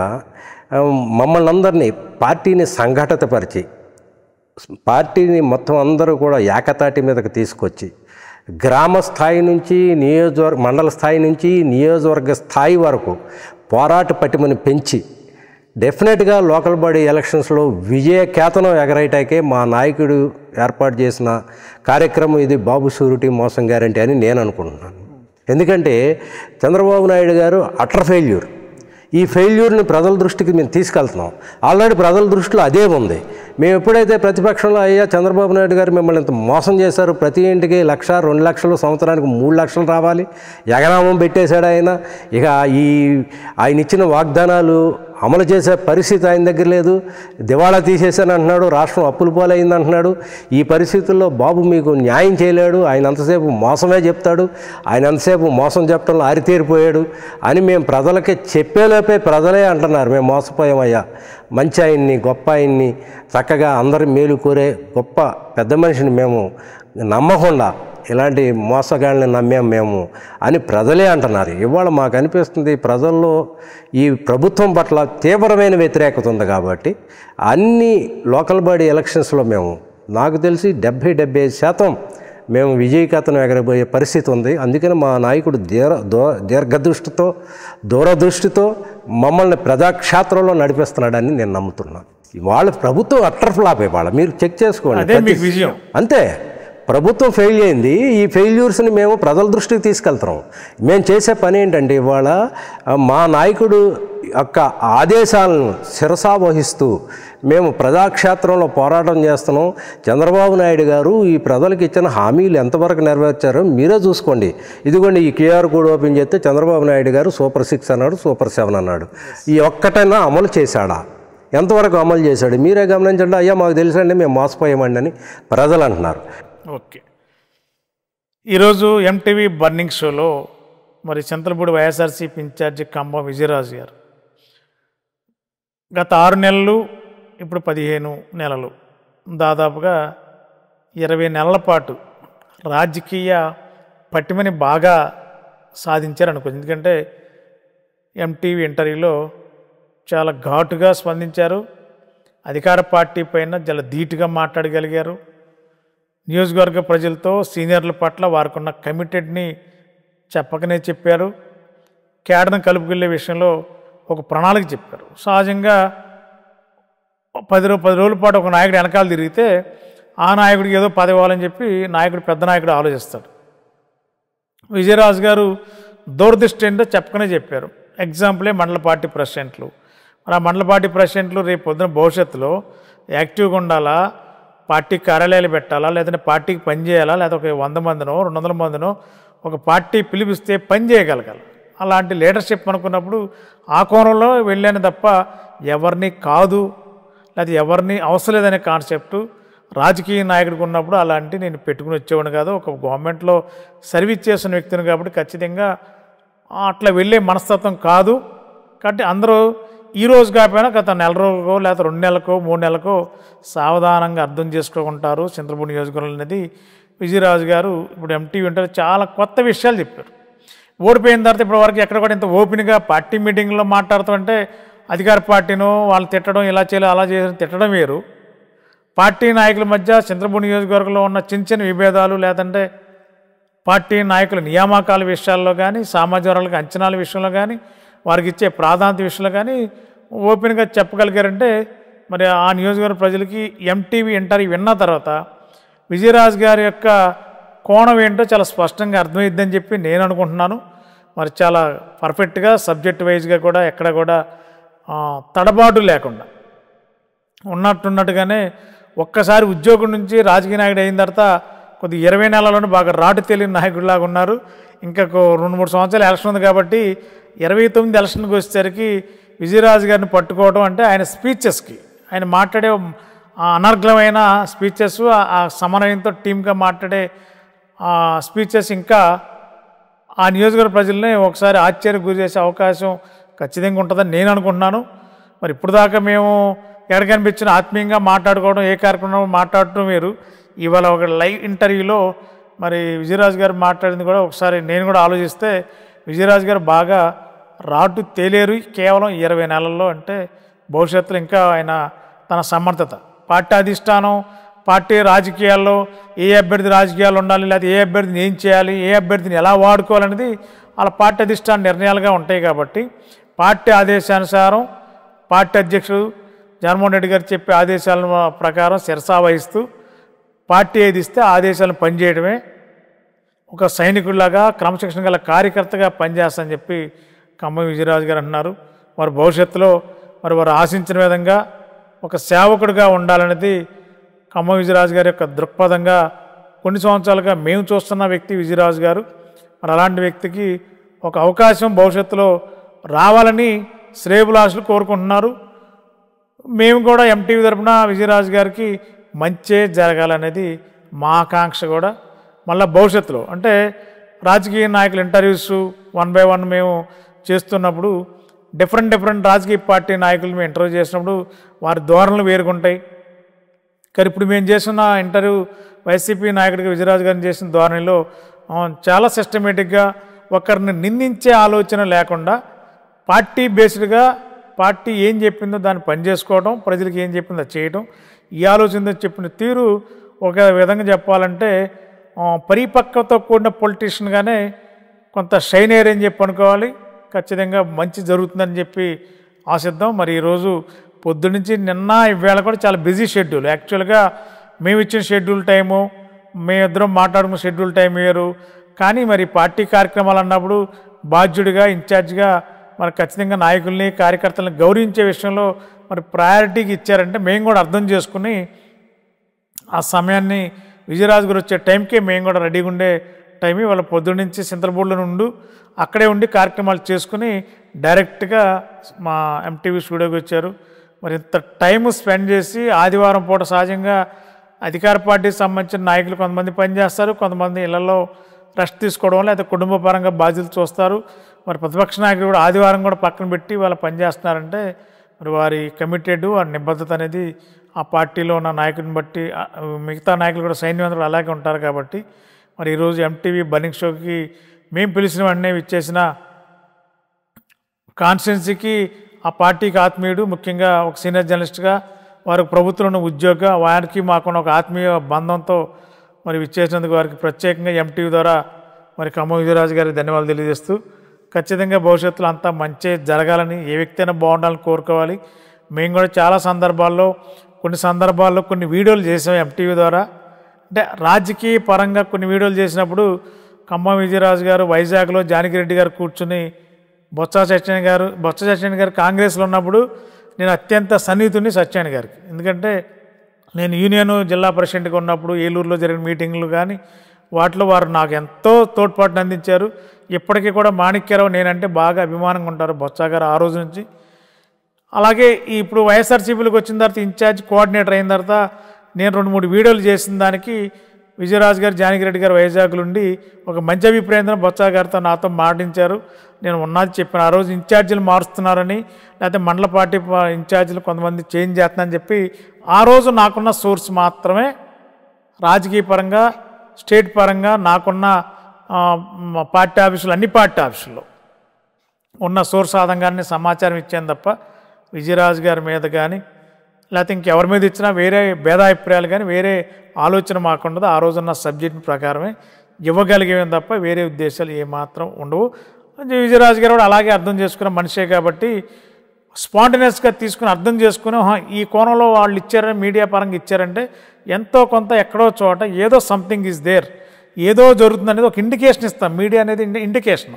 S2: మమ్మల్ని అందరినీ, పార్టీని సంఘటితపరిచి, పార్టీని మొత్తం అందరూ కూడా ఏకతాటి మీదకి తీసుకొచ్చి గ్రామ స్థాయి నుంచి మండల స్థాయి నుంచి నియోజకవర్గ స్థాయి వరకు పోరాట పటిమని పెంచి డెఫినెట్గా లోకల్ బాడీ ఎలక్షన్స్లో విజయ కేతనం ఎగరేయటాకే మా నాయకుడు ఏర్పాటు చేసిన కార్యక్రమం ఇది బాబు షూరిటీ మోసం గ్యారెంటీ అని నేను అనుకుంటున్నాను. ఎందుకంటే చంద్రబాబు నాయుడు గారు అటర్ ఫెయిల్యూర్. ఈ ఫెయిల్యూర్ని ప్రజల దృష్టికి మేము తీసుకెళ్తున్నాం. ఆల్రెడీ ప్రజల దృష్టిలో అదే ఉంది. మేము ఎప్పుడైతే ప్రతిపక్షంలో అయ్యా చంద్రబాబు నాయుడు గారు మిమ్మల్ని ఇంత మోసం చేశారు, ప్రతి ఇంటికి 1,00,000, 2,00,000, సంవత్సరానికి 3 లక్షలు రావాలి, ఎగనామం పెట్టేశాడు ఆయన. ఇక ఆయన ఇచ్చిన వాగ్దానాలు అమలు చేసే పరిస్థితి ఆయన దగ్గర లేదు, దివాళా తీసేసాను అంటున్నాడు, రాష్ట్రం అప్పుల పాలైంది అంటున్నాడు. ఈ పరిస్థితుల్లో బాబు మీకు న్యాయం చేయలేడు, ఆయన అంతసేపు మోసమే చెప్తాడు, ఆయన అంతసేపు మోసం చెప్పడంలో ఆరితేరిపోయాడు అని మేము ప్రజలకి చెప్పేలోపే ప్రజలే అంటున్నారు, మేము మోసపోయామయ్యా, మంచి ఆయన్ని, గొప్ప ఆయన్ని, చక్కగా అందరి మేలు కోరే గొప్ప పెద్ద మనిషిని మేము నమ్మకుండా ఇలాంటి మోసగాళ్ళని నమ్మాం మేము అని ప్రజలే అంటున్నారు. ఇవాళ మాకు అనిపిస్తుంది ప్రజల్లో ఈ ప్రభుత్వం పట్ల తీవ్రమైన వ్యతిరేకత ఉంది. కాబట్టి అన్ని లోకల్ బాడీ ఎలక్షన్స్లో మేము, నాకు తెలిసి 70-75% మేము విజయకేతనం ఎగరబోయే పరిస్థితి ఉంది. అందుకని మా నాయకుడు దీర్ఘదృష్టితో, దూరదృష్టితో మమ్మల్ని ప్రజాక్షేత్రంలో నడిపిస్తున్నాడని నేను నమ్ముతున్నాను. వాళ్ళ ప్రభుత్వం అట్టర్ ఫ్లాప్ ఇవాళ మీరు చెక్ చేసుకోండి. అంతే, ప్రభుత్వం ఫెయిల్ అయింది. ఈ ఫెయిల్యూర్స్ని మేము ప్రజల దృష్టికి తీసుకెళ్తున్నాం. మేము చేసే పని ఏంటంటే, ఇవాళ మా నాయకుడు యొక్క ఆదేశాలను శిరసా వహిస్తూ మేము ప్రజాక్షేత్రంలో పోరాటం చేస్తున్నాం. చంద్రబాబు నాయుడు గారు ఈ ప్రజలకు ఇచ్చిన హామీలు ఎంతవరకు నెరవేర్చారో మీరే చూసుకోండి. ఇదిగోండి, ఈ QR కోడ్ ఓపెన్ చేస్తే చంద్రబాబు నాయుడు గారు సూపర్ 6 అన్నాడు, సూపర్ 7 అన్నాడు. ఈ ఒక్కటైనా అమలు చేశాడా? ఎంతవరకు అమలు చేశాడు? మీరే గమనించండి. అయ్యా మాకు తెలుసండి, మేము మోసపోయామండి అని ప్రజలు అంటున్నారు.
S1: ఓకే, ఈరోజు MTV బర్నింగ్ షోలో మరి చింతలపూడి వైఎస్ఆర్సీపీ ఇన్ఛార్జి కంబం విజయరాజు గారు గత 6 నెలలు, ఇప్పుడు 15 నెలలు, దాదాపుగా 20 నెలల పాటు రాజకీయ పటిమని బాగా సాధించారనుకో. ఎందుకంటే MTV ఇంటర్వ్యూలో చాలా ఘాటుగా స్పందించారు, అధికార పార్టీ పైన చాలా ధీటుగా మాట్లాడగలిగారు, నియోజకవర్గ ప్రజలతో, సీనియర్ల పట్ల వారికి ఉన్న కమిటెడ్ని చెప్పకనే చెప్పారు, కేడర్ను కలుపుకెళ్ళే విషయంలో ఒక ప్రణాళిక చెప్పారు. సహజంగా 10 రోజుల పాటు ఒక నాయకుడు వెనకాల తిరిగితే ఆ నాయకుడికి ఏదో పదవి ఇవ్వాలని చెప్పి నాయకుడు, పెద్ద నాయకుడు ఆలోచిస్తాడు. విజయరాజు గారు దూరదృష్టి ఏంటో చెప్పకనే చెప్పారు. ఎగ్జాంపులే మండల పార్టీ ప్రెసిడెంట్లు. మరి ఆ మండల పార్టీ ప్రెసిడెంట్లు రేపు పొద్దున భవిష్యత్తులో యాక్టివ్గా ఉండాలా, పార్టీ కార్యాలయాలు పెట్టాలా, లేదంటే పార్టీకి పనిచేయాలా, లేదా ఒక 100 మందినో 200 మందినో ఒక పార్టీ పిలిపిస్తే పని చేయగలగాలి. అలాంటి లీడర్షిప్ అనుకున్నప్పుడు ఆ కోణంలో వెళ్ళాను తప్ప ఎవరిని కాదు, లేదా ఎవరిని అవసరం లేదనే కాన్సెప్టు రాజకీయ నాయకుడికి ఉన్నప్పుడు అలాంటి నేను పెట్టుకుని వచ్చేవాడిని కాదు. ఒక గవర్నమెంట్లో సర్వీస్ చేసిన వ్యక్తిని కాబట్టి ఖచ్చితంగా అట్లా వెళ్ళే మనస్తత్వం కాదు. కాబట్టి అందరూ ఈ రోజు కాకపోయినా గత నెల రోజులకో లేకపోతే 2 నెలలకో 3 నెలలకో సావధానంగా అర్థం చేసుకోకుంటారు చింతపూడి నియోజకవర్గం అనేది విజయరాజు గారు ఇప్పుడు ఎంటీవీ ఇంటర్ చాలా కొత్త విషయాలు చెప్పారు. ఓడిపోయిన తర్వాత ఇప్పటి వరకు ఎక్కడ కూడా ఇంత ఓపెన్గా పార్టీ మీటింగ్లో మాట్లాడుతుంటే అధికార పార్టీను వాళ్ళు తిట్టడం ఇలా చేయాలి అలా చేయాలని తిట్టడం వేరు. పార్టీ నాయకుల మధ్య చింతపూడి నియోజకవర్గంలో ఉన్న చిన్న చిన్న విభేదాలు లేదంటే పార్టీ నాయకుల నియామకాల విషయాల్లో కానీ సామాజిక వర్గాలకు అంచనాల విషయంలో కానీ వారికి ఇచ్చే ప్రాధాన్యత విషయంలో కానీ ఓపెన్గా చెప్పగలిగారంటే మరి ఆ నియోజకవర్గ ప్రజలకి ఎంటీవీ ఇంటర్వ్యూ విన్న తర్వాత విజయరాజు గారి యొక్క కోణం ఏంటో చాలా స్పష్టంగా అర్థమైద్దని చెప్పి నేను అనుకుంటున్నాను. మరి చాలా పర్ఫెక్ట్గా సబ్జెక్ట్ వైజ్గా కూడా ఎక్కడ కూడా తడబాటు లేకుండా ఉన్నట్టున్నట్టుగానే ఒక్కసారి ఉద్యోగం నుంచి రాజకీయ నాయకుడు అయిన తర్వాత కొద్ది 20 నెలల్లోనే బాగా రాటు తెలియని నాయకుడిలాగా ఉన్నారు. ఇంకా 2-3 సంవత్సరాలు ఎలక్షన్ ఉంది కాబట్టి 29 ఎలక్షన్కి వచ్చేసరికి విజయరాజు గారిని పట్టుకోవడం అంటే ఆయన స్పీచెస్కి ఆయన మాట్లాడే అనర్గళమైన స్పీచెస్ ఆ సమన్వయంతో టీమ్గా మాట్లాడే స్పీచెస్ ఇంకా ఆ నియోజకవర్గ ప్రజల్ని ఒకసారి ఆశ్చర్యకు గురి చేసే అవకాశం ఖచ్చితంగా ఉంటుందని నేను అనుకుంటున్నాను. మరి ఇప్పుడు దాకా మేము ఎక్కడ కనిపించిన ఆత్మీయంగా మాట్లాడుకోవడం ఏ కార్యక్రమం మాట్లాడటం వేరు. ఇవాళ ఒక లైవ్ ఇంటర్వ్యూలో మరి విజయరాజు గారు మాట్లాడింది కూడా ఒకసారి నేను కూడా ఆలోచిస్తే విజయరాజు గారు బాగా రాటు తేలేరు కేవలం 20 నెలల్లో. అంటే భవిష్యత్తులో ఇంకా ఆయన తన సమర్థత పార్టీ అధిష్టానం పార్టీ రాజకీయాల్లో ఏ అభ్యర్థి రాజకీయాలు ఉండాలి లేకపోతే ఏ అభ్యర్థిని ఏం చేయాలి ఏ అభ్యర్థిని ఎలా వాడుకోవాలనేది వాళ్ళ పార్టీ అధిష్టాన నిర్ణయాలుగా ఉంటాయి. కాబట్టి పార్టీ ఆదేశానుసారం పార్టీ అధ్యక్షుడు జగన్మోహన్ రెడ్డి గారు చెప్పే ఆదేశాల ప్రకారం శిరసా వహిస్తూ పార్టీ ఏది ఇస్తే ఆదేశాలను పనిచేయడమే ఒక సైనికుడిలాగా క్రమశిక్షణ గల కార్యకర్తగా పనిచేస్తానని చెప్పి ఖమ్మం విజయరాజు గారు అంటున్నారు. వారి భవిష్యత్తులో మరి వారు ఆశించిన విధంగా ఒక సేవకుడిగా ఉండాలనేది ఖమ్మం విజయరాజు గారి యొక్క దృక్పథంగా కొన్ని సంవత్సరాలుగా మేము చూస్తున్న వ్యక్తి విజయరాజు గారు. మరి అలాంటి వ్యక్తికి ఒక అవకాశం భవిష్యత్తులో రావాలని శ్రేయభిలాషులు కోరుకుంటున్నారు. మేము కూడా ఎంటీవీ తరపున విజయరాజు గారికి మంచే జరగాలనేది మా ఆకాంక్ష కూడా. మళ్ళీ భవిష్యత్తులో అంటే రాజకీయ నాయకుల ఇంటర్వ్యూస్ 1 by 1 మేము చేస్తున్నప్పుడు డిఫరెంట్ రాజకీయ పార్టీ నాయకులు మేము ఇంటర్వ్యూ చేసినప్పుడు వారి ధోరణులు వేరుగుంటాయి. కానీ ఇప్పుడు మేము చేసిన ఇంటర్వ్యూ వైసీపీ నాయకుడికి విజయరాజు గారిని చేసిన ధోరణిలో చాలా సిస్టమేటిక్గా ఒకరిని నిందించే ఆలోచన లేకుండా పార్టీ బేస్డ్గా పార్టీ ఏం చెప్పిందో దాన్ని పనిచేసుకోవడం ప్రజలకు ఏం చెప్పిందో చేయడం ఈ ఆలోచనతో చెప్పిన తీరు ఒక విధంగా చెప్పాలంటే పరిపక్వతో కూడిన పొలిటీషియన్గానే కొంత షైన్ అయ్యారు అని చెప్పి అనుకోవాలి. ఖచ్చితంగా మంచి జరుగుతుందని చెప్పి ఆశిద్దాం. మరి ఈరోజు పొద్దునుంచి నిన్న ఇవాళ కూడా చాలా బిజీ షెడ్యూల్. యాక్చువల్గా మేము ఇచ్చిన షెడ్యూల్ టైము మేమిద్దరం మాట్లాడుకున్న షెడ్యూల్ టైం వేరు. కానీ మరి పార్టీ కార్యక్రమాలు అన్నప్పుడు బాధ్యుడిగా ఇన్ఛార్జిగా మరి ఖచ్చితంగా నాయకుల్ని కార్యకర్తలను గౌరవించే విషయంలో మరి ప్రయారిటీకి ఇచ్చారంటే మేము కూడా అర్థం చేసుకుని ఆ సమయాన్ని విజయరాజు గారు వచ్చే టైంకే మేము కూడా రెడీగా ఉండే టైం వాళ్ళ పొద్దున్న నుంచి సింతలపూడిలో నుండి అక్కడే ఉండి కార్యక్రమాలు చేసుకుని డైరెక్ట్గా మా ఎంటీవీ స్టూడియోకి వచ్చారు. మరి ఇంత టైం స్పెండ్ చేసి ఆదివారం పూట సహజంగా అధికార పార్టీకి సంబంధించిన నాయకులు కొంతమంది పనిచేస్తారు, కొంతమంది ఇళ్లలో రెస్ట్ తీసుకోవడం లేదా కుటుంబ పరంగా బాధ్యతలు చూస్తారు. మరి ప్రతిపక్ష నాయకులు కూడా ఆదివారం కూడా పక్కన పెట్టి వాళ్ళు పనిచేస్తున్నారంటే మరి వారి కమిటెడ్ వారి నిబద్ధత అనేది ఆ పార్టీలో ఉన్న నాయకుడిని బట్టి మిగతా నాయకులు కూడా సైన్యవంతులు అలాగే ఉంటారు. కాబట్టి మరి ఈరోజు ఎంటీవీ బర్నింగ్ షోకి మేము పిలిచిన వెంటనే ఇచ్చేసిన కాన్స్టిట్యున్సీకి ఆ పార్టీకి ఆత్మీయుడు ముఖ్యంగా ఒక సీనియర్ జర్నలిస్ట్గా వారికి ప్రభుత్వంలో ఉద్యోగ వారికి మాకున్న ఒక ఆత్మీయ బంధంతో మరి విచ్చేసినందుకు వారికి ప్రత్యేకంగా ఎంటీవీ ద్వారా మరి ఖమ్మం విజయరాజు గారికి ధన్యవాదాలు తెలియజేస్తూ ఖచ్చితంగా భవిష్యత్తులో అంతా మంచి జరగాలని ఏ వ్యక్తి అయినా బాగుండాలని కోరుకోవాలి. మేము కూడా చాలా సందర్భాల్లో కొన్ని వీడియోలు చేసాం ఎంటీవీ ద్వారా. అంటే రాజకీయ పరంగా కొన్ని వీడియోలు చేసినప్పుడు ఖమ్మం విజయరాజు గారు వైజాగ్లో జానకిరెడ్డి గారు కూర్చుని బొత్స సత్యనారాయణ గారు కాంగ్రెస్లో ఉన్నప్పుడు నేను అత్యంత సన్నిహితుడిని సత్యనారాయణ గారికి. ఎందుకంటే నేను యూనియన్ జిల్లా ప్రెసిడెంట్గా ఉన్నప్పుడు ఏలూరులో జరిగిన మీటింగ్లు కానీ వాటిలో వారు నాకు ఎంతో తోడ్పాటును అందించారు. ఇప్పటికీ కూడా మాణిక్యరావు నేనంటే బాగా అభిమానంగా ఉంటారు బొత్స గారు ఆ రోజు నుంచి. అలాగే ఇప్పుడు వైఎస్ఆర్సీపీలోకి వచ్చిన తర్వాత ఇన్ఛార్జ్ కోఆర్డినేటర్ అయిన తర్వాత నేను 2-3 వీడియోలు చేసిన దానికి విజయరాజు గారు జానకిరెడ్డి గారు వైజాగ్లో ఉండి ఒక మంచి అభిప్రాయంతో బొత్స గారితో నాతో మాటించారు. నేను ఉన్నది చెప్పాను. ఆ రోజు ఇన్ఛార్జీలు మారుస్తున్నారని, లేకపోతే మండల పార్టీ ఇన్ఛార్జీలు కొంతమంది చేంజ్ చేస్తున్నారని చెప్పి ఆ రోజు నాకున్న సోర్స్ మాత్రమే రాజకీయ పరంగా, స్టేట్ పరంగా నాకున్న పార్టీ ఆఫీసులు, అన్ని పార్టీ ఆఫీసుల్లో ఉన్న సోర్స్ ఆధారంగానే సమాచారం ఇచ్చాను తప్ప విజయరాజు గారి మీద కానీ లేకపోతే ఇంకెవరి మీద ఇచ్చినా వేరే భేదాభిప్రాయాలు కానీ వేరే ఆలోచన మాకుండదు. ఆ రోజున్న సబ్జెక్ట్ ప్రకారమే ఇవ్వగలిగేవి తప్ప వేరే ఉద్దేశాలు ఏమాత్రం ఉండవు. విజయరాజు గారు కూడా అలాగే అర్థం చేసుకున్న మనిషే కాబట్టి స్పాంటేనియస్గా తీసుకుని అర్థం చేసుకుని ఈ కోణంలో వాళ్ళు ఇచ్చారని, మీడియా పరంగా ఇచ్చారంటే ఎంతో కొంత ఎక్కడో చోట ఏదో సంథింగ్ ఈజ్ దేర్, ఏదో జరుగుతుంది అనేది ఒక ఇండికేషన్ ఇస్తాం. మీడియా అనేది ఇండికేషన్,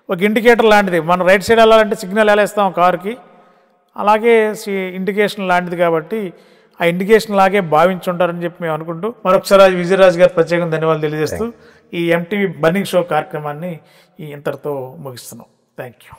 S1: ఒక ఇండికేటర్ లాంటిది. మనం రైట్ సైడ్ వెళ్ళాలంటే సిగ్నల్ ఎలా ఇస్తాం కారుకి, అలాగే ఇండికేషన్ లాంటిది. కాబట్టి ఆ ఇండికేషన్ లాగే భావించుంటారని చెప్పి మేము అనుకుంటూ మరొకసారి విజయరాజు గారు ప్రత్యేకంగా ధన్యవాదాలు తెలియజేస్తూ ఈ ఎంటీవీ బర్నింగ్ షో కార్యక్రమాన్ని ఇంతటితో ముగిస్తున్నాం. Thank you.